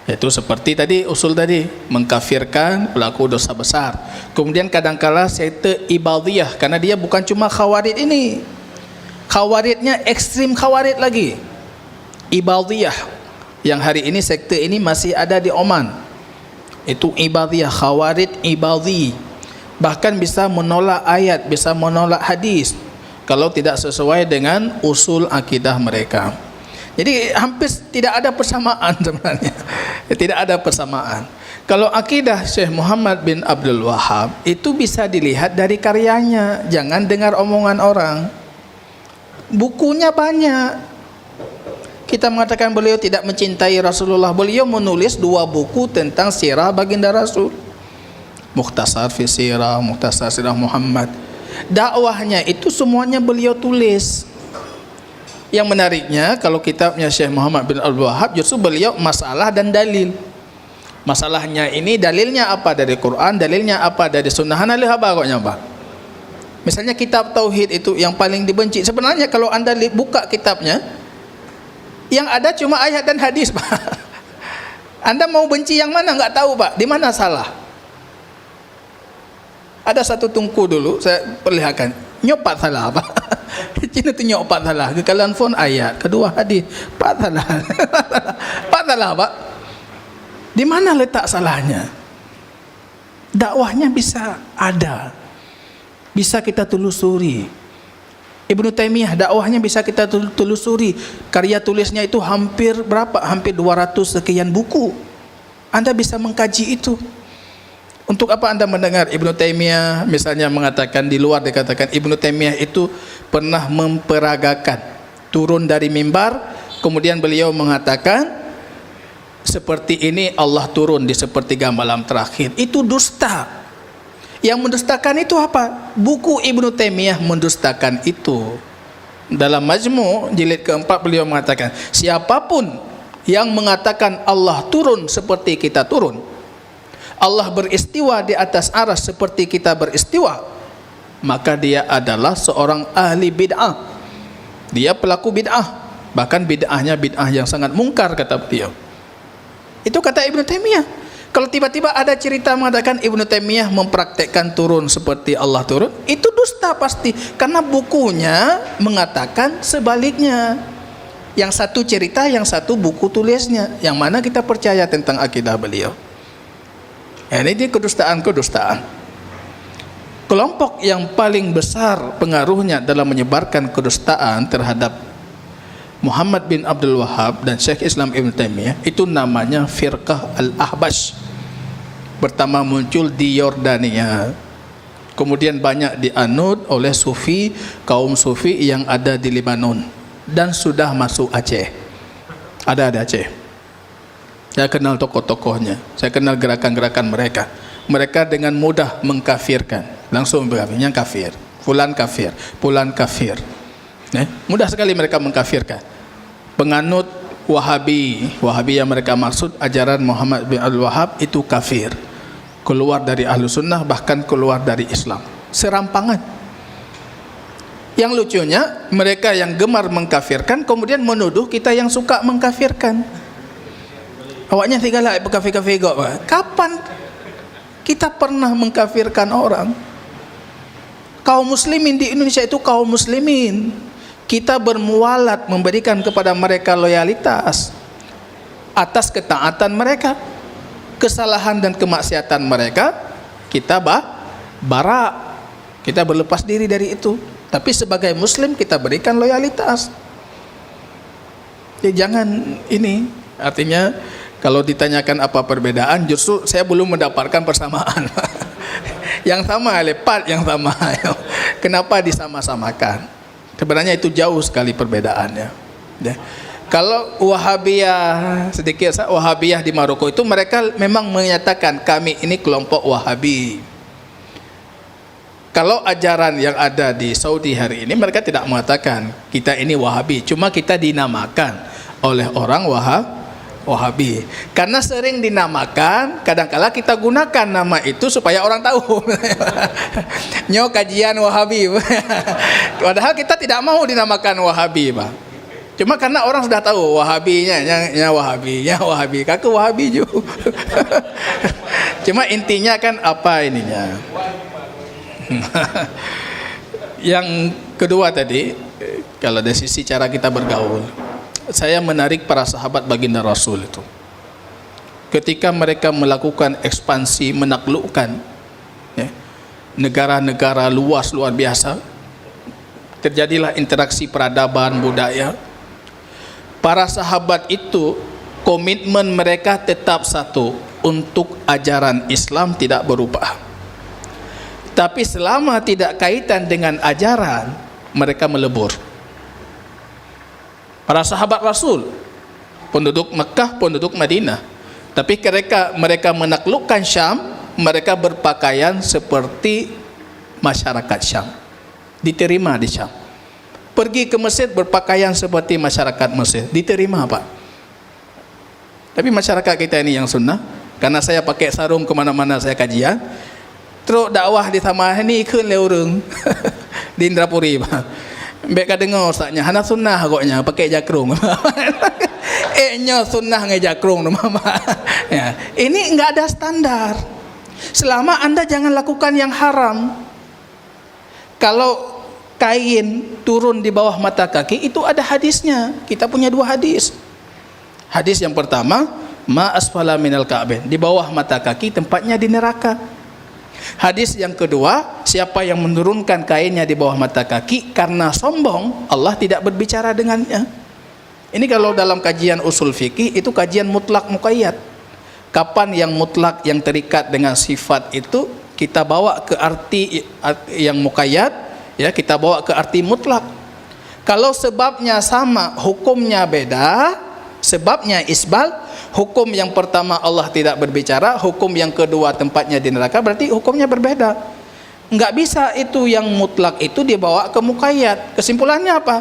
Speaker 2: yaitu seperti tadi usul tadi, mengkafirkan pelaku dosa besar. Kemudian kadangkala sekte Ibadiyah, karena dia bukan cuma Khawarij ini, Khawarijnya ekstrim Khawarij lagi. Ibadiyah yang hari ini sekte ini masih ada di Oman, itu Ibadiyah, Khawarij Ibadi. Bahkan bisa menolak ayat, bisa menolak hadis kalau tidak sesuai dengan usul akidah mereka. Jadi hampir tidak ada persamaan sebenarnya. Tidak ada persamaan. Kalau akidah Syekh Muhammad bin Abdul Wahab itu bisa dilihat dari karyanya, jangan dengar omongan orang. Bukunya banyak. Kita mengatakan beliau tidak mencintai Rasulullah, beliau menulis 2 buku tentang sirah baginda Rasul. Mukhtasar fi sirah, Mukhtasar Sirah Muhammad. dakwahnya itu semuanya beliau tulis. Yang menariknya kalau kitabnya Syekh Muhammad bin Abdul Wahab justru beliau masalah dan dalil. Masalahnya ini dalilnya apa dari Quran, dalilnya apa dari sunnah. Analih apa koknya Pak? Misalnya kitab tauhid itu yang paling dibenci. Sebenarnya kalau Anda buka kitabnya, yang ada cuma ayat dan hadis, Pak. Anda mau benci yang mana nggak tahu, Pak. Di mana salah? Ada satu tungku dulu saya perlihatkan, nyopat salah, Pak. Cina tu nyopat salah. Kekalian phone ayat, kedua hadis, Pak salah. Pak salah, Pak. Di mana letak salahnya? Dakwahnya bisa ada, bisa kita telusuri. Ibnu Taimiyah dakwahnya bisa kita telusuri. Karya tulisnya itu hampir berapa? Hampir 200 sekian buku. Anda bisa mengkaji itu. Untuk apa Anda mendengar Ibnu Taimiyah misalnya mengatakan, di luar dikatakan Ibnu Taimiyah itu pernah memperagakan turun dari mimbar, kemudian beliau mengatakan seperti ini Allah turun di sepertiga malam terakhir. Itu dusta. Yang mendustakan itu apa? Buku Ibnu Taimiyah mendustakan itu. Dalam Majmu' jilid keempat beliau mengatakan, siapapun yang mengatakan Allah turun seperti kita turun, Allah beristiwa di atas arsy seperti kita beristiwa, maka dia adalah seorang ahli bid'ah. Dia pelaku bid'ah. Bahkan bid'ahnya bid'ah yang sangat mungkar, kata beliau. Itu kata Ibnu Taimiyah. Kalau tiba-tiba ada cerita mengatakan Ibnu Taimiyah mempraktekkan turun seperti Allah turun, itu dusta pasti, karena bukunya mengatakan sebaliknya. Yang satu cerita, yang satu buku tulisnya. Yang mana kita percaya tentang akidah beliau. Ini dia kedustaan-kedustaan. Kelompok yang paling besar pengaruhnya dalam menyebarkan kedustaan terhadap Muhammad bin Abdul Wahab dan Syekh Islam Ibn Taimiyah itu namanya Firqah Al-Ahbash. Pertama muncul di Yordania, kemudian banyak dianut oleh sufi, kaum sufi yang ada di Lebanon, dan sudah masuk Aceh. Ada di Aceh. Saya kenal tokoh-tokohnya, saya kenal gerakan-gerakan mereka. Mereka dengan mudah mengkafirkan, langsung berkafirnya kafir, fulan kafir, fulan kafir. Mudah sekali mereka mengkafirkan. Penganut Wahabi yang mereka maksud ajaran Muhammad bin Abdul Wahab itu kafir, keluar dari ahlu sunnah, bahkan keluar dari Islam. Serampangan. Yang lucunya, mereka yang gemar mengkafirkan kemudian menuduh kita yang suka mengkafirkan. Awaknya tinggal kafir-kafir kok, Pak. Kapan kita pernah mengkafirkan orang? Kaum muslimin di Indonesia itu kaum muslimin. Kita bermualat memberikan kepada mereka loyalitas atas ketaatan mereka. Kesalahan dan kemaksiatan mereka kita bara, kita berlepas diri dari itu. Tapi sebagai muslim kita berikan loyalitas. Ya, jangan ini, artinya kalau ditanyakan apa perbedaan, justru saya belum mendapatkan persamaan. Yang sama, lepat yang sama. Kenapa disama-samakan? Sebenarnya itu jauh sekali perbedaannya. Kalau Wahabiyah, sedikit Wahabiyah di Maroko itu mereka memang menyatakan kami ini kelompok Wahabi. Kalau ajaran yang ada di Saudi hari ini, mereka tidak mengatakan kita ini Wahabi, cuma kita dinamakan oleh orang Wahabi. Karena sering dinamakan, kadang-kala kita gunakan nama itu supaya orang tahu. Nyo kajian Wahabi. Padahal kita tidak mau dinamakan Wahabi, Pak. Cuma karena orang sudah tahu Wahabinya, Wahabi, kaku Wahabi juga. Cuma intinya kan apa ininya. Yang kedua tadi, kalau dari sisi cara kita bergaul, saya menarik para sahabat baginda Rasul itu. Ketika mereka melakukan ekspansi, menaklukkan negara-negara luar biasa, terjadilah interaksi peradaban budaya. Para sahabat itu komitmen mereka tetap satu, untuk ajaran Islam tidak berubah. Tapi selama tidak kaitan dengan ajaran, mereka melebur. Para sahabat Rasul, penduduk Mekah, penduduk Madinah, tapi mereka menaklukkan Syam, mereka berpakaian seperti masyarakat Syam. diterima di Syam. Pergi ke Mesir berpakaian seperti masyarakat Mesir, diterima Pak. Tapi masyarakat kita ini yang sunnah, karena saya pakai sarung kemana-mana saya kajian, terus dakwah di Tamah ini ikut leurung di Indrapuri Pak. Mbak ka dengar ustaznya, hana sunnah agaknya pakai jakrung. Nya sunnah nge jakrung mama. Ya, ini enggak ada standar. Selama Anda jangan lakukan yang haram. Kalau kain turun di bawah mata kaki itu ada hadisnya. Kita punya 2 hadis. Hadis yang pertama, ma asfala minal ka'bain, di bawah mata kaki tempatnya di neraka. Hadis yang kedua, siapa yang menurunkan kainnya di bawah mata kaki karena sombong, Allah tidak berbicara dengannya. Ini kalau dalam kajian usul fikih itu kajian mutlak muqayyad. Kapan yang mutlak yang terikat dengan sifat itu kita bawa ke arti yang muqayyad, ya kita bawa ke arti mutlak. Kalau sebabnya sama, hukumnya beda. Sebabnya isbal, hukum yang pertama Allah tidak berbicara, hukum yang kedua tempatnya di neraka, berarti hukumnya berbeda. Enggak bisa itu yang mutlak itu dibawa ke muqayyad. Kesimpulannya apa?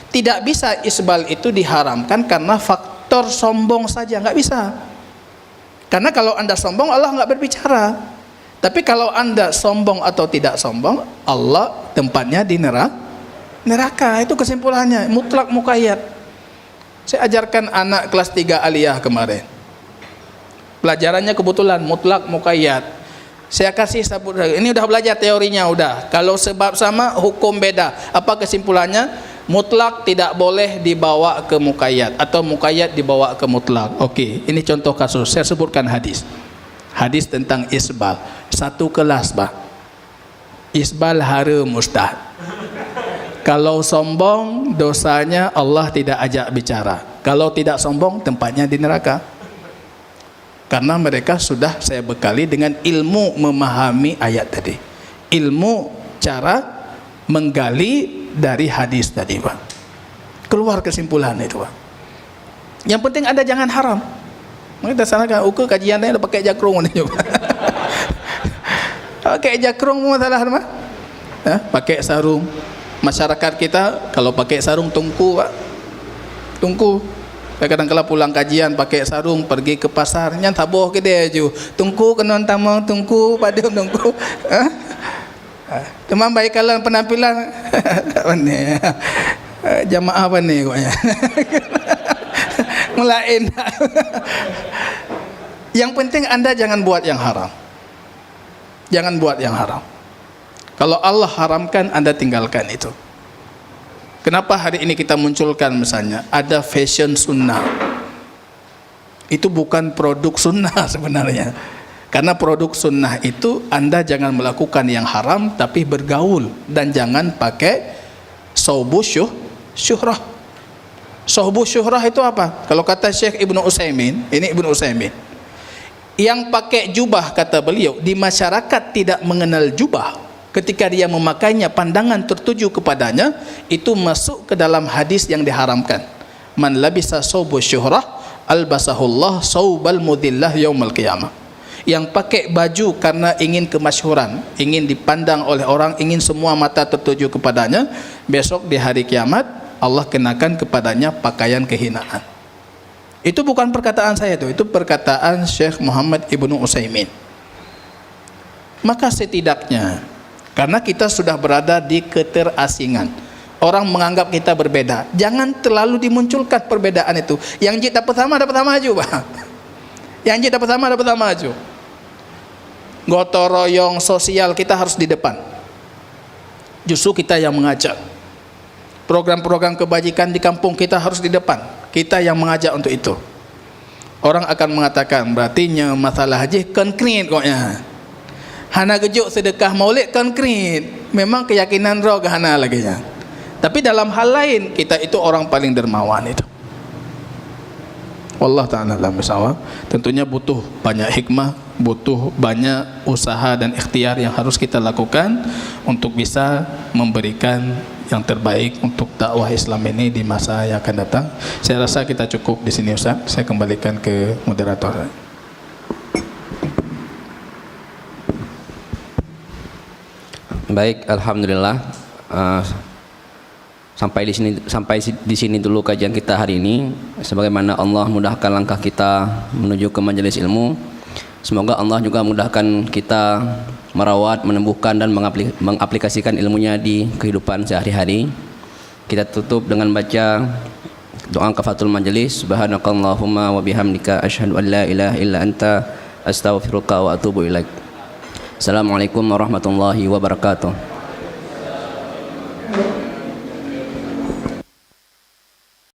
Speaker 2: Tidak bisa isbal itu diharamkan karena faktor sombong saja, enggak bisa. Karena kalau Anda sombong, Allah enggak berbicara. Tapi kalau Anda sombong atau tidak sombong, Allah tempatnya di neraka. Itu kesimpulannya, mutlak muqayyad. Saya ajarkan anak kelas 3 aliyah kemarin. Pelajarannya kebetulan mutlak muqayyad. Saya kasih sabut, ini udah belajar teorinya udah. Kalau sebab sama, hukum beda. Apa kesimpulannya? Mutlak tidak boleh dibawa ke muqayyad atau muqayyad dibawa ke mutlak. Oke, ini contoh kasus. Saya sebutkan hadis. Hadis tentang isbal. Satu kelas, Pak. Isbal haram ustaz. Kalau sombong, dosanya Allah tidak ajak bicara. Kalau tidak sombong, tempatnya di neraka. Karena mereka sudah saya bekali dengan ilmu memahami ayat tadi. Ilmu cara menggali dari hadis tadi, Pak. Keluar kesimpulan itu, Pak. Yang penting Anda jangan haram. Kita sanakan ukur kajiannya udah pakai jakrung ini, Pak. Pakai jakrung masalah apa? Pakai sarung. Masyarakat kita kalau pakai sarung tungku, Pak. Tungku. Kadang-kadang pulang kajian pakai sarung pergi ke pasar, nya taboh ke dia ju. Tungku kena tamang tungku pada tungku. Teman baik kalian penampilan apa ni? Jamaah apa ni koknya? Mulain. Yang penting Anda jangan buat yang haram. Jangan buat yang haram. Kalau Allah haramkan, Anda tinggalkan itu. Kenapa hari ini kita munculkan misalnya ada fashion sunnah? Itu bukan produk sunnah sebenarnya. Karena produk sunnah itu Anda jangan melakukan yang haram tapi bergaul, dan jangan pakai saubu syuhrah. Saubu syuhrah itu apa? Kalau kata Syekh Ibnu Utsaimin, ini Ibnu Utsaimin, yang pakai jubah kata beliau di masyarakat tidak mengenal jubah. Ketika dia memakainya, pandangan tertuju kepadanya, itu masuk ke dalam hadis yang diharamkan. Man labisa saubu syuhrah albasahullah saubal mudillah yaumil qiyamah. Yang pakai baju karena ingin kemasyhuran, ingin dipandang oleh orang, ingin semua mata tertuju kepadanya, besok di hari kiamat Allah kenakan kepadanya pakaian kehinaan. Itu bukan perkataan saya itu perkataan Syekh Muhammad Ibnu Utsaimin. Maka setidaknya, karena kita sudah berada di keterasingan, orang menganggap kita berbeda, jangan terlalu dimunculkan perbedaan itu. Yang jid dapat sama maju, Pak. Yang jid dapat sama maju. Gotong royong sosial kita harus di depan. Justru kita yang mengajak. Program-program kebajikan di kampung kita harus di depan. Kita yang mengajak untuk itu. Orang akan mengatakan berarti masalah haji konkret koknya. Hana gejuk sedekah maulid konkret. Memang keyakinan roh hana lagi nya. Tapi dalam hal lain kita itu orang paling dermawan itu. Wallah ta'ala alam bisawab. Tentunya butuh banyak hikmah, butuh banyak usaha dan ikhtiar yang harus kita lakukan untuk bisa memberikan yang terbaik untuk dakwah Islam ini di masa yang akan datang. Saya rasa kita cukup di sini, Ustaz. Saya kembalikan ke moderator.
Speaker 1: Baik, alhamdulillah. sampai di sini dulu kajian kita hari ini. Sebagaimana Allah mudahkan langkah kita menuju ke majelis ilmu, semoga Allah juga mudahkan kita merawat, menumbuhkan dan mengaplikasikan ilmunya di kehidupan sehari-hari. Kita tutup dengan baca doa kafatul majelis. Subhanakallahumma wa bihamdika asyhadu an la ilaha illa anta astaghfiruka wa atubu ilaik. Assalamualaikum warahmatullahi wabarakatuh.